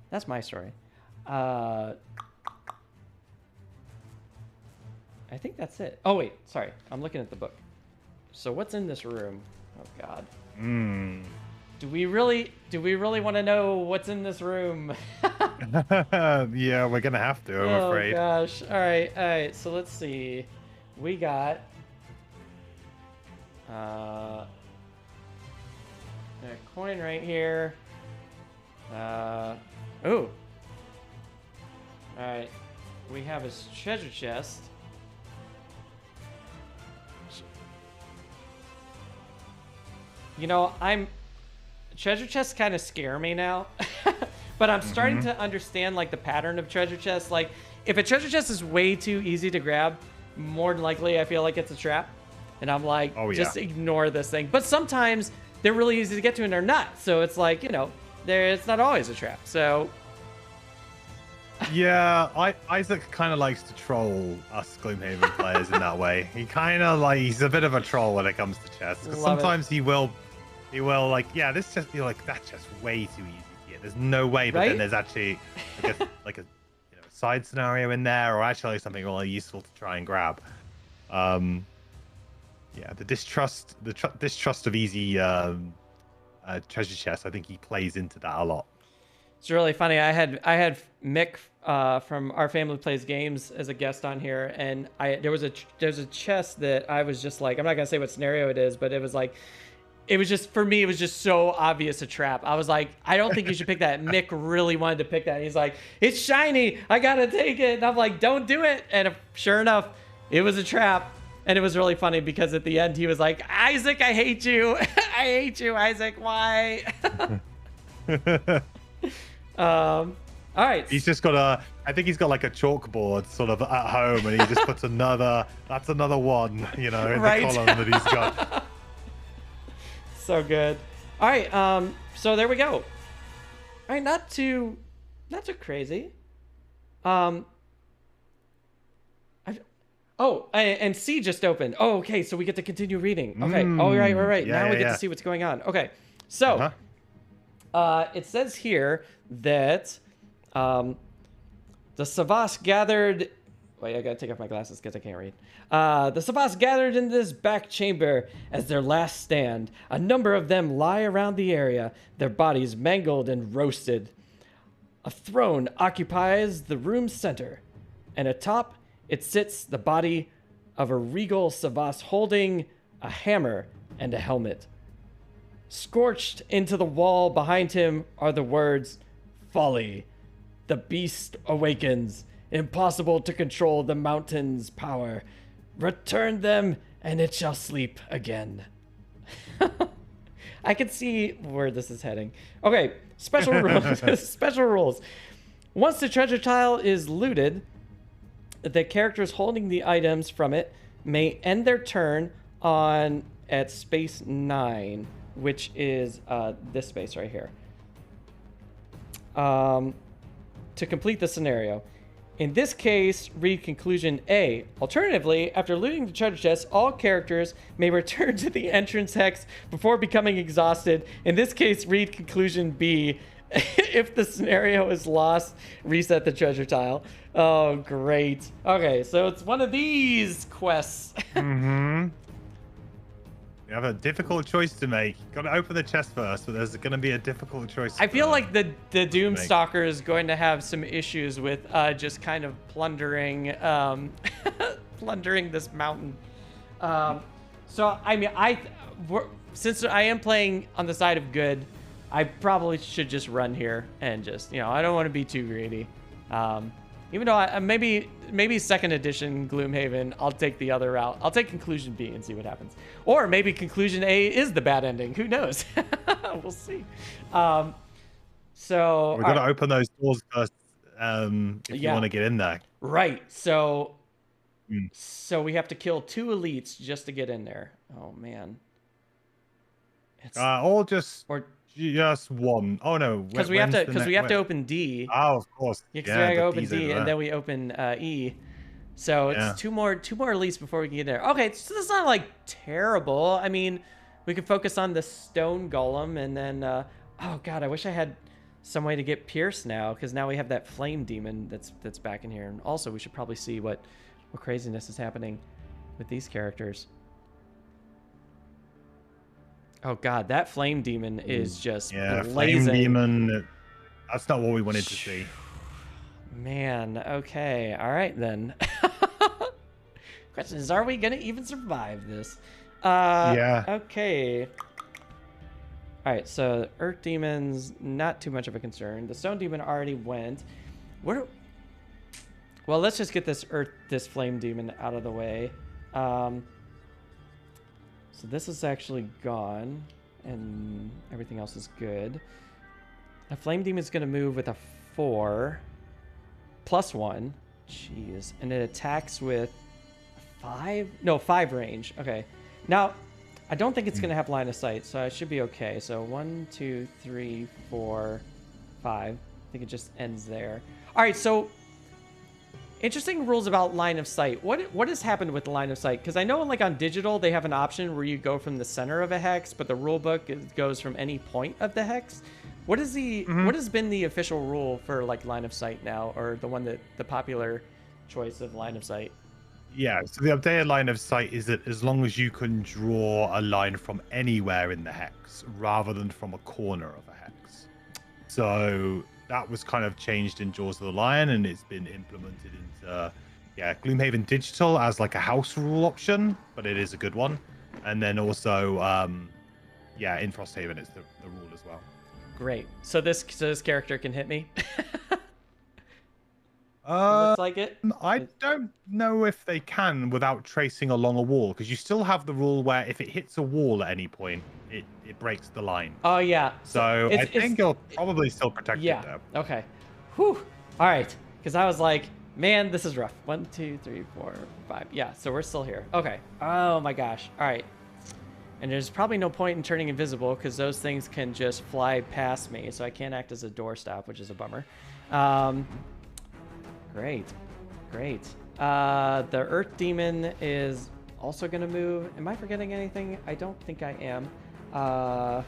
that's my story. I think that's it. Oh wait, sorry, I'm looking at the book. So what's in this room? Oh God. Do we really want to know what's in this room?
Yeah, we're gonna have to, I'm afraid.
Oh gosh. All right. So let's see. We got a coin right here. Ooh. All right. We have his treasure chest. You know, treasure chests kind of scare me now, but I'm starting to understand like the pattern of treasure chests. Like if a treasure chest is way too easy to grab, more than likely I feel like it's a trap. And I'm like, just ignore this thing. But sometimes they're really easy to get to and they're not. So it's like, you know, it's not always a trap. So
yeah, Isaac kind of likes to troll us Gloomhaven players in that way. He's a bit of a troll when it comes to chests. Because sometimes he will like, yeah, this chest, you're like, that's just way too easy to get. There's no way, but then there's actually like a side scenario in there, or actually something really useful to try and grab. Yeah, the distrust of easy treasure chests, I think he plays into that a lot.
It's really funny. I had Mick from Our Family Plays Games as a guest on here, and there's a chest that I was just like, I'm not gonna say what scenario it is, but it was like, it was just, for me, it was just so obvious a trap. I was like, I don't think you should pick that. Mick really wanted to pick that. And he's like, it's shiny, I gotta take it. And I'm like, don't do it. And sure enough, it was a trap. And it was really funny because at the end he was like, Isaac, I hate you. I hate you, Isaac. Why? All right.
He's just got I think he's got like a chalkboard sort of at home, and he just puts that's another one, you know, in the column that he's got.
So good. All right. So there we go. All right. Not too crazy. And C just opened. Oh, okay. So we get to continue reading. Okay. All right.
Yeah,
now we get to see what's going on. Okay. So, it says here that, the Savas gathered. Wait, I gotta take off my glasses because I can't read. The Savas gathered in this back chamber as their last stand. A number of them lie around the area, their bodies mangled and roasted. A throne occupies the room's center, and atop it sits the body of a regal Savas holding a hammer and a helmet. Scorched into the wall behind him are the words, "Folly. The beast awakens. Impossible to control the mountain's power. Return them, and it shall sleep again." I can see where this is heading. Okay, special rules. Special rules. Once the treasure tile is looted, the characters holding the items from it may end their turn at space 9, which is this space right here. to complete the scenario. In this case, read conclusion A. Alternatively, after looting the treasure chest, all characters may return to the entrance hex before becoming exhausted. In this case, read conclusion B. If the scenario is lost, reset the treasure tile. Oh, great. Okay, so it's one of these quests.
You have a difficult choice to make. Got to open the chest first, but there's going to be a difficult choice.
I feel like the Doomstalker is going to have some issues with just kind of plundering plundering this mountain. So I mean, since I am playing on the side of good, I probably should just run here and just, you know, I don't want to be too greedy. Even though maybe second edition Gloomhaven, I'll take the other route. I'll take conclusion B and see what happens. Or maybe conclusion A is the bad ending. Who knows? We'll see. So
we've got to open those doors first if you want to get in there.
Right. So so we have to kill 2 elites just to get in there. Oh man.
Or just one. Oh no,
because we have to open D.
Oh, of course.
Yeah, because we gotta open D and then we open E. So it's two more elites before we can get there. Okay, so that's not like terrible. I mean, we could focus on the stone golem and then oh god, I wish I had some way to get Pierce now, because now we have that flame demon that's back in here. And also we should probably see what craziness is happening with these characters. Oh god, that flame demon is just blazing.
Flame demon. That's not what we wanted to see.
Man, okay, all right then. Question is, are we gonna even survive this?
Yeah.
Okay. All right, so Earth Demon's not too much of a concern. The Stone Demon already went. Well, let's just get this Flame Demon out of the way. So this is actually gone, and everything else is good. The Flame Demon's going to move with a 4 +1. Jeez. And it attacks with 5? No, 5 range. Okay. Now, I don't think it's going to have line of sight, so I should be okay. So 1, 2, 3, 4, 5. I think it just ends there. All right, so interesting rules about line of sight. What has happened with the line of sight? Because I know like on digital, they have an option where you go from the center of a hex, but the rule book goes from any point of the hex. What is what has been the official rule for like line of sight now, or the popular choice of line of sight?
Yeah, so the updated line of sight is that as long as you can draw a line from anywhere in the hex rather than from a corner of a hex. So that was kind of changed in Jaws of the Lion, and it's been implemented into Gloomhaven Digital as like a house rule option, but it is a good one. And then also in Frosthaven it's the rule as well.
Great. So this character can hit me. Looks like it.
I don't know if they can without tracing along a wall, because you still have the rule where if it hits a wall at any point, it breaks the line.
Oh yeah.
So I think you'll probably still protect it there.
Okay. Whew. All right. Because I was like, man, this is rough. 1, 2, 3, 4, 5. Yeah. So we're still here. Okay. Oh my gosh. All right. And there's probably no point in turning invisible because those things can just fly past me. So I can't act as a doorstop, which is a bummer. Great. The Earth Demon is also going to move. Am I forgetting anything? I don't think I am. I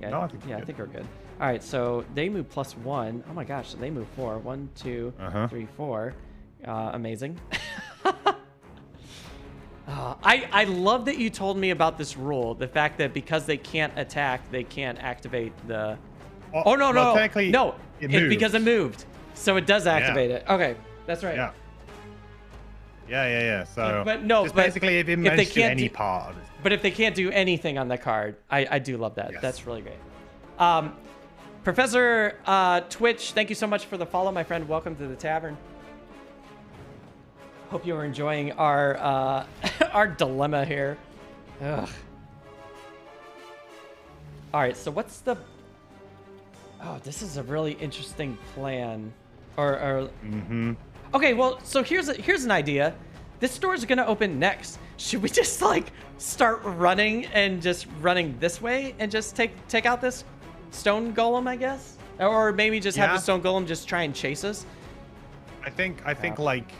think we're good. All right, so they move +1. Oh my gosh, so they move 4. 1, 2, 3, 4. Amazing. I love that you told me about this rule. The fact that because they can't attack, they can't activate the... No. It's because it moved. So it does activate it. Okay, that's right.
Yeah. So,
but
basically if it moves to any part of it.
But if they can't do anything on the card, I do love that. Yes. That's really great. Professor Twitch, thank you so much for the follow, my friend. Welcome to the tavern. Hope you are enjoying our our dilemma here. Ugh. All right, so what's the... Oh, this is a really interesting plan. Okay, well, so here's an idea. This door is gonna open next. Should we just like start running and just running this way and just take out this stone golem, I guess? Or maybe just have
Yeah.
the stone golem just try and chase us.
I think like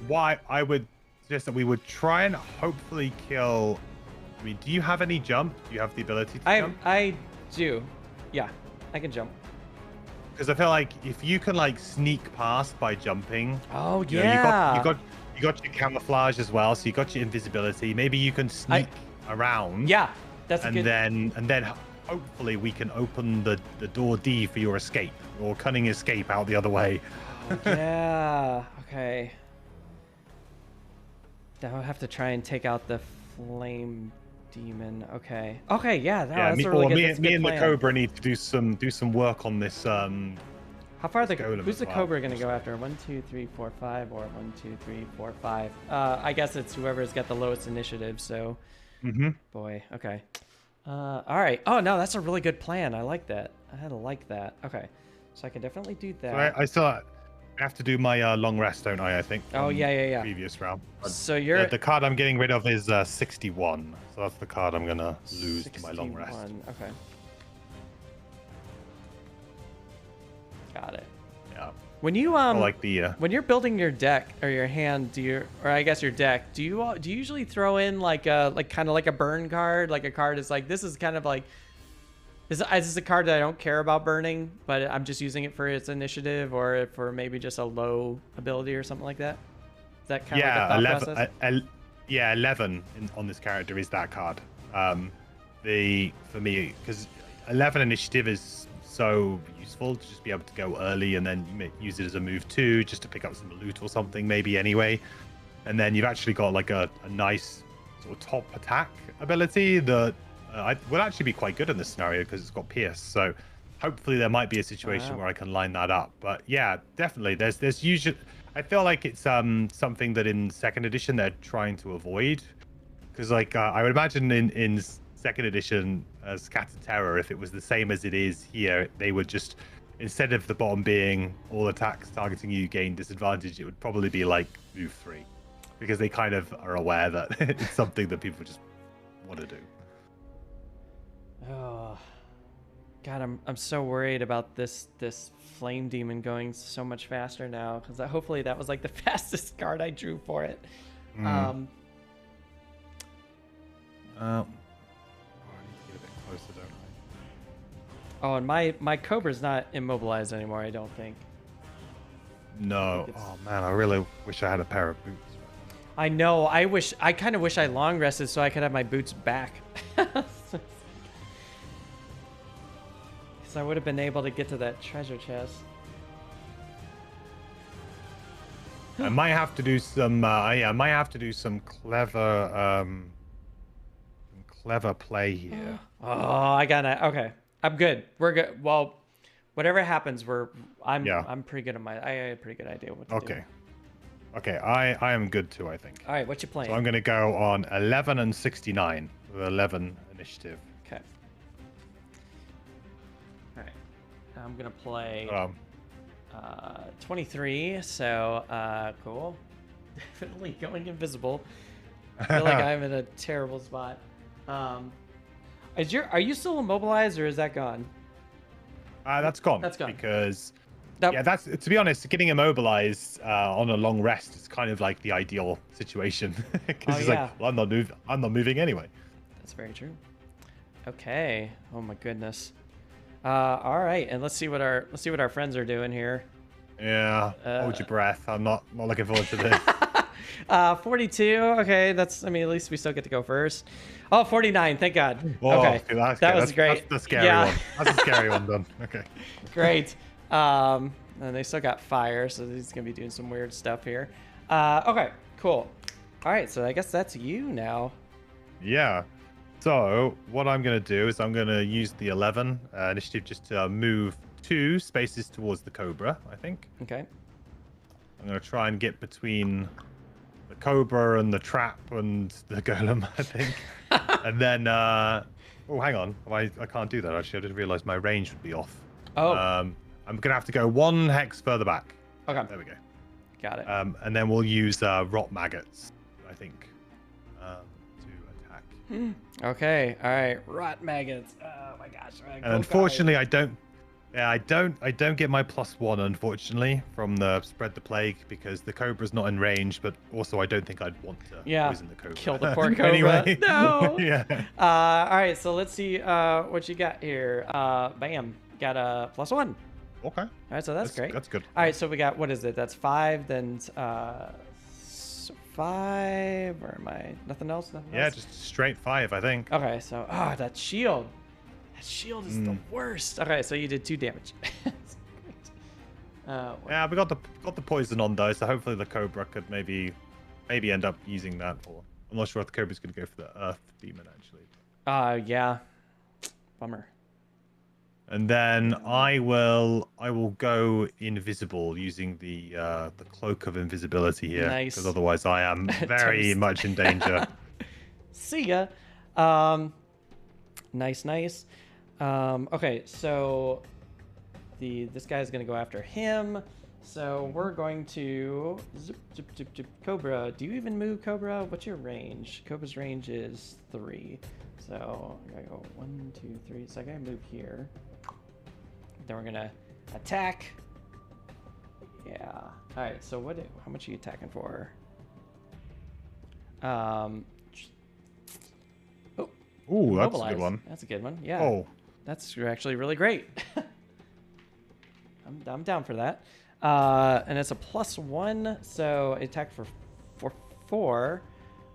why I would suggest that we would try and hopefully kill. I mean, do you have any jump? Do you have the ability to jump?
I do. Yeah, I can jump.
Because I feel like if you can like sneak past by jumping.
Oh
You know,
yeah.
you got your camouflage as well, so you got your invisibility. Maybe you can sneak around.
Yeah, that's a good.
And then hopefully we can open the door D for your escape or cunning escape out the other way.
Yeah. Okay. Now I have to try and take out the flame demon. Okay. Okay. Yeah. No, that's a really good. That's a
Me
good
and
plan.
the Cobra need to do some work on this.
How far
golem
who's
as
the
well.
Cobra gonna go after? 1, 2, 3, 4, 5, or 1, 2, 3, 4, 5. I guess it's whoever's got the lowest initiative. So. Boy. Okay. All right. Oh no, that's a really good plan. I like that. I like that. Okay. So I can definitely do that.
So I still have to do my long rest, don't I? I think.
Oh
from
yeah.
Previous round. But
So you're
the card I'm getting rid of is 61. So that's the card I'm gonna lose to my long rest.
61. Okay. Got it.
Yeah.
When you
I like the
when you're building your deck or your hand, or I guess your deck, do you usually throw in like kind of like a burn card, like a card is like this is kind of like is this a card that I don't care about burning, but I'm just using it for its initiative or for maybe just a low ability or something like that? Is that kind of like a thought
11.
process?
11 on this character is that card. For me, because 11 initiative is so useful to just be able to go early and then you may use it as a move too, just to pick up some loot or something maybe anyway. And then you've actually got like a nice sort of top attack ability that would actually be quite good in this scenario because it's got Pierce. So hopefully there might be a situation where I can line that up. But yeah, definitely there's usually, I feel like it's something that in second edition they're trying to avoid, because like I would imagine in second edition as Scattered Terror, if it was the same as it is here, they would just, instead of the bottom being all attacks targeting you gain disadvantage, it would probably be like move 3, because they kind of are aware that it's something that people just want to do.
Oh, God, I'm so worried about this flame demon going so much faster now, because hopefully that was like the fastest card I drew for it.
I need to get a bit closer, don't I?
Oh, and my Cobra's not immobilized anymore, I don't think.
No. Oh man, I really wish I had a pair of boots.
I know. I kind of wish I long rested so I could have my boots back. Because I would have been able to get to that treasure chest.
I might have to do some. I might have to do some clever play here.
Oh, I gotta. Okay, I'm good. We're good. Well, whatever happens, I'm pretty good at I have a pretty good idea what to do.
Okay, I am good too, I think.
All right, what you playing?
So I'm gonna go on 11 and 69 with 11 initiative.
Okay. All right, I'm gonna play 23. So cool. Definitely going invisible. I feel like I'm in a terrible spot. Are you still immobilized or is that gone?
That's gone.
That's gone.
Because
That-
yeah, that's, to be honest, getting immobilized on a long rest is kind of like the ideal situation, because it's like, well, I'm not moving anyway.
That's very true. Okay. Oh my goodness. All right, and let's see what our friends are doing here.
Yeah. Hold your breath. I'm not looking forward to this.
42. Okay, at least we still get to go first. Oh, 49. Thank God.
Oh,
okay, that was great.
That's the scary one. That's a scary one done. Okay.
Great. And they still got fire, so he's gonna be doing some weird stuff here. Okay, cool. All right, so I guess that's you now.
Yeah. So what I'm gonna do is I'm gonna use the 11 initiative just to move 2 spaces towards the Cobra. I think.
Okay.
I'm gonna try and get between the Cobra and the trap and the golem, I think. And then, oh, hang on. I can't do that. Actually, I just realized my range would be off.
Oh.
I'm gonna have to go 1 hex further back.
Okay.
There we go.
Got it.
And then we'll use rot maggots, I think, to attack.
Okay. All right. Rot maggots. Oh my gosh. All right,
And unfortunately, I don't Yeah, I don't get my +1 unfortunately from the spread the plague because the cobra's not in range, but also I don't think I'd want to poison the cobra.
Kill the poor cobra.
Anyway.
No.
Yeah.
All right, so let's see what you got here. Bam, got a +1.
Okay.
All right, so that's great.
That's good.
All right, so we got, what is it? That's 5, then 5, or am I, nothing else? Nothing else?
Just straight 5, I think.
Okay, so, that shield. That shield is the worst. Okay, so you did 2 damage.
Yeah, we got the poison on though, so hopefully the cobra could maybe end up using that. Or I'm not sure if the cobra's gonna go for the earth demon actually.
Yeah. Bummer.
And then I will go invisible using the cloak of invisibility here.
Nice.
Because otherwise I am very much in danger.
See ya. Nice. Okay, so this guy's gonna go after him. So we're going to zip. Cobra, do you even move, Cobra? What's your range? Cobra's range is 3. So I gotta go 1, 2, 3. So I gotta move here. Then we're gonna attack. Yeah. All right. So how much are you attacking for?
Ooh, that's
Mobilize.
a good one.
That's a good one. Yeah.
Oh.
That's actually really great. I'm down for that. And it's a +1, so attack for 4.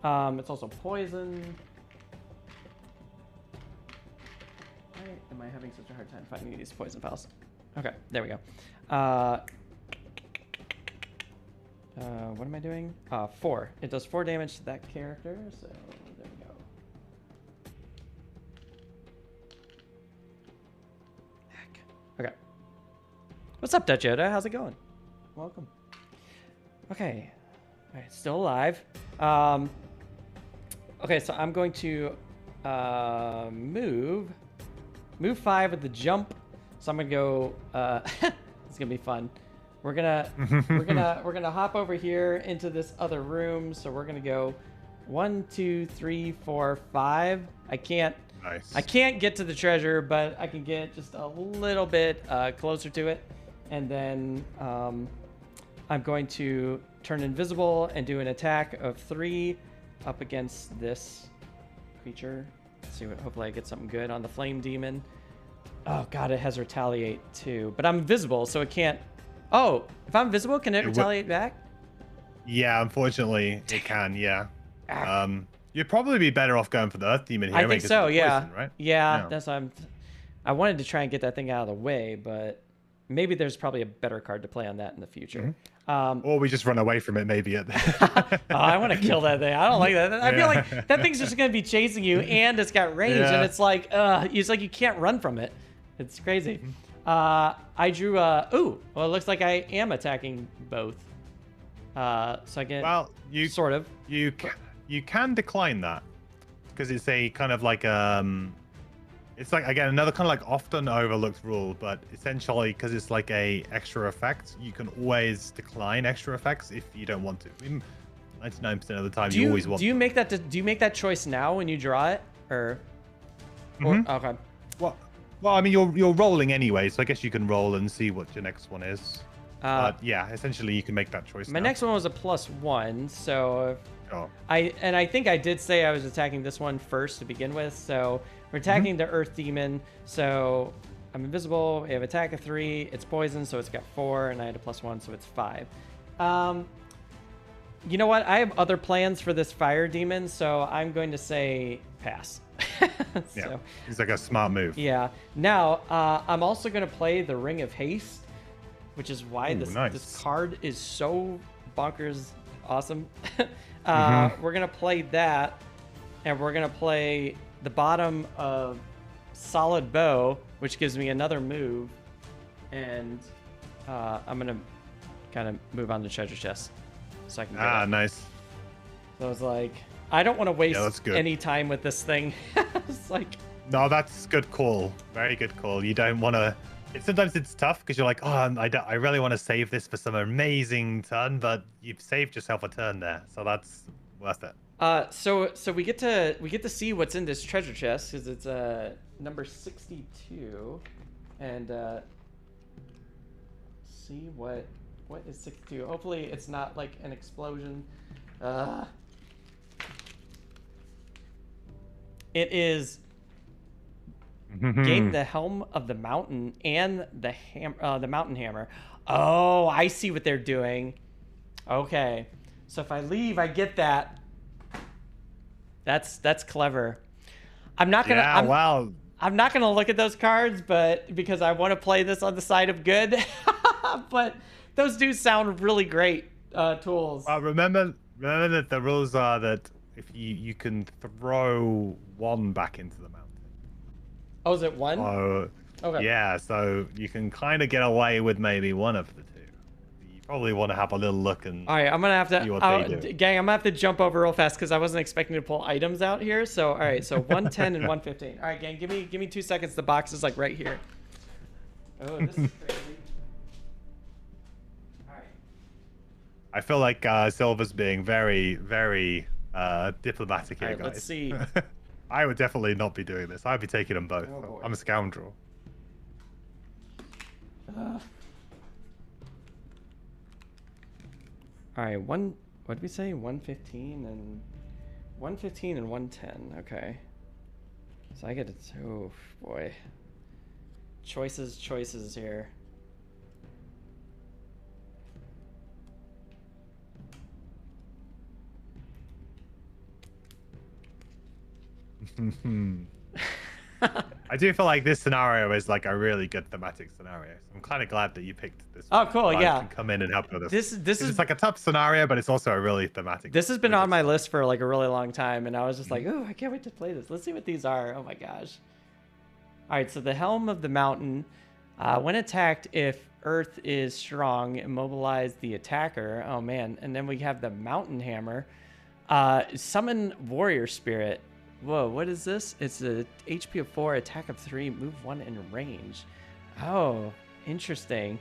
It's also poison. Why am I having such a hard time finding these poison files? Okay, there we go. What am I doing? 4. It does 4 damage to that character, so there we go. Heck. Okay. What's up, Dutch Yoda? How's it going? Welcome. Okay. All right, still alive. Okay, so I'm going to move 5 with the jump. So I'm gonna go. It's gonna be fun. We're gonna hop over here into this other room. So we're gonna go 1, 2, 3, 4, 5. I can't get to the treasure, but I can get just a little bit closer to it. And then I'm going to turn invisible and do an attack of 3 up against this creature. Let's see what. Hopefully I get something good on the flame demon. Oh god, it has retaliate too, but I'm invisible, so it can't. Oh, if I'm visible, can it retaliate back?
Yeah, unfortunately, it can. Yeah. You'd probably be better off going for the earth demon here.
I think so. Yeah.
Poison, right?
Yeah, that's what I wanted to try and get that thing out of the way, but maybe there's probably a better card to play on that in the future.
Or we just run away from it, maybe.
I want to kill that thing. I don't like that. I feel like that thing's just going to be chasing you, and it's got range, and it's like you can't run from it. It's crazy. I drew ooh, well, it looks like I am attacking both. So I get sort of.
You can decline that because it's a kind of like it's like, again, another kind of like often overlooked rule, but essentially because it's like a extra effect, you can always decline extra effects if you don't want to. 99% of the time, you always want.
Do you make that choice now when you draw it, or okay?
Well, I mean, you're rolling anyway, so I guess you can roll and see what your next one is. But yeah, essentially you can make that choice.
My next one was a +1, so
oh.
I think I did say I was attacking this one first to begin with, so we're attacking the Earth Demon. So I'm invisible. We have attack of 3. It's poison, so it's got 4, and I had a +1, so it's 5. You know what? I have other plans for this fire demon, so I'm going to say pass.
Yeah, it's like a smart move.
Yeah. Now, I'm also going to play the Ring of Haste, which is why this card is so bonkers awesome. We're going to play that, and we're going to play the bottom of Solid Bow, which gives me another move, and I'm going to kind of move on to Treasure Chest. So I can
nice.
So it's like, I don't want to waste any time with this thing. It's like,
no, that's good call. Very good call. You don't want to. Sometimes it's tough because you're like, oh, I really want to save this for some amazing turn, but you've saved yourself a turn there, so that's worth it.
So we get to see what's in this treasure chest because it's number 62, and see what is 62. Hopefully it's not like an explosion. It is gain the helm of the mountain and the mountain hammer. Oh, I see what they're doing. Okay, so if I leave, I get that. That's clever. I'm not gonna.
Yeah, wow.
I'm not gonna look at those cards, but because I want to play this on the side of good. But those do sound really great tools.
Remember that the rules are that if you can throw one back into the mountain.
Oh, is it one? Okay.
Yeah, so you can kind of get away with maybe one of the two. You probably want to have a little look and.
All right, I'm gonna have to.
see what they do.
Gang, I'm gonna have to jump over real fast because I wasn't expecting to pull items out here. So all right, so 110 and 115. All right, gang, give me 2 seconds. The box is like right here. Oh, this is crazy.
I feel like Silver's being very, very diplomatic here, guys.
Let's see.
I would definitely not be doing this. I'd be taking them both.
Oh,
I'm a scoundrel.
All right, what did we say? 115 and 110. Okay. So I get to. Oh boy. Choices here.
I do feel like this scenario is like a really good thematic scenario. So I'm kind of glad that you picked this.
Oh, cool! Yeah,
I can come in and help with this.
This is
like a tough scenario, but it's also a really thematic.
This has been on my list for like a really long time, and I was just like, oh, I can't wait to play this. Let's see what these are. Oh my gosh! All right, so the helm of the mountain. When attacked, if Earth is strong, immobilize the attacker. Oh man! And then we have the mountain hammer. Summon warrior spirit. Whoa, what is this? It's a HP of 4, attack of 3, move 1 in range. Oh, interesting.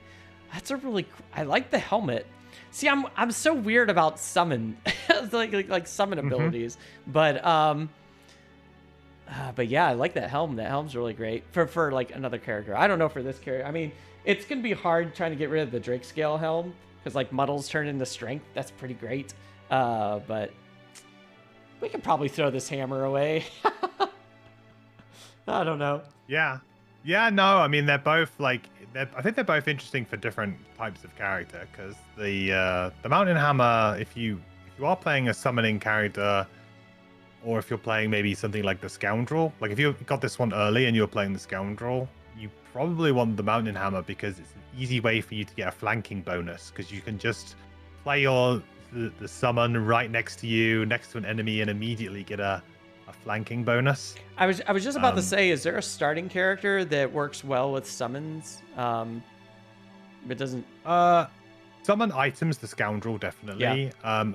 That's a really. I like the helmet. See, I'm so weird about summon, like summon abilities, but yeah, I like that helm. That helm's really great for like another character. I don't know for this character. I mean, it's gonna be hard trying to get rid of the Drake scale helm because like muddles turn into strength. That's pretty great. But we could probably throw this hammer away. I don't know.
Yeah. No, I mean they're both like I think they're both interesting for different types of character because the mountain hammer, if you are playing a summoning character, or if you're playing maybe something like the scoundrel, like if you got this one early and you're playing the scoundrel, you probably want the mountain hammer because it's an easy way for you to get a flanking bonus because you can just play the summon right next to you, next to an enemy, and immediately get a flanking bonus.
I was just about to say, is there a starting character that works well with summons? It doesn't.
Summon items, the scoundrel definitely.
Yeah.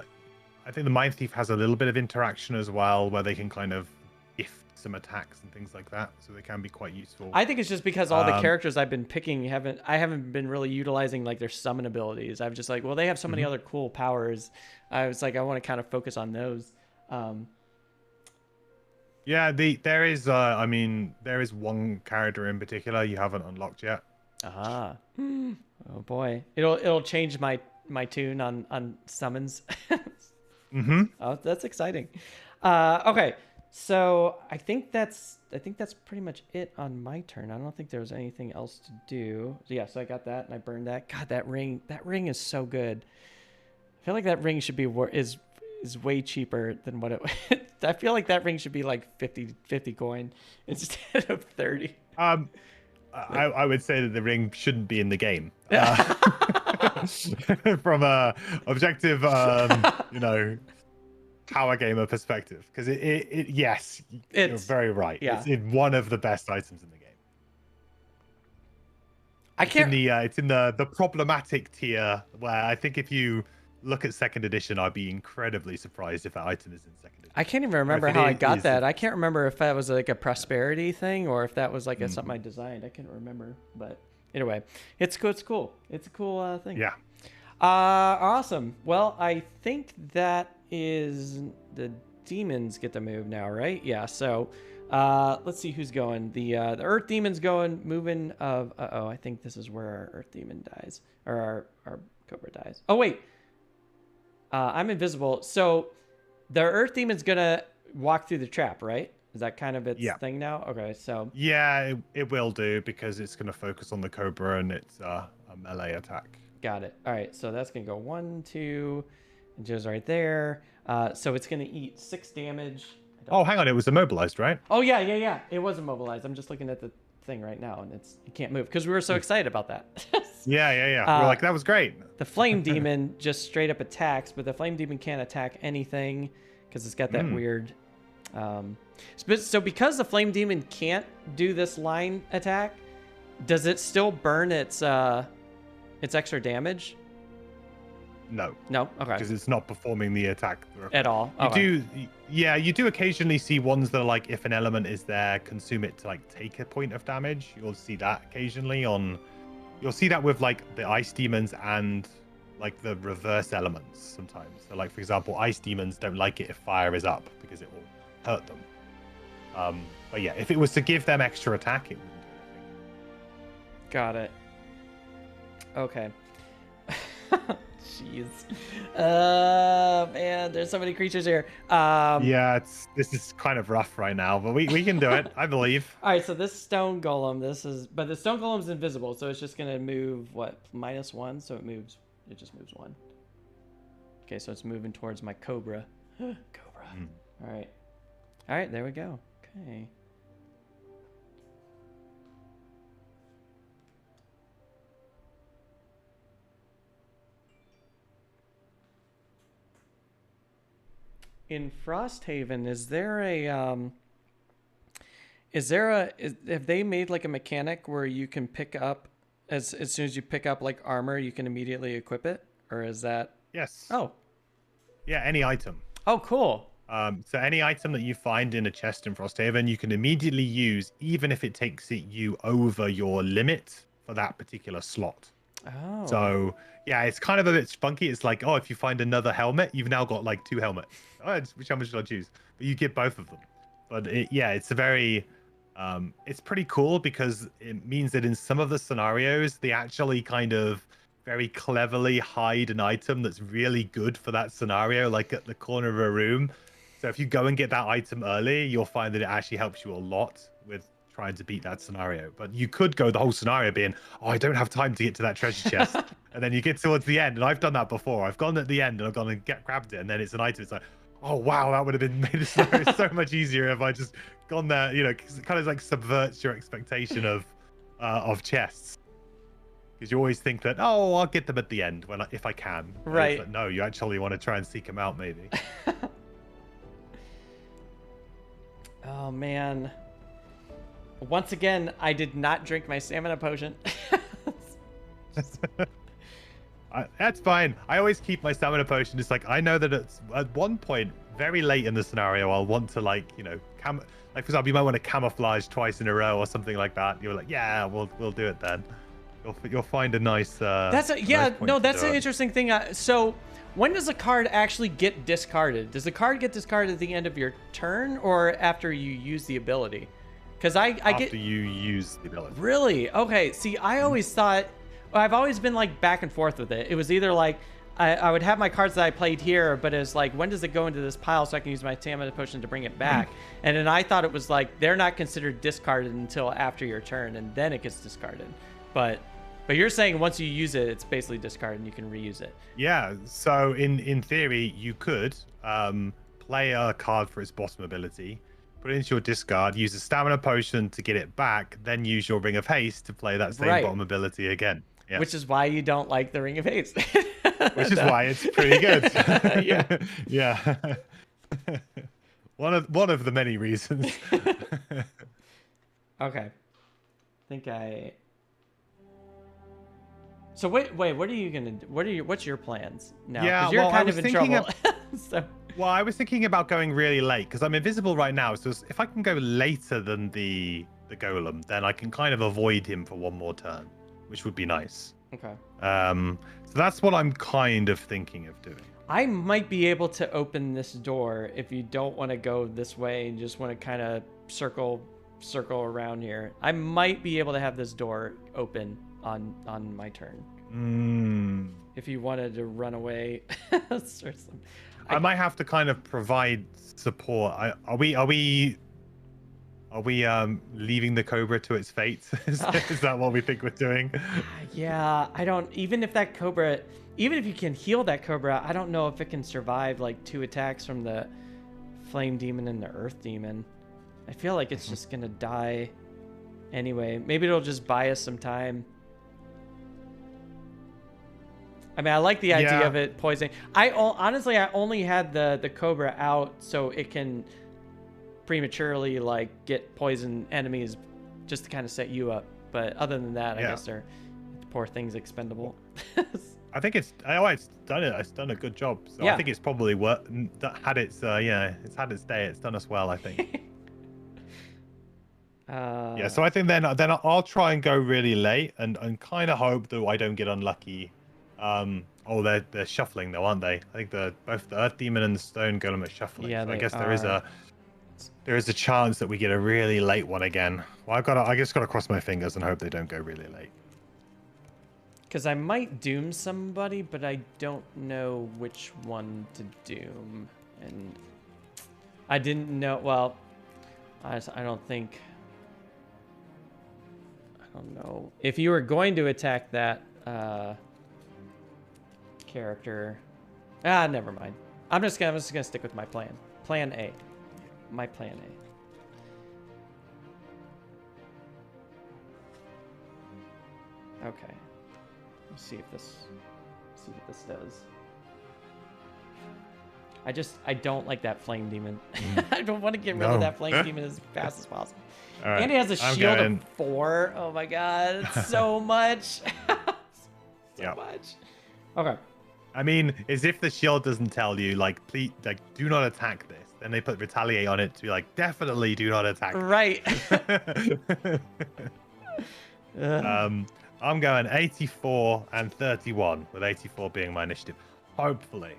I think the Mind Thief has a little bit of interaction as well, where they can kind of gift some attacks and things like that, so they can be quite useful.
I think it's just because all the characters I've been picking I haven't been really utilizing like their summon abilities. I've just like, well, they have so many other cool powers. I was like, I want to kind of focus on those.
Yeah, there is one character in particular you haven't unlocked yet.
Oh boy, it'll change my tune on summons. Oh, that's exciting. Okay. So I think that's pretty much it on my turn. I don't think there was anything else to do. So yeah, so I got that and I burned that. God, that ring is so good. I feel like that ring should be is way cheaper than what it. I feel like that ring should be like 50 coin instead of 30.
I would say that the ring shouldn't be in the game. From a objective, power gamer perspective, because yes, you're very right.
Yeah.
It's in one of the best items in the game. It's in the problematic tier where I think if you look at second edition, I'd be incredibly surprised if that item is in second edition.
I can't even remember how I got that. I can't remember if that was like a prosperity thing or if that was like something I designed. I can't remember, but anyway, it's cool. It's cool. It's a cool thing.
Yeah.
Awesome. Well, I think that is the demons get to move now, right? Yeah. So Let's see who's going. The Earth Demon's going, moving of I think this is where our Earth Demon dies. Or our Cobra dies. Oh wait. I'm invisible. So the Earth Demon's gonna walk through the trap, right? Is that kind of its thing now? Okay, so
yeah, it will do because it's gonna focus on the Cobra and it's a melee attack.
got it. All right, so that's gonna go 1, 2, and just right there. So it's gonna eat 6 damage.
Oh, hang on, it was immobilized, right?
Oh yeah. It was immobilized. I'm just looking at the thing right now, and it can't move because we were so excited about that.
Yeah. We're like, that was great.
The Flame Demon just straight up attacks, but the Flame Demon can't attack anything because it's got that weird. So because the Flame Demon can't do this line attack, does it still burn its extra damage?
No.
No. Okay.
Because it's not performing the attack
at all.
You do occasionally see ones that are like, if an element is there, consume it to like take a point of damage. You'll see that occasionally you'll see that with like the ice demons and like the reverse elements sometimes. So like, for example, ice demons don't like it if fire is up because it will hurt them. But yeah, if it was to give them extra attack, it wouldn't do anything.
Got it. Okay. Jeez. Man, there's so many creatures here.
Yeah, this is kind of rough right now, but we can do it, I believe.
All right, so this stone golem, but the stone golem's invisible, so it's just gonna move what, -1, so it just moves 1. Okay, so it's moving towards my Cobra. Cobra. All right, there we go. Okay. In Frosthaven, have they made like a mechanic where you can pick up as soon as you pick up like armor, you can immediately equip it, or is that?
Yes.
Oh.
Yeah, any item.
Oh, cool.
So any item that you find in a chest in Frosthaven, you can immediately use, even if it takes you over your limit for that particular slot.
Oh.
So yeah, it's kind of a bit funky. It's like, oh, if you find another helmet, you've now got like 2 helmets. Oh, which helmet should I choose? But you get both of them. But it's a very, it's pretty cool because it means that in some of the scenarios, they actually kind of very cleverly hide an item that's really good for that scenario, like at the corner of a room. So if you go and get that item early, you'll find that it actually helps you a lot with trying to beat that scenario. But you could go the whole scenario being, oh, I don't have time to get to that treasure chest. And then you get towards the end, and I've done that before. I've gone at the end and I've gone and grabbed it, and then it's an item. It's like, oh wow, that would have been made the scenario so much easier if I just gone there, because it kind of like subverts your expectation of chests. Because you always think that, oh, I'll get them at the end if I can.
Right.
But no, you actually want to try and seek them out, maybe.
Oh man. Once again, I did not drink my stamina potion.
That's fine. I always keep my stamina potion. It's like, I know that it's at one point, very late in the scenario, I'll want to like, for example, you might want to camouflage twice in a row or something like that. You're like, yeah, we'll do it then. You'll find a nice.
That's an interesting thing. So when does a card actually get discarded? Does the card get discarded at the end of your turn or after you use the ability? Because
after you use the ability.
Really? Okay. See, I always thought, I've always been like back and forth with it. It was either like I would have my cards that I played here, but it's like, when does it go into this pile so I can use my stamina potion to bring it back? And then I thought it was like, they're not considered discarded until after your turn, and then it gets discarded. But you're saying once you use it, it's basically discarded and you can reuse it.
Yeah. So in theory, you could play a card for its bottom ability, put it into your discard, use a stamina potion to get it back, then use your Ring of Haste to play that same bottom ability again. Yes.
Which is why you don't like the Ring of Haste.
Which is why it's pretty good.
Yeah.
Yeah. One of the many reasons.
Okay. So wait, what are you gonna do? What's your plans now?
Yeah,
you're kind of in trouble.
Well, I was thinking about going really late because I'm invisible right now. So if I can go later than the golem, then I can kind of avoid him for one more turn, which would be nice.
Okay.
So that's what I'm kind of thinking of doing.
I might be able to open this door if you don't want to go this way and just want to kind of circle around here. I might be able to have this door open on my turn. If you wanted to run away.
I might have to kind of provide support. Are we leaving the Cobra to its fate? Is that what we think we're doing?
Yeah, I don't. Even if you can heal that Cobra, I don't know if it can survive like 2 attacks from the Flame Demon and the Earth Demon. I feel like it's just gonna die anyway. Maybe it'll just buy us some time. I mean, I like the idea of it poisoning. Honestly, I only had the Cobra out so it can prematurely like get poison enemies just to kind of set you up. But other than that, I guess the poor thing's expendable.
I think it's done it. It's done a good job. So I think it's probably had its it's had its day. It's done us well, I think. So I think then I'll try and go really late and kind of hope that I don't get unlucky. They're shuffling though, aren't they? I think both the Earth Demon and the Stone Golem are shuffling.
Yeah,
so I guess there is a chance that we get a really late one again. Well, I just gotta cross my fingers and hope they don't go really late.
Because I might doom somebody, but I don't know which one to doom, and I didn't know. Well, I don't know if you were going to attack that character. Never mind. I'm just gonna stick with my plan. Plan A. My plan A. Okay. Let's see what this does. I don't like that Flame Demon. I don't want to get rid of that Flame Demon as fast as possible. Right. And he has a shield of 4. Oh my god, it's so much. Much. Okay.
I mean, as if the shield doesn't tell you, like, please, like, do not attack this. Then they put retaliate on it to be like, definitely do not attack.
Right.
I'm going 84 and 31, with 84 being my initiative. Hopefully.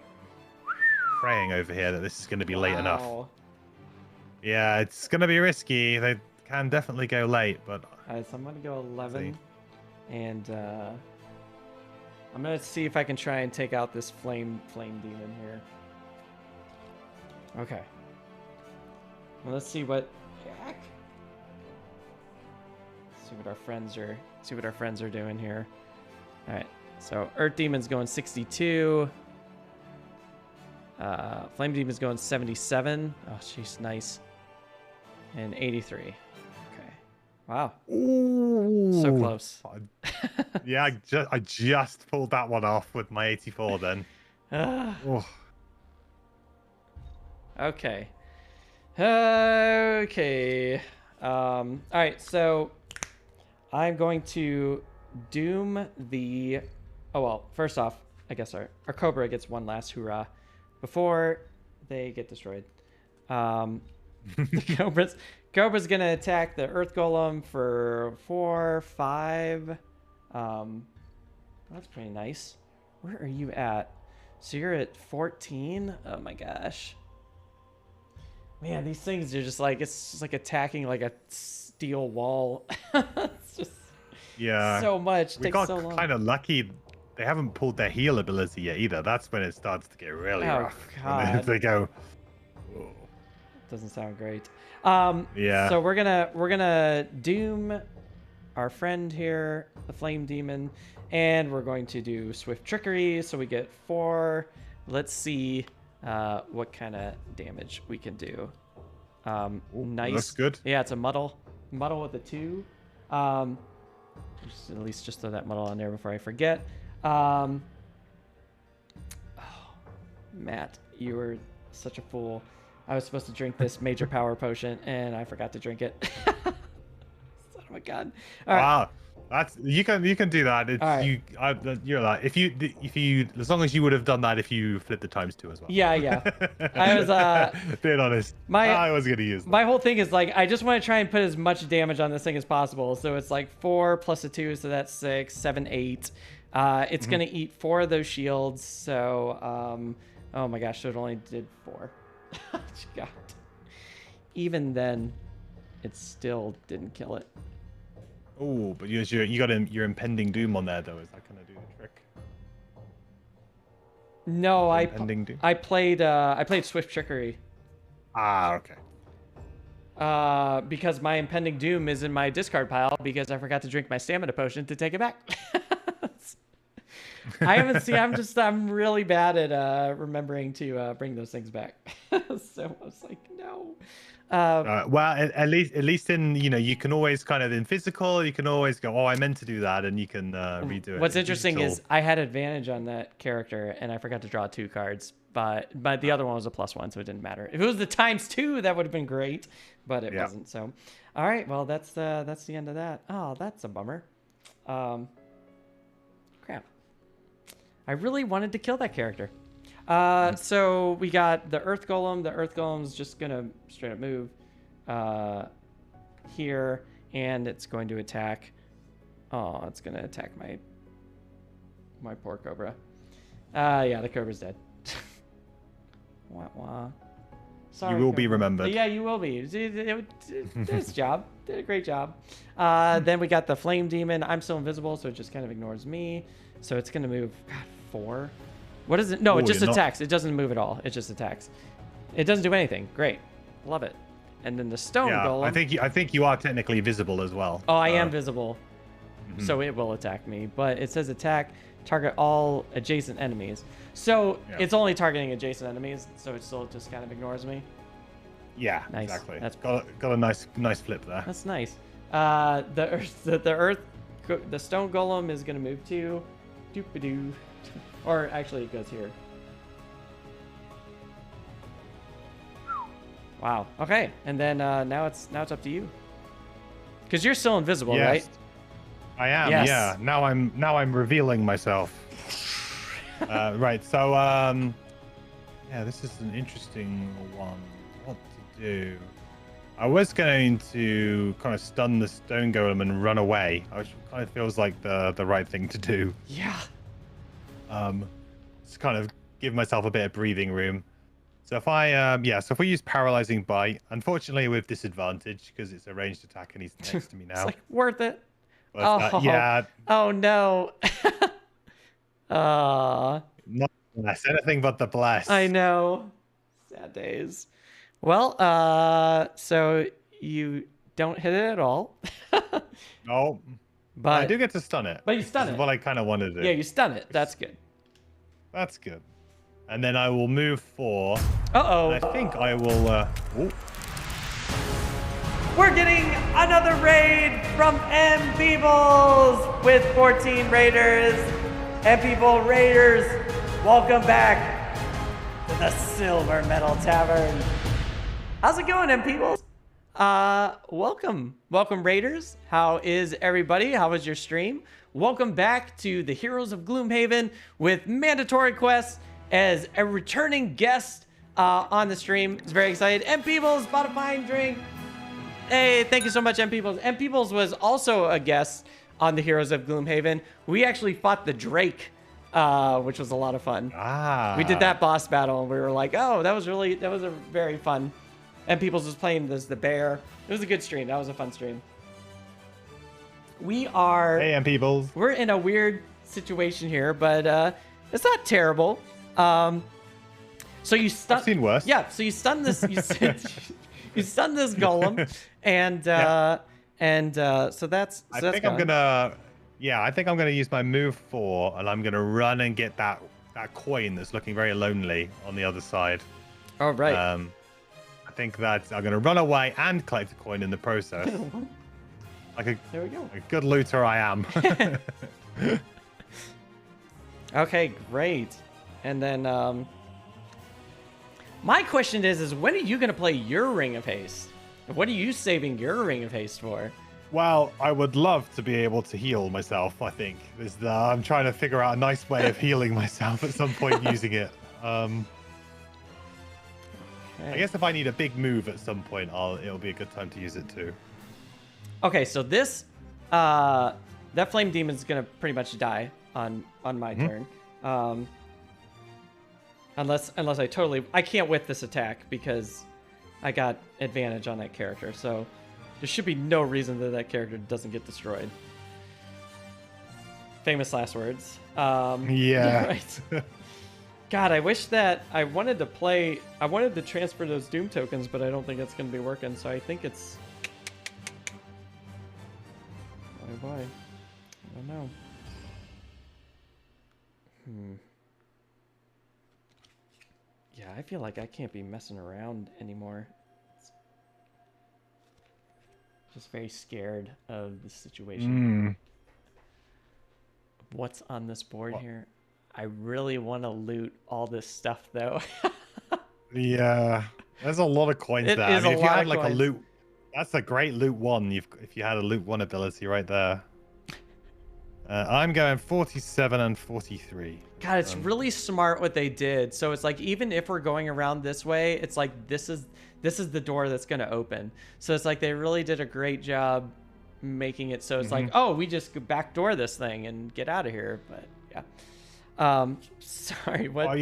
Praying over here that this is going to be late enough. Yeah, it's going to be risky. They can definitely go late, but...
Alright, so I'm going to go 11. And I'm going to see if I can try and take out this flame demon here. Okay. Well, let's see what... Heck? See what our friends are doing here. All right, so Earth Demon's going 62. Flame Demon's going 77. Oh, she's nice. And 83. Okay. Wow.
Ooh.
So close.
Yeah, I just pulled that one off with my 84 then.
Okay. Okay. All right, so I'm going to doom the... Oh, well, first off, I guess our Cobra gets one last hurrah before they get destroyed. The Cobra's going to attack the Earth Golem for 4, 5. That's pretty nice. Where are you at? So you're at 14? Oh, my gosh. Man, these things are just like, it's just like attacking like a steel wall. It's just so much.
We got kind of lucky. They haven't pulled their heal ability yet either. That's when it starts to get really rough.
God.
They go.
Doesn't sound great. So we're gonna doom our friend here, the Flame Demon, and we're going to do Swift Trickery. So we get 4. Let's see what kind of damage we can do. Nice.
Looks good.
Yeah, it's a muddle with a 2. At least just throw that muddle on there before I forget. Matt, you were such a fool. I was supposed to drink this major power potion, and I forgot to drink it. Son of a gun. All right.
Wow. That's you can do that. It's right. You're like if you as long as you would have done that if you flipped the ×2 as well.
Yeah. I was
being honest. I was gonna use that.
My whole thing is like I just want to try and put as much damage on this thing as possible. So it's like 4 plus a 2, so that's 6, 7, 8. It's gonna eat 4 of those shields. So oh my gosh, so it only did 4. God. Even then, it still didn't kill it.
Oh, but you got your impending doom on there though. Is that gonna do the trick?
No,
Impending doom?
I played Swift Trickery.
Ah, okay.
Because my impending doom is in my discard pile because I forgot to drink my stamina potion to take it back. I haven't seen. I'm really bad at remembering to bring those things back. So I was like, no.
Well, at least in you can always kind of in physical, you can always go, oh, I meant to do that, and you can redo it.
What's
In
interesting
digital,
is I had advantage on that character, and I forgot to draw 2 cards. But the other one was a +1, so it didn't matter. If it was the ×2, that would have been great, but it wasn't. So, all right, well that's the end of that. Oh, that's a bummer. Crap. I really wanted to kill that character. So we got the Earth Golem. The Earth Golem's just gonna straight up move here, and it's going to attack. Oh, it's gonna attack my poor Cobra. Yeah, the Cobra's dead. Wah, wah. Sorry,
you will
Cobra.
be remembered.
Yeah, you will be. It did its job. Did a great job. Then we got the Flame Demon. I'm still invisible, so it just kind of ignores me. So it's gonna move. God, 4. What is it? No, it just attacks. It doesn't move at all. It just attacks. It doesn't do anything. Great, love it. And then the Stone Golem.
I think you are technically visible as well.
Oh, I am visible, so it will attack me. But it says attack, target all adjacent enemies. So it's only targeting adjacent enemies. So it still just kind of ignores me.
Yeah,
nice.
Exactly.
That's
got a nice flip there.
That's nice. The Stone Golem is gonna move to, doop-a-doo. Or actually, it goes here. Wow. Okay. And then now it's up to you. Because you're still invisible, right?
I am.
Yes.
Yeah. Now I'm revealing myself. Right. So yeah, this is an interesting one. What to do? I was going to kind of stun the Stone Golem and run away, which kind of feels like the right thing to do.
Yeah.
Just kind of give myself a bit of breathing room. So if I so if we use Paralyzing Bite, unfortunately with disadvantage because it's a ranged attack and he's next to me now.
It's like worth it.
But, yeah.
Oh no.
Not bless, anything but the bless.
I know. Sad days. Well, so you don't hit it at all.
No.
But
I do get to stun it.
But you stun it.
What I kind of wanted to do.
Yeah, you stun it. That's good.
That's good. And then I will move 4.
Uh-oh.
I think I will...
We're getting another raid from M Peebles with 14 raiders. M People Raiders, welcome back to the Silver Metal Tavern. How's it going, M Peebles? Welcome raiders. How is everybody? How was your stream? Welcome back to the Heroes of Gloomhaven with mandatory quests as a returning guest on the stream. It's very excited. M Peebles bought a fine drink. Hey, thank you so much, M Peebles. M Peebles was also a guest on the Heroes of Gloomhaven. We actually fought the Drake, which was a lot of fun. We did that boss battle and we were like, oh, that was a very fun. And Peoples was playing as the bear. It was a good stream. That was a fun stream. We are...
Hey, Peoples.
We're in a weird situation here, but it's not terrible. So you stun...
I've seen worse.
Yeah, so you stun this... You stun this golem, and so that's...
I think I'm gonna use my move 4, and I'm gonna run and get that coin that's looking very lonely on the other side.
Oh, right.
I think that I'm gonna run away and collect the coin in the process.
There we go.
A good looter I am.
Okay, great. And then my question is when are you gonna play your Ring of Haste? What are you saving your Ring of Haste for?
Well, I would love to be able to heal myself, I think. I'm trying to figure out a nice way of healing myself at some point using it. Okay. I guess if I need a big move at some point, it'll be a good time to use it too. Okay,
so this that Flame Demon's gonna pretty much die on my turn. Unless I can't whip this attack because I got advantage on that character. So There should be no reason that that character doesn't get destroyed. Famous last words.
Yeah.
Right. God, I wish that I wanted to transfer those Doom tokens, but I don't think it's going to be working, so I think it's... Oh boy. I don't know. Yeah, I feel like I can't be messing around anymore. Just very scared of the situation. What's on this board here? I really want to loot all this stuff, though.
Yeah, there's a lot of coins there. I mean, if you had like a loot, that's a great loot one. If you had a loot one ability right there. I'm going 47 and 43.
God, it's really smart what they did. So it's like, even if we're going around this way, it's like this is the door that's going to open. So it's like they really did a great job making it so it's like, oh, we just backdoor this thing and get out of here. But yeah. Sorry, what?
Oh,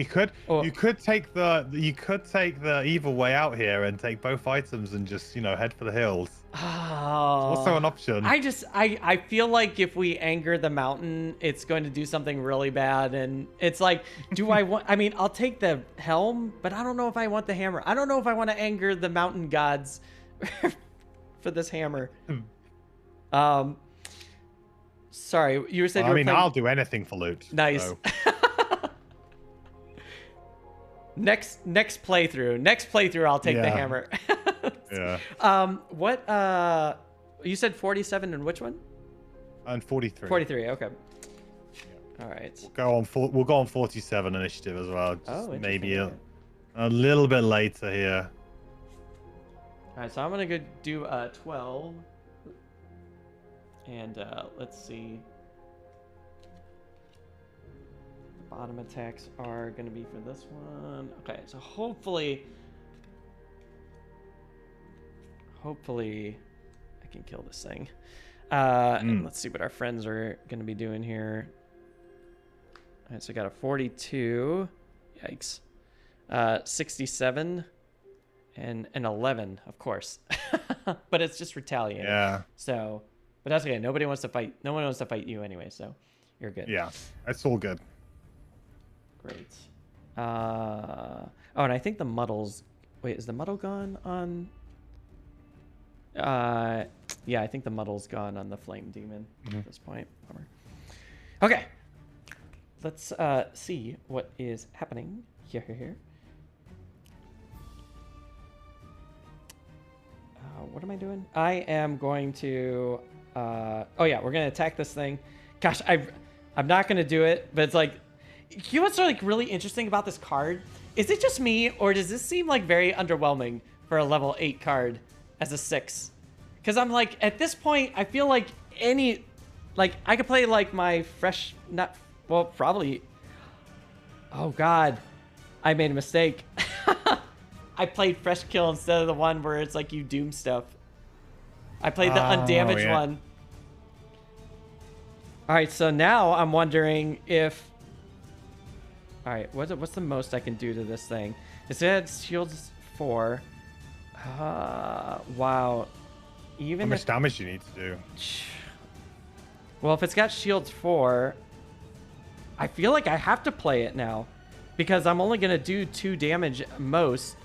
you could take the evil way out here and take both items and just, head for the hills.
Oh,
it's also an option.
I feel like if we anger the mountain, it's going to do something really bad. And it's like, I mean, I'll take the helm, but I don't know if I want the hammer. I don't know if I want to anger the mountain gods for this hammer. Sorry, you said you were playing...
I'll do anything for loot.
Nice.
So.
Next playthrough, I'll take the hammer.
Yeah.
What? You said 47 and which one?
And 43.
43. Okay.
Yeah.
All right.
We'll go on 47 initiative as well. Just maybe a little bit later here.
All right. So I'm gonna go do 12. And let's see. The bottom attacks are going to be for this one. Okay, so hopefully I can kill this thing. And let's see what our friends are going to be doing here. All right, so I got a 42. Yikes. 67 and an 11, of course. But it's just retaliating.
Yeah.
So... But that's okay. Nobody wants to fight. No one wants to fight you anyway, so you're good.
Yeah, that's all good.
Great. Oh, and I think the muddle's... Wait, is the muddle gone on... Yeah, I think the muddle's gone on the flame demon at this point. Bummer. Okay. Let's see what is happening here. What am I doing? I am going to... oh yeah, we're gonna attack this thing. Gosh, I'm not gonna do it, but it's like, you know what's like really interesting about this card? Is it just me, or does this seem like very underwhelming for a level 8 card as a 6? Because I'm like, at this point, I feel like I could play like my probably. Oh God, I made a mistake. I played fresh kill instead of the one where it's like you doom stuff. I played the undamaged one. All right, so now I'm wondering if... All right, what's the most I can do to this thing? It said shields 4. Wow.
How much damage do you need to do?
Well, if it's got shields 4, I feel like I have to play it now. Because I'm only going to do 2 damage at most.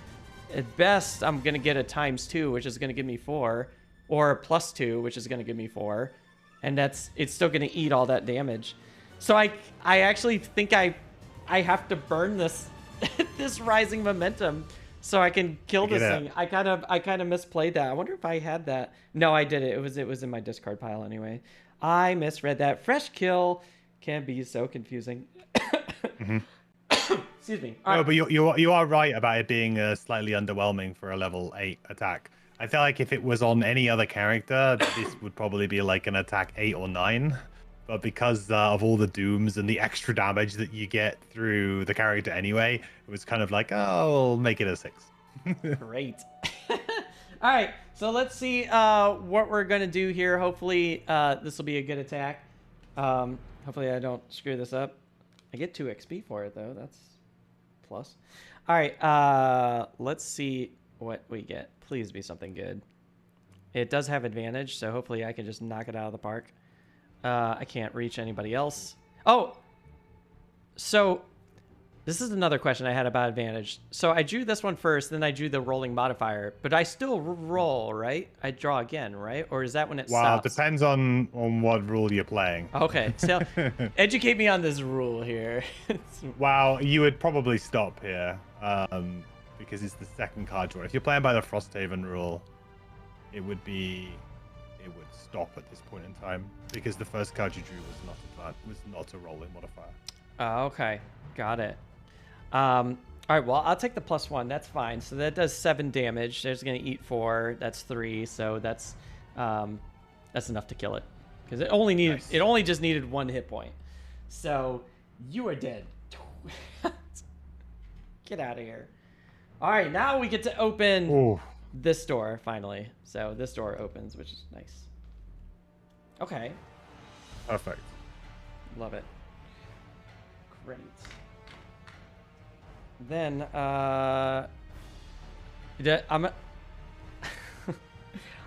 At best, I'm going to get a ×2, which is going to give me 4. Or a +2, which is going to give me 4. And it's still going to eat all that damage. So I actually think I have to burn this this rising momentum so I can kill this thing. I kind of misplayed that. I wonder if I had that. No, I did it. It was in my discard pile anyway. I misread that. Fresh kill can be so confusing. Excuse me.
No, but you are right about it being slightly underwhelming for a level 8 attack. I feel like if it was on any other character, this would probably be like an attack 8 or 9. But because of all the dooms and the extra damage that you get through the character anyway, it was kind of like, oh, I'll make it a 6.
Great. All right, so let's see what we're going to do here. Hopefully, this will be a good attack. Hopefully, I don't screw this up. I get 2 XP for it, though. That's plus. All right, let's see what we get. Please be something good. It does have advantage, so hopefully I can just knock it out of the park. I can't reach anybody else. Oh, so this is another question I had about advantage. So I drew this one first, then I drew the rolling modifier, but I still roll, right? I draw again, right? Or is that when it
Well,
stops?
it depends on what rule you're playing.
Okay, so educate me on this rule here.
Well, you would probably stop here, because it's the second card draw. If you're playing by the Frosthaven rule, it would stop at this point in time because the first card you drew was not a rolling modifier.
Okay, got it. All right, well, I'll take the +1. That's fine. So that does 7 damage. There's going to eat 4. That's 3. So that's enough to kill it because it only just needed 1 hit point. So you are dead. Get out of here. All right, now we get to open this door finally. So this door opens, which is nice. Okay.
Perfect.
Love it. Great. Then I'm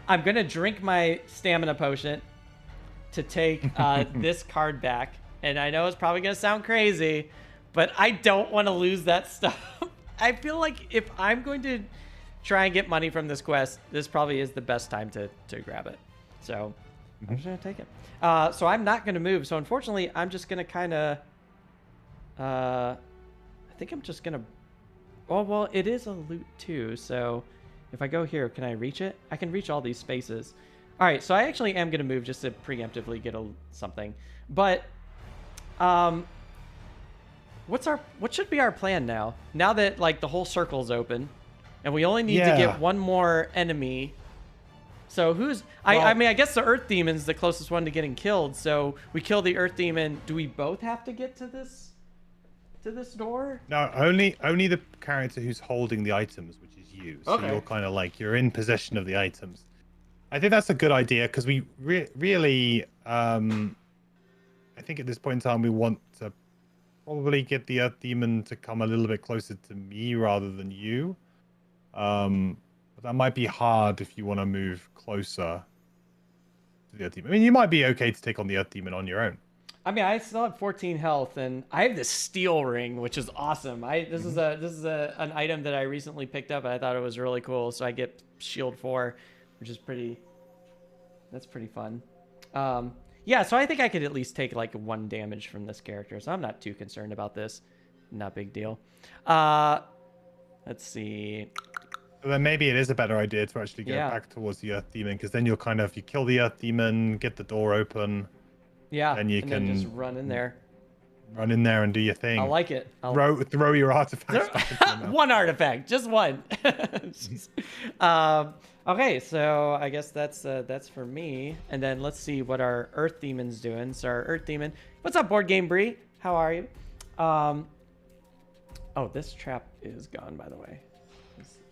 gonna drink my stamina potion to take this card back, and I know it's probably gonna sound crazy, but I don't want to lose that stuff. I feel like if I'm going to try and get money from this quest, this probably is the best time to grab it. So I'm just gonna take it. So I'm not gonna move. So unfortunately, I'm just gonna kind of. I think I'm just gonna. Oh well, it is a loot too. So if I go here, can I reach it? I can reach all these spaces. All right, so I actually am gonna move just to preemptively get something. But what should be our plan now? Now that like the whole circle's open, and we only need to get one more enemy. So who's I mean I guess the Earth Demon's the closest one to getting killed. So we kill the Earth Demon. Do we both have to get to this door?
No, only the character who's holding the items, which is you. So you're kind of like you're in possession of the items. I think that's a good idea because we really I think at this point in time we want to probably get the Earth Demon to come a little bit closer to me rather than you. But that might be hard if you want to move closer to the Earth Demon. I mean, you might be okay to take on the Earth Demon on your own.
I mean, I still have 14 health, and I have this steel ring, which is awesome. This is an item that I recently picked up, and I thought it was really cool. So I get shield 4, which is that's pretty fun. Yeah, so I think I could at least take like 1 damage from this character, so I'm not too concerned about this. Not big deal. Let's see.
Then maybe it is a better idea to actually go back towards the Earth Demon, because then you kill the Earth Demon, get the door open.
Yeah,
and
then just run in there.
Run in there and do your thing.
I like it.
Throw your artifacts back into the mouth.
1 artifact, just 1. Okay, so I guess that's for me. And then let's see what our Earth Demon's doing. So our Earth Demon, what's up, Board Game Bree? How are you? Oh, this trap is gone, by the way.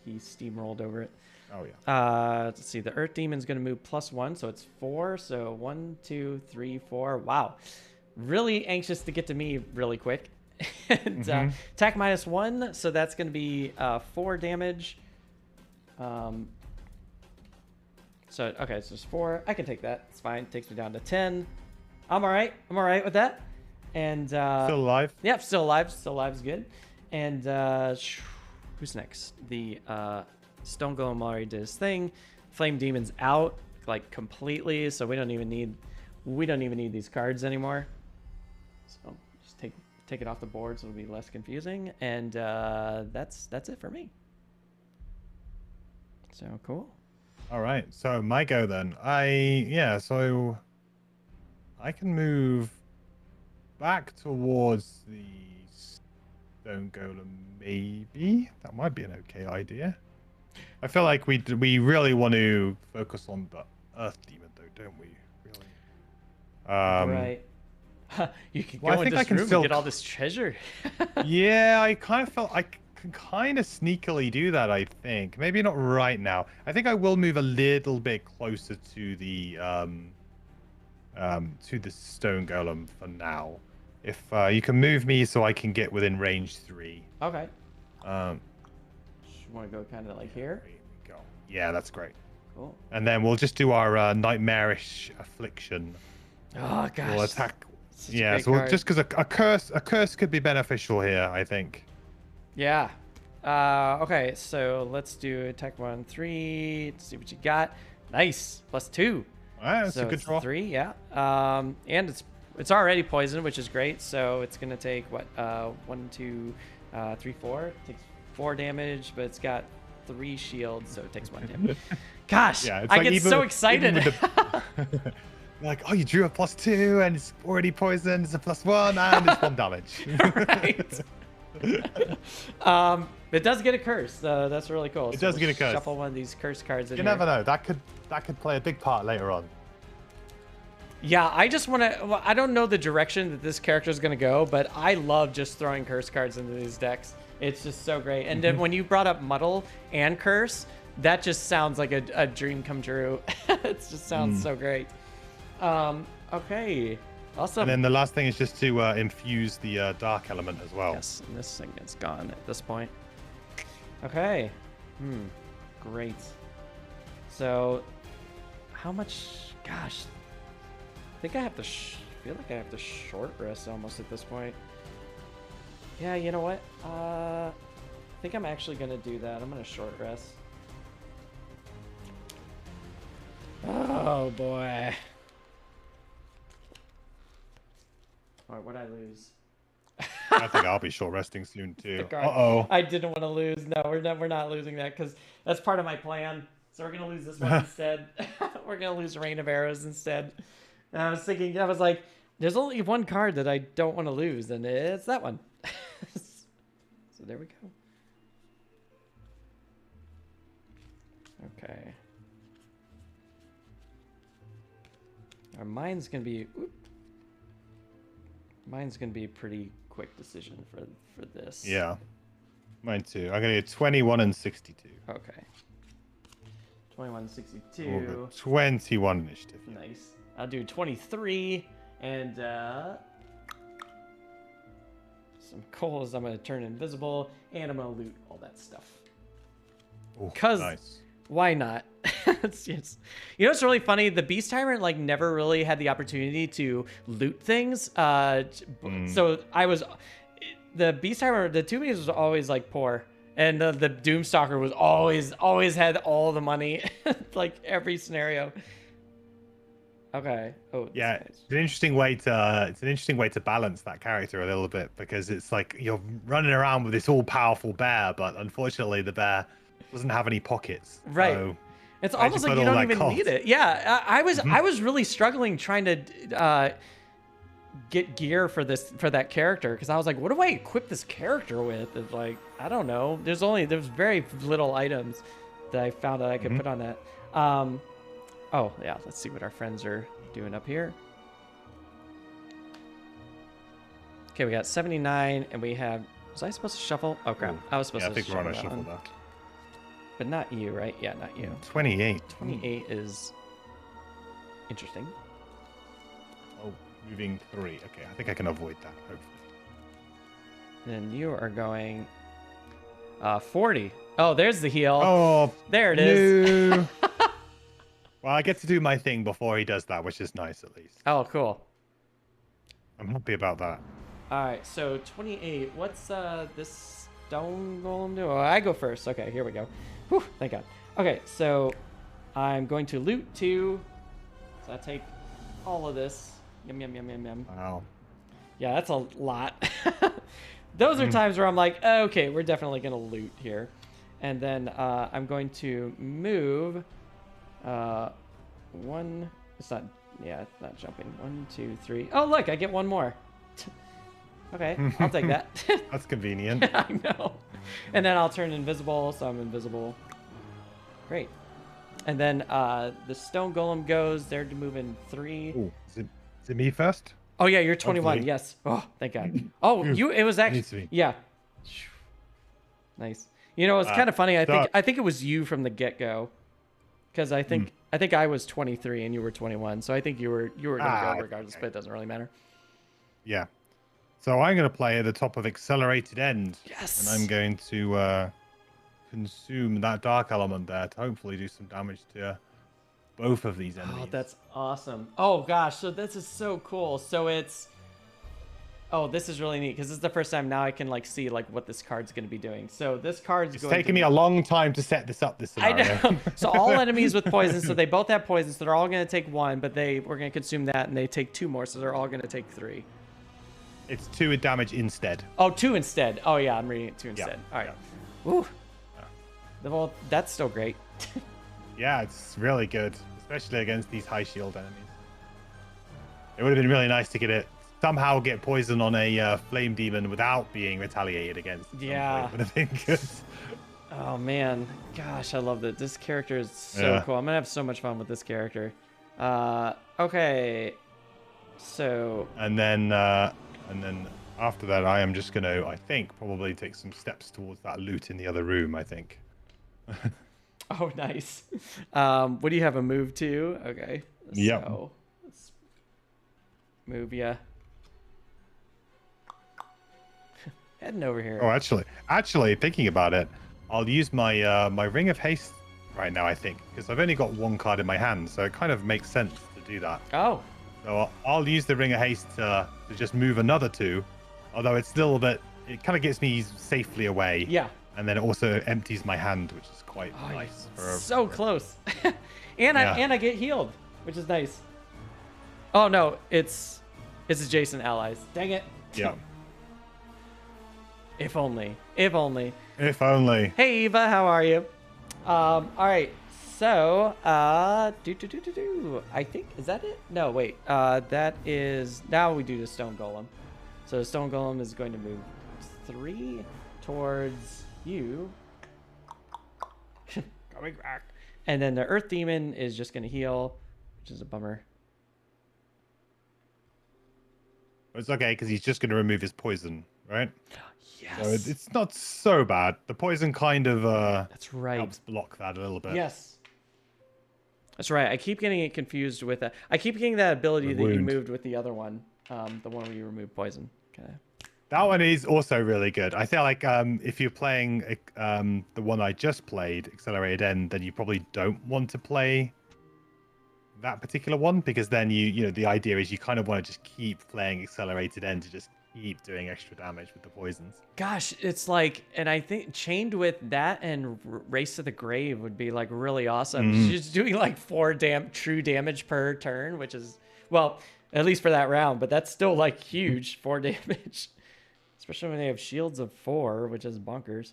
He steamrolled over it.
Oh yeah.
Let's see. The Earth Demon's gonna move +1, so it's 4. So 1, 2, 3, 4. Wow. Really anxious to get to me really quick. And, attack -1, so that's gonna be 4 damage. So okay, so it's 4. I can take that. It's fine. Takes me down to 10. I'm all right. I'm all right with that. And
still alive.
Yep, still alive. Still alive is good. And who's next? The Stone Golem already did his thing. Flame Demon's out like completely, so we don't even need these cards anymore. So just take it off the board so it'll be less confusing. And that's it for me. So cool.
All right, so my go then. So I can move back towards the Stone Golem. Maybe that might be an okay idea. I feel like we really want to focus on the Earth Demon, though, don't we? Really.
Right. You can go in this room and get all this treasure.
Yeah, I kind of felt I can kind of sneakily do that. I think maybe not right now. I think I will move a little bit closer to the Stone Golem for now. If you can move me so I can get within range 3.
Okay. Just want to go kind of like here.
There we go. Yeah, that's great.
Cool.
And then we'll just do our nightmarish affliction.
Oh gosh.
We'll attack.
Such a
Yeah,
great
so
card.
just because a curse could be beneficial here, I think.
Yeah. Okay, so let's do attack 1, 3. Let's see what you got. Nice. +2.
Alright, that's
so
a good
it's
draw.
3, yeah. And it's already poisoned, which is great. So it's gonna take what? 1, 2, 3, 4. It takes 4 damage, but it's got 3 shields, so it takes 1 damage. Gosh,
Yeah, it's
I
like
get
even
so
with-
excited.
even with the- like, oh, you drew a +2 and it's already poisoned. It's a +1 and it's 1 damage.
Right. It does get a curse. That's really cool.
It does get a curse.
Shuffle one of these curse cards in
You
here.
never know. That could play a big part later on.
Yeah, I just want to. Well, I don't know the direction that this character is going to go, but I love just throwing curse cards into these decks. It's just so great. And then when you brought up Muddle and Curse, that just sounds like a dream come true. It just sounds so great. Okay. Awesome.
And then the last thing is just to infuse the dark element as well.
Yes, and this thing is gone at this point. Okay. Great. So, how much? Gosh, I think I have to. Feel like I have to short rest almost at this point. Yeah, you know what? I think I'm actually gonna do that. I'm gonna short rest. Oh boy. All right, what'd I lose?
I think I'll be short resting soon too.
Card.
Uh-oh.
I didn't want to lose. No, we're not losing that because that's part of my plan. So we're gonna lose this one instead. We're gonna lose Rain of Arrows instead. And I was thinking, I was like, there's only one card that I don't want to lose, and it's that one. So there we go. Okay. Mine's gonna be. Mine's gonna be a pretty quick decision for this.
Yeah. Mine too. I'm gonna do 21 and 62.
Okay. 21, 62.
Ooh, 21 initiative. Yeah.
Nice. I'll do 23 and some coals. I'm gonna turn invisible and I'm gonna loot all that stuff.
Ooh,
'Cause
nice.
why not? It's just, you know, it's really funny. The Beast Tyrant like never really had the opportunity to loot things. So I was the Beast Tyrant. The Two Beast was always like poor, and the Doomstalker was always had all the money, like every scenario. Okay. Oh.
Yeah,
Nice.
it's an interesting way to balance that character a little bit because it's like you're running around with this all-powerful bear, but unfortunately the bear doesn't have any pockets.
Right.
So
It's
why'd
almost
you
like
put
you
all
don't
that
even
cost?
need it. Yeah, I was really struggling trying to get gear for that character because I was like, what do I equip this character with? It's like, I don't know. There's very little items that I found that I could put on that. Oh yeah, let's see what our friends are doing up here. Okay, we got 79, and we have. Was I supposed to shuffle? Oh crap, I was supposed
yeah,
to.
I think we're on a
that
shuffle
one.
there.
But not you, right? Yeah, not you.
28.
28 is interesting.
Oh, moving 3. Okay, I think I can avoid that, hopefully.
And you are going 40. Oh, there's the heal.
Oh,
There it is.
no. Well, I get to do my thing before he does that, which is nice at least.
Oh, cool.
I'm happy about that.
All right, so 28. What's this stone golem do? Oh, I go first. Okay, here we go. Whew, thank God. Okay, so I'm going to loot 2. So I take all of this. Yum, yum, yum, yum, yum.
Wow.
Yeah, that's a lot. Those are times where I'm like, okay, we're definitely going to loot here. And then I'm going to move 1. It's not, yeah, it's not jumping. 1, 2, 3. Oh, look, I get one more. Okay, I'll take that.
That's convenient.
I know. And then I'll turn invisible, so I'm invisible. Great. And then the stone golem goes. They're moving 3.
Ooh, is it me first?
Oh yeah, you're 21.
Hopefully.
Yes. Oh, thank God. Oh, it was actually.
Needs to be.
Yeah. Nice. You know, it's kind of funny. I think it was you from the get-go, because I think I was 23 and you were 21. So I think you were gonna go regardless, but it doesn't really matter.
Yeah. So I'm going to play at the top of Accelerated End.
Yes.
And I'm going to consume that dark element there to hopefully do some damage to both of these enemies.
Oh, that's awesome. Oh gosh, so this is so cool. So it's, oh, this is really neat because this is the first time now I can like see like what this card's going to be doing. So this card's
It's
going
taken
to
me a long time to set this up. This
I
scenario.
know. So all enemies with poison, so they both have poison, so they're all going to take 1, but we're going to consume that, and they take 2 more, so they're all going to take 3.
It's 2 damage instead.
Oh, 2 instead. Oh yeah, I'm reading it 2 instead. All right.
Yeah.
Woo. Well, that's still great.
Yeah, it's really good, especially against these high shield enemies. It would have been really nice to somehow get poison on a flame demon without being retaliated against.
Yeah.
It would have been good.
Oh man, gosh, I love that. This character is so cool. I'm gonna have so much fun with this character. Okay, so.
And then after that, I am just gonna, I think, probably take some steps towards that loot in the other room. I think.
Oh, nice. What do you have a move to? Okay.
Yep.
So let's move ya. Heading over here.
Oh, actually, thinking about it, I'll use my my Ring of Haste right now. I think because I've only got 1 card in my hand, so it kind of makes sense to do that.
Oh.
So I'll use the Ring of Haste to just move another 2, although it's still a bit. It kind of gets me safely away.
Yeah.
And then it also empties my hand, which is quite nice.
So close. and I get healed, which is nice. Oh no, it's adjacent allies. Dang it.
Yeah.
If only. If only.
If only.
Hey Eva, how are you? All right. So, I think, is that it? No, wait. That is, now we do the stone golem. So the stone golem is going to move 3 towards you. Coming back. And then the earth demon is just going to heal, which is a bummer.
It's okay because he's just going to remove his poison, right?
Yes.
So it's not so bad. The poison kind of
that's right.
helps block that a little bit.
Yes. That's right. I keep getting it confused with that. I keep getting that ability that you moved with the other one, the one where you remove poison. Okay.
That one is also really good. I feel like if you're playing the one I just played, Accelerated End, then you probably don't want to play that particular one because then you know the idea is you kind of want to just keep playing Accelerated End to just keep doing extra damage with the poisons.
Gosh, it's like, and I think chained with that and Race to the Grave would be like really awesome. Just doing like 4 true damage per turn, which is, well, at least for that round, but that's still like huge 4 damage, especially when they have shields of 4, which is bonkers.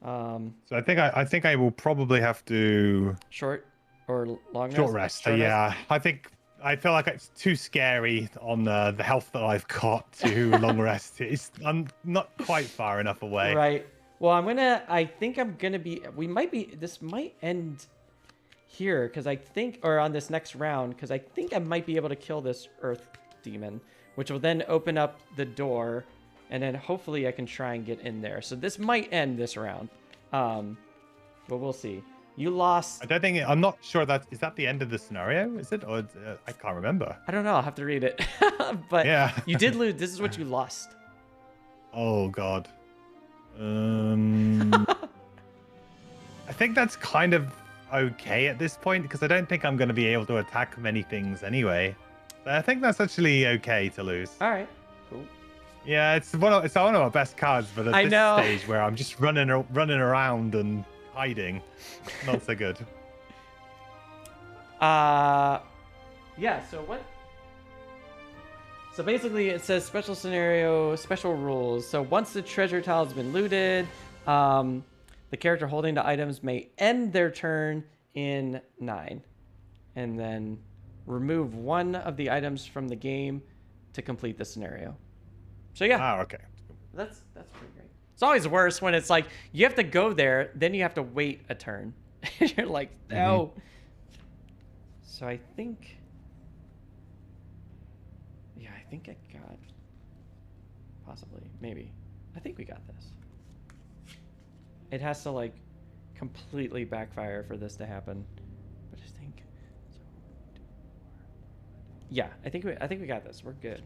So I think I will probably have to
short or long
short rest.
Short
yeah,
rest?
I feel like it's too scary on the health that I've got to long rest. I'm not quite far enough away.
Right. Well, I think I'm gonna be. This might end here because I think, or on this next round, because I think I might be able to kill this earth demon, which will then open up the door, and then hopefully I can try and get in there. So this might end this round, but we'll see. You lost.
I'm not sure is that the end of the scenario? Is it? Or I can't remember.
I don't know. I'll have to read it. But
yeah.
You did lose. This is what you lost.
Oh, God. I think that's kind of okay at this point because I don't think I'm going to be able to attack many things anyway. But I think that's actually okay to lose.
All right. Cool.
Yeah, it's one of our best cards, but at this stage where I'm just running around and hiding, not so good.
Yeah, so what? So basically it says special scenario, special rules. So once the treasure tile has been looted, the character holding the items may end their turn in 9 and then remove 1 of the items from the game to complete the scenario. So yeah.
Oh, okay.
That's pretty great. It's always worse when it's like you have to go there, then you have to wait a turn. You're like, no. So I think, yeah, I think I got, possibly, maybe. I think we got this. It has to like completely backfire for this to happen. But I think, yeah, I think we got this. We're good.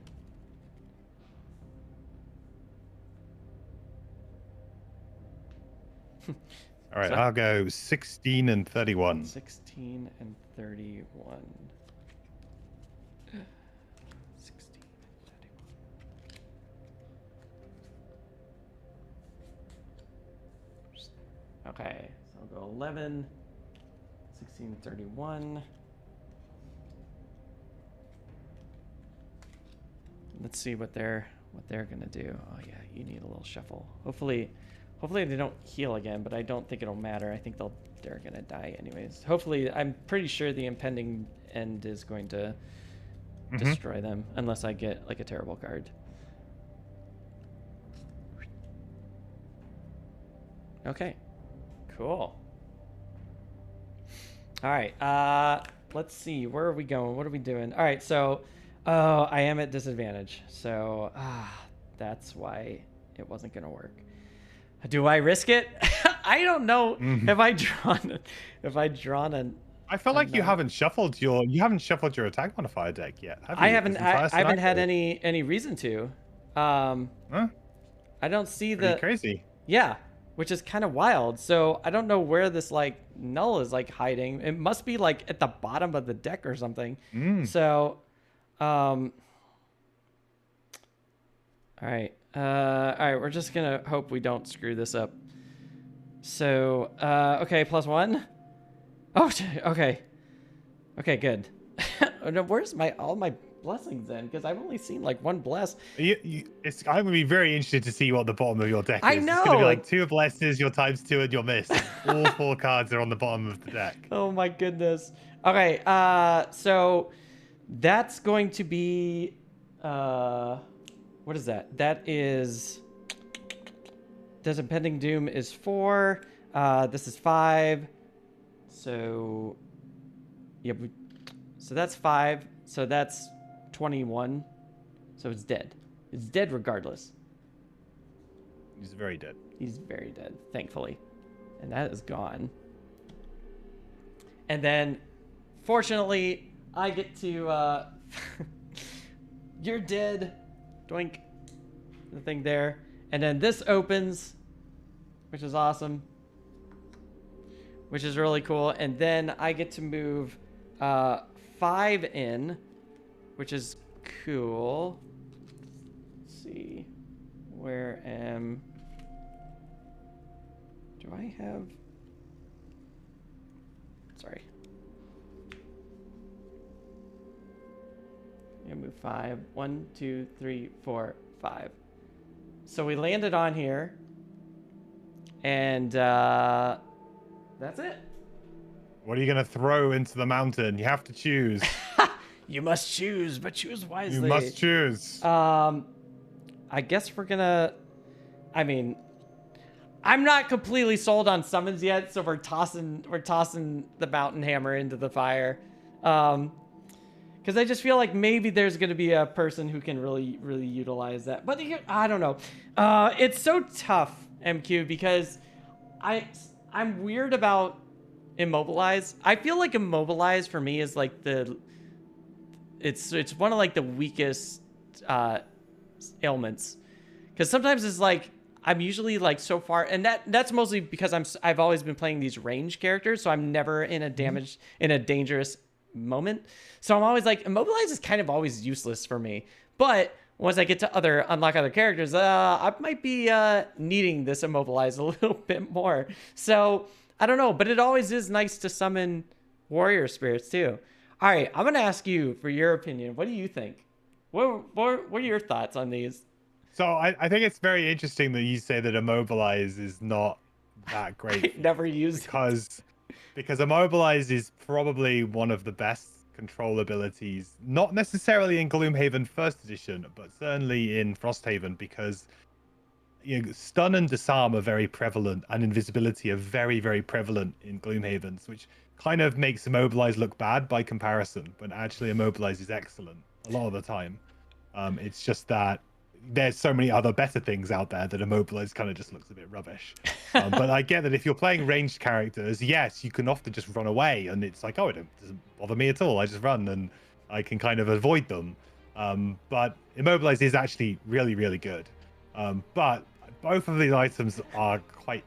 All right,
So,
I'll go 16 and 31.
16 and 31. 16 and 31. Okay, so I'll go 11, 16, 31. Let's see what they're gonna do. Oh yeah, you need a little shuffle. Hopefully they don't heal again, but I don't think it'll matter. I think they're gonna die anyways. Hopefully, I'm pretty sure the impending end is going to destroy them, unless I get like a terrible card. Okay, cool. All right, let's see. Where are we going? What are we doing? All right, so, oh, I am at disadvantage. So, that's why it wasn't gonna work. Do I risk it? I don't know if I drawn an.
I feel like you haven't shuffled your attack modifier deck yet. Have you?
I haven't had any reason to.
Huh?
I don't see
Pretty crazy.
Yeah, which is kind of wild. So I don't know where this like null is like hiding. It must be like at the bottom of the deck or something. So, all right. All right, we're just gonna hope we don't screw this up. So, okay, +1. Oh, okay. Okay, good. Where's all my blessings then? Because I've only seen like one bless.
I'm gonna be very interested to see what the bottom of your deck is.
I know.
It's gonna be like 2 blesses, your ×2, and your miss. All 4 cards are on the bottom of the deck.
Oh my goodness. Okay, so that's going to be what is that? That is Does Impending Doom is 4. This is 5. So yeah, so that's 5. So that's 21. So it's dead. It's dead regardless.
He's very dead.
He's very dead, thankfully. And that is gone. And then, fortunately, I get to, you're dead. Doink. The thing there. And then this opens, which is awesome. Which is really cool. And then I get to move 5 in, which is cool. Let's see. Where am... Do I have... Sorry. I'm gonna move 5. 1, 2, 3, 4, 5. So we landed on here. And that's it.
What are you gonna throw into the mountain? You have to choose.
You must choose, but choose wisely.
You must choose.
I guess we're gonna... I mean, I'm not completely sold on summons yet, so we're tossing the mountain hammer into the fire. Because I just feel like maybe there's gonna be a person who can really utilize that. But I don't know. It's so tough, MQ, because I'm weird about Immobilize. I feel like Immobilize for me is like it's one of like the weakest ailments, because sometimes it's like I'm usually like so far, and that's mostly because I've always been playing these range characters, so I'm never in a dangerous moment. So I'm always like, Immobilize is kind of always useless for me. But once I get to unlock other characters, I might be needing this Immobilize a little bit more. So I don't know, but it always is nice to summon warrior spirits too. All right, I'm gonna ask you for your opinion. What do you think? What are your thoughts on these?
So I think it's very interesting that you say that Immobilize is not that great.
Never used
because Immobilize is probably one of the best control abilities, not necessarily in Gloomhaven First Edition, but certainly in Frosthaven, because stun and disarm are very prevalent, and invisibility are very, very prevalent in Gloomhavens, which kind of makes Immobilize look bad by comparison, but actually Immobilize is excellent a lot of the time. It's just that there's so many other better things out there that Immobilize kind of just looks a bit rubbish. But I get that if you're playing ranged characters, yes, you can often just run away, and it's like, oh, it doesn't bother me at all. I just run and I can kind of avoid them. But Immobilize is actually really, really good. But both of these items are quite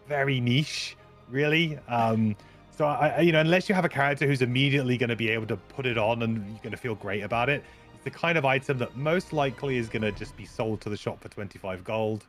very niche. really. So you know, unless you have a character who's immediately going to be able to put it on and you're going to feel great about it, it's the kind of item that most likely is going to just be sold to the shop for 25 gold.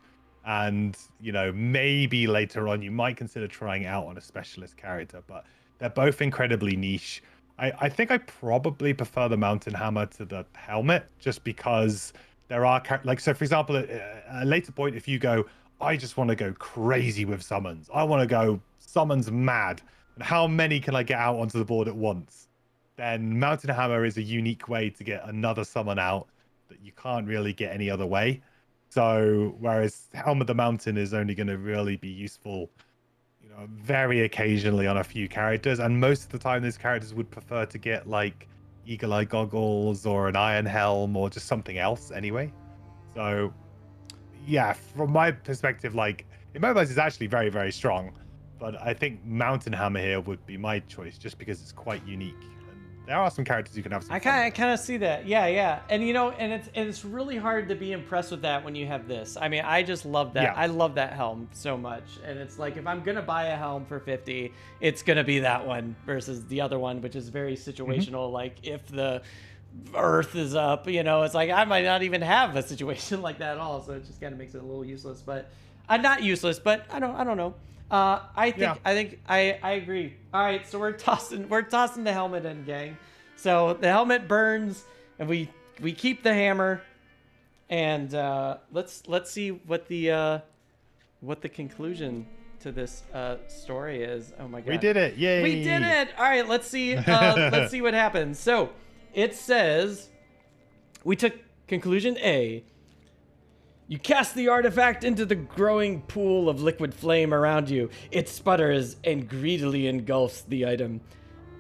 And, you know, maybe later on you might consider trying it out on a specialist character, but they're both incredibly niche. I think I probably prefer the mountain hammer to the helmet, just because there are like, so for example, at a later point, if you go, I just want to go crazy with summons, I want to go summons mad, and how many can I get out onto the board at once, then mountain hammer is a unique way to get another summon out that you can't really get any other way. So whereas Helm of the Mountain is only going to really be useful, you know, very occasionally on a few characters, and most of the time these characters would prefer to get like Eagle Eye Goggles or an Iron Helm or just something else anyway. So yeah, from my perspective, like Immobilize is actually very, very strong, but I think Mountain Hammer here would be my choice just because it's quite unique. There are some characters you can have some fun
I
with.
kind of see that. Yeah. And you know, and it's really hard to be impressed with that when you have this. I mean, I just love that.
Yeah.
I love that helm so much. And it's like, if I'm going to buy a helm for 50, it's going to be that one versus the other one, which is very situational. Like if the earth is up, you know, it's like I might not even have a situation like that at all. So it just kind of makes it a little useless, but not useless, but I don't know. I think I agree. All right, so we're tossing the helmet in, gang. So the helmet burns, and we keep the hammer, and let's see what the conclusion to this story is. Oh my god,
We did it! Yay!
We did it! All right, let's see let's see what happens. So it says we took conclusion A. You cast the artifact into the growing pool of liquid flame around you. It sputters and greedily engulfs the item.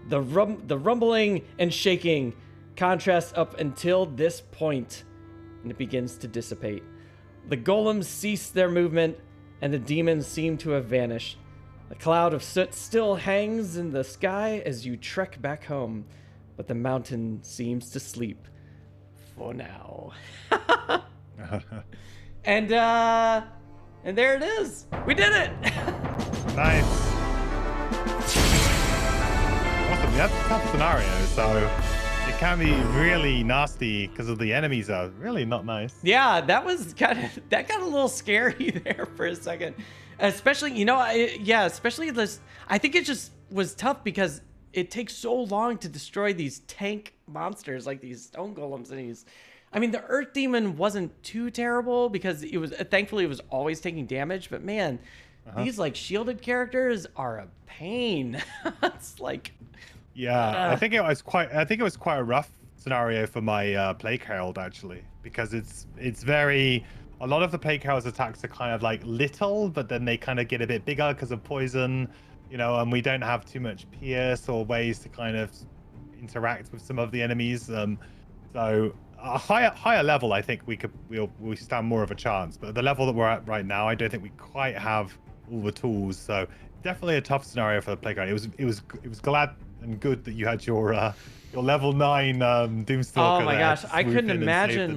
The rumbling and shaking contrasts up until this point, and it begins to dissipate. The golems cease their movement, and the demons seem to have vanished. A cloud of soot still hangs in the sky as you trek back home, but the mountain seems to sleep for now. And there it is. We did it.
Nice. Awesome. That's a tough scenario, so it can be really nasty because of the enemies are really not nice.
Yeah, that got a little scary there for a second. Especially, you know, especially this. I think it just was tough because it takes so long to destroy these tank monsters like these stone golems and these. I mean, the Earth Demon wasn't too terrible because it was thankfully it was always taking damage. But man, these like shielded characters are a pain. It's like,
yeah, I think it was quite a rough scenario for my Plague Herald actually, because it's very. A lot of the Plague Herald's attacks are kind of like little, but then they kind of get a bit bigger because of poison, you know, and we don't have too much pierce or ways to kind of interact with some of the enemies. So a higher level, I think we'll stand more of a chance. But the level that we're at right now, I don't think we quite have all the tools. So definitely a tough scenario for the Playground. It was glad and good that you had your level 9 Doomstalker.
oh my gosh, I couldn't imagine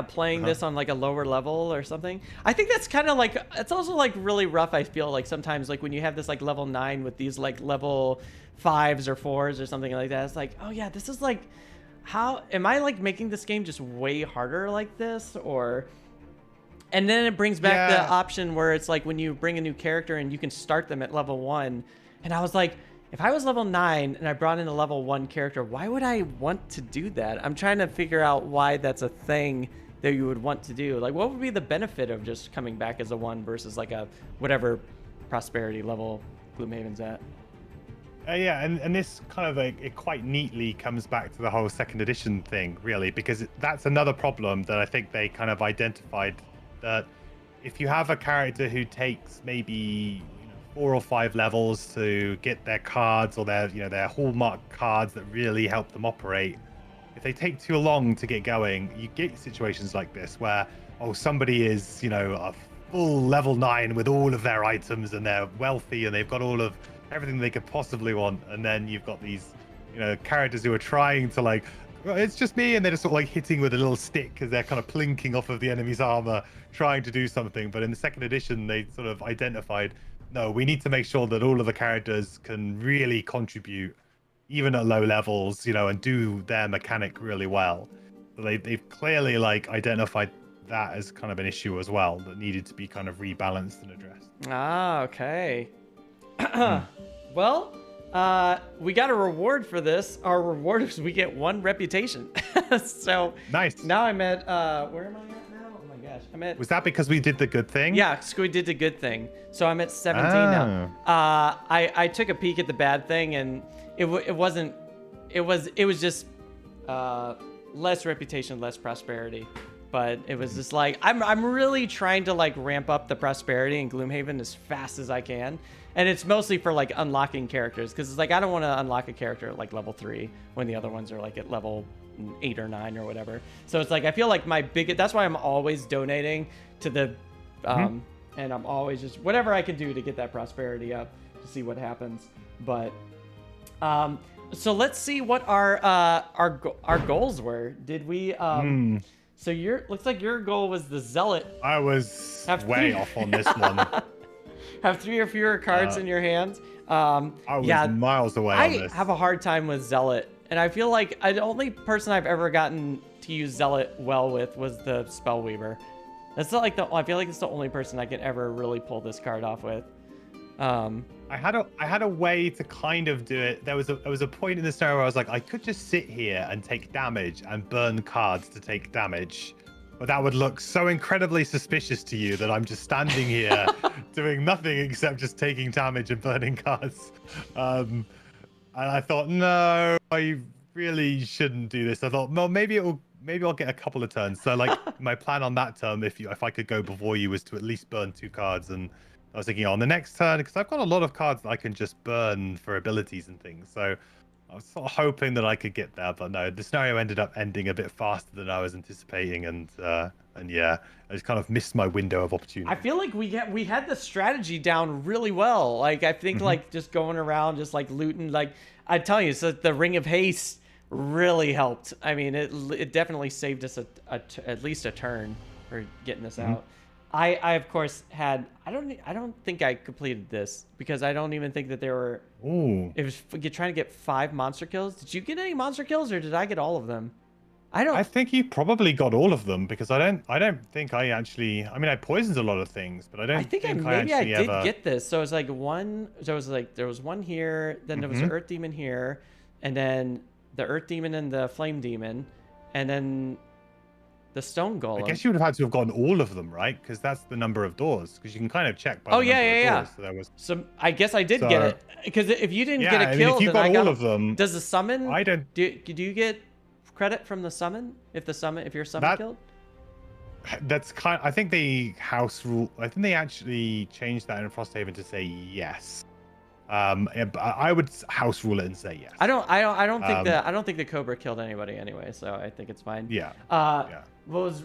playing
Uh-huh.
this on like a lower level or something. I think that's kind of like, it's also like really rough. I feel like sometimes like when you have this like level 9 with these like level 5s or 4s or something like that, it's like, oh yeah, this is like, how am I like making this game just way harder like this? Or, and then it brings back the option where it's like when you bring a new character and you can start them at level 1. And I was like, if I was level 9 and I brought in a level 1 character, why would I want to do that? I'm trying to figure out why that's a thing that you would want to do. Like, what would be the benefit of just coming back as a 1 versus like a whatever prosperity level Gloomhaven's at?
Yeah, and this kind of it quite neatly comes back to the whole second edition thing, really, because that's another problem that I think they kind of identified, that if you have a character who takes maybe 4 or 5 levels to get their cards or their hallmark cards that really help them operate, if they take too long to get going, you get situations like this where somebody is a full level 9 with all of their items and they're wealthy and they've got all of everything they could possibly want, and then you've got these characters who are trying to like, well, it's just me, and they're just sort of like hitting with a little stick because they're kind of plinking off of the enemy's armor trying to do something. But in the second edition they sort of identified, no, we need to make sure that all of the characters can really contribute, even at low levels, and do their mechanic really well. So they've clearly like identified that as kind of an issue as well that needed to be kind of rebalanced and addressed.
Ah, okay. Well, we got a reward for this. Our reward is we get 1 reputation. So
nice.
now I'm at where am I at now? Oh my gosh, I'm at.
Was that because we did the good thing?
Yeah, because we did the good thing. So I'm at 17 now. I took a peek at the bad thing, and it wasn't. It was just less reputation, less prosperity. But it was just like I'm really trying to like ramp up the prosperity in Gloomhaven as fast as I can, and it's mostly for like unlocking characters, because it's like I don't want to unlock a character at like level 3 when the other ones are like at level 8 or 9 or whatever. So it's like I feel like my biggest, that's why I'm always donating to the and I'm always just whatever I can do to get that prosperity up to see what happens. But so let's see what our goals were. Did we So looks like your goal was the Zealot.
I was way off on this one.
Have 3 or fewer cards in your hands.
I was miles away on this.
I have a hard time with Zealot, and I feel like the only person I've ever gotten to use Zealot well with was the Spellweaver. That's not like I feel like it's the only person I can ever really pull this card off with.
I had a way to kind of do it. There was a point in the scenario where I was like, I could just sit here and take damage and burn cards to take damage, but that would look so incredibly suspicious to you that I'm just standing here doing nothing except just taking damage and burning cards. And I thought, no, I really shouldn't do this. I thought, well, maybe I'll get a couple of turns. So like my plan on that turn, if I could go before you, was to at least burn 2 cards. And I was thinking on the next turn, because I've got a lot of cards that I can just burn for abilities and things. So I was sort of hoping that I could get there, but no, the scenario ended up ending a bit faster than I was anticipating, and yeah, I just kind of missed my window of opportunity.
I feel like we had the strategy down really well. Like I think like just going around, just like looting. Like I tell you, so the Ring of Haste really helped. I mean, it definitely saved us at least a turn for getting this out. I of course had I don't think I completed this because I don't even think that there were.
Ooh.
It was trying to get 5 monster kills. Did you get any monster kills, or did I get all of them? I
think you probably got all of them, because I don't think I actually. I mean, I poisoned a lot of things, but I don't.
I think maybe I did get this. So it's like one. So it was like there was one here, then there was an Earth Demon here, and then the Earth Demon and the Flame Demon, and then the Stone Golem.
I guess you would have had to have gotten all of them, right? Because that's the number of doors. Because you can kind of check by the number of doors. So there was.
So I guess I did get it. Because if you didn't get a kill,
if you
then
got all of them.
Does the summon?
I don't.
Do you get credit from the summon if your summon killed?
That's kind. I think the house rule. I think they actually changed that in Frosthaven to say yes. I would house rule it and say yes.
I don't think the Cobra killed anybody anyway, so I think it's fine.
Yeah.
What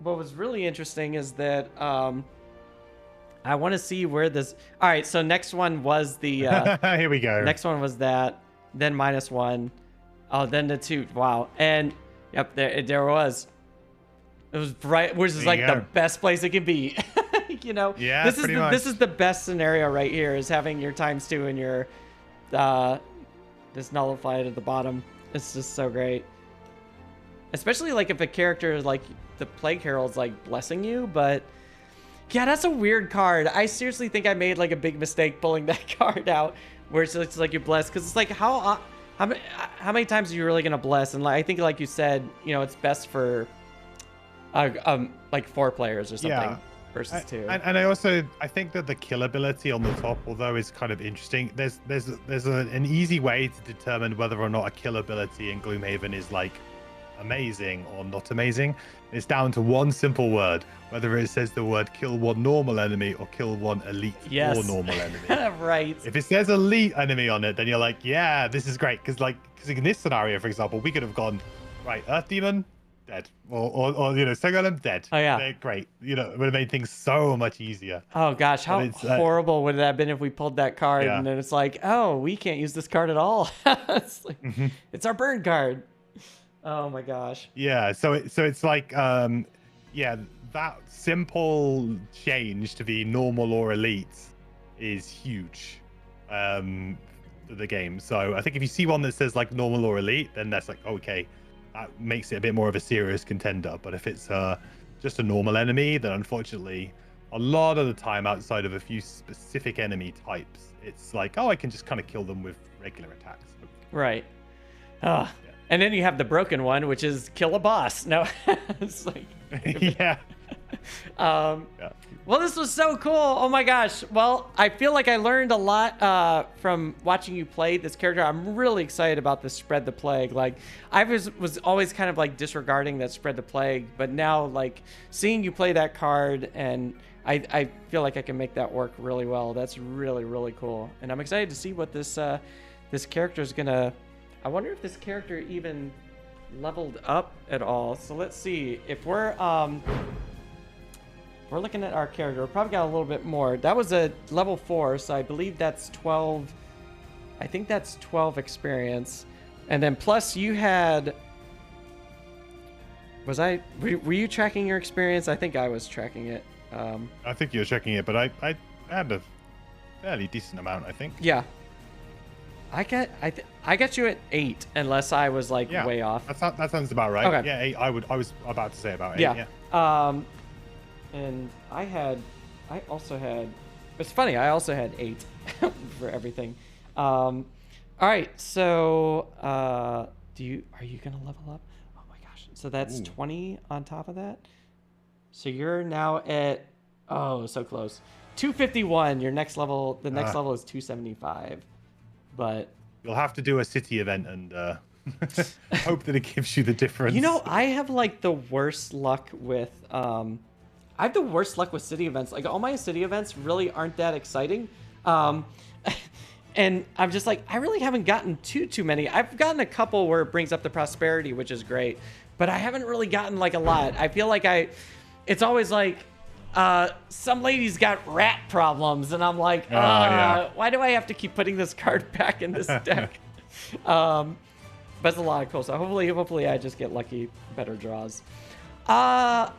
was really interesting is that I want to see where this. All right, so next one was the.
Here we go.
Next one was that, then -1, oh, then the 2. Wow, and yep, there was. It was right, which is like the best place it could be.
Yeah,
this is the best scenario right here, is having your ×2 and your this nullified at the bottom. It's just so great, especially like if a character like the Plague Herald's like blessing you. But yeah, that's a weird card. I seriously think I made like a big mistake pulling that card out, where it's like you're blessed, because it's like how many times are you really gonna bless? And like I think, like you said, it's best for like 4 players or something.
Yeah.
Versus 2.
And I think that the kill ability on the top, although is kind of interesting, there's an easy way to determine whether or not a kill ability in Gloomhaven is like amazing or not amazing. It's down to one simple word, whether it says the word kill 1 normal enemy or kill 1 elite or normal enemy.
Right.
If it says elite enemy on it, then you're like, yeah, this is great. Because in this scenario, for example, we could have gone, right, Earth Demon, dead, or Stone Golem, dead.
Oh yeah,
they're great. It would have made things so much easier.
Oh gosh, how horrible would it have been if we pulled that card and then it's like, oh, we can't use this card at all. It's like, it's our burn card. Oh my gosh.
Yeah, so it's like, yeah, that simple change to be normal or elite is huge for the game. So I think if you see one that says like normal or elite, then that's like, okay, that makes it a bit more of a serious contender. But if it's just a normal enemy, then unfortunately a lot of the time, outside of a few specific enemy types, it's like, oh, I can just kind of kill them with regular attacks.
Right. Yeah. And then you have the broken one, which is kill a boss. No, it's like,
yeah.
Yeah. Well, this was so cool. Oh my gosh. Well, I feel like I learned a lot from watching you play this character. I'm really excited about this Spread the Plague. Like, I was always kind of like disregarding that Spread the Plague, but now like seeing you play that card, and I feel like I can make that work really well. That's really, really cool. And I'm excited to see what this this character is gonna. I wonder if this character even leveled up at all. So let's see if we're looking at our character. We probably got a little bit more. That was a level 4, so I believe that's 12. I think that's 12 experience, and then plus you had. Were you tracking your experience? I think I was tracking it.
I think you're checking it, but I had a fairly decent amount, I think.
Yeah. I got you at 8, unless I was like way off.
That sounds about right.
Okay.
Yeah, 8. I was about to say about 8.
Yeah. And I also had. It's funny. I also had 8 for everything. All right. So, are you gonna level up? Oh my gosh. So that's 20 on top of that. So you're now at so close. 251. Your next level. The next level is 275. But
you'll have to do a city event and hope that it gives you the difference.
You know, I have like the worst luck with I have the worst luck with city events. Like, all my city events really aren't that exciting. And I'm just like, I really haven't gotten too many. I've gotten a couple where it brings up the prosperity, which is great, but I haven't really gotten like a lot. I feel like it's always like some lady's got rat problems, and I'm like, why do I have to keep putting this card back in this deck? But it's a lot of cool. So hopefully I just get lucky, better draws. Well,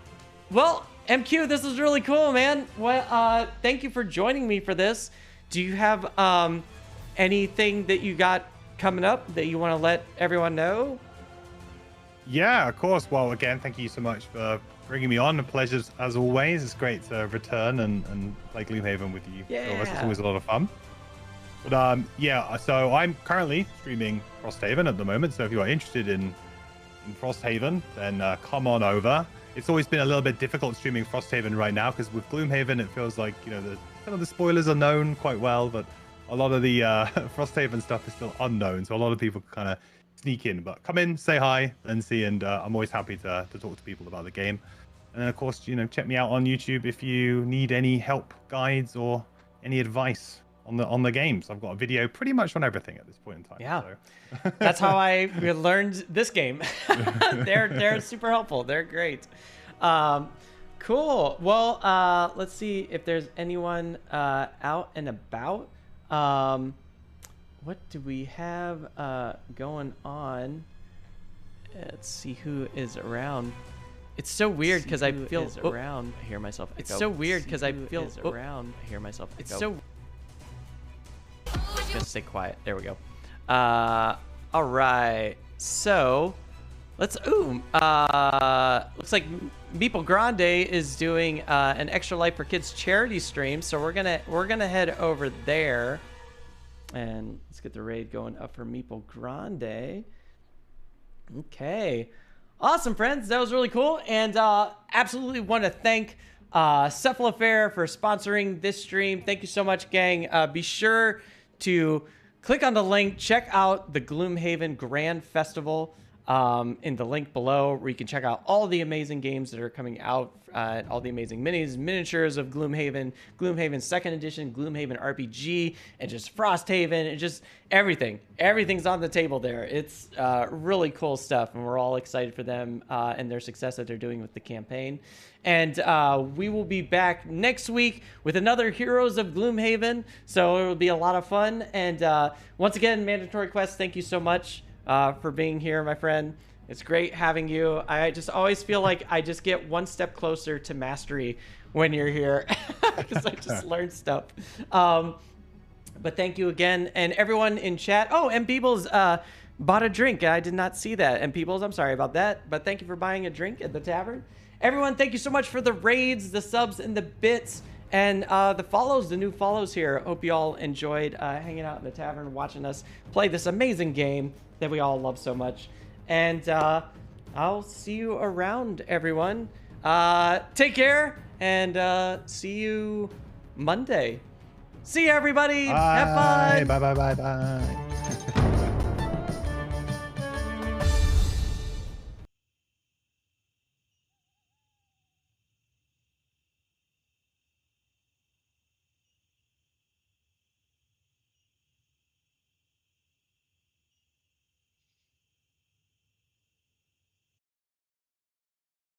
MQ, this is really cool, man. Well, thank you for joining me for this. Do you have anything that you got coming up that you want to let everyone know?
Yeah, of course. Well, again, thank you so much for bringing me on. A pleasure as always. It's great to return and play Gloomhaven with you.
Yeah.
It's always a lot of fun. But yeah, so I'm currently streaming Frosthaven at the moment. So if you are interested in Frosthaven, then come on over. It's always been a little bit difficult streaming Frosthaven right now because with Gloomhaven, it feels like, you know, some of the spoilers are known quite well, but a lot of the Frosthaven stuff is still unknown. So a lot of people kind of sneak in, but come in, say hi, and see. And I'm always happy to talk to people about the game. And then, of course, you know, check me out on YouTube if you need any help, guides, or any advice on the games. I've got a video pretty much on everything at this point in time.
Yeah,
so.
That's how I learned this game. They're super helpful. They're great. Cool. Well, let's see if there's anyone out and about. What do we have going on? Let's see who is around. It's so weird because I feel around. I hear myself. It's so weird because I feel around. I hear myself. It's so. I'm just gonna stay quiet. There we go. All right. So, let's. Looks like Meeple Grande is doing an Extra Life for Kids charity stream. So we're gonna head over there, and let's get the raid going up for Meeple Grande. Okay. Awesome, friends. That was really cool. And absolutely want to thank Cephalofair for sponsoring this stream. Thank you so much, gang. Be sure to click on the link. Check out the Gloomhaven Grand Festival in the link below, where you can check out all the amazing games that are coming out, all the amazing miniatures of Gloomhaven, Gloomhaven 2nd Edition, Gloomhaven RPG, and just Frosthaven, and just everything. Everything's on the table there. It's really cool stuff, and we're all excited for them and their success that they're doing with the campaign. And we will be back next week with another Heroes of Gloomhaven, so it will be a lot of fun. And once again, Mandatory Quest, thank you so much for being here, my friend. It's great having you. I just always feel like I just get one step closer to mastery when you're here because I just learned stuff. But thank you again. And everyone in chat. Oh, and Peebles bought a drink. I did not see that. And Peebles, I'm sorry about that. But thank you for buying a drink at the tavern. Everyone, thank you so much for the raids, the subs, and the bits. And the follows, the new follows here. Hope you all enjoyed hanging out in the tavern, watching us play this amazing game that we all love so much. And I'll see you around, everyone. Take care, and see you Monday. See you, everybody.
Bye.
Have fun.
Bye.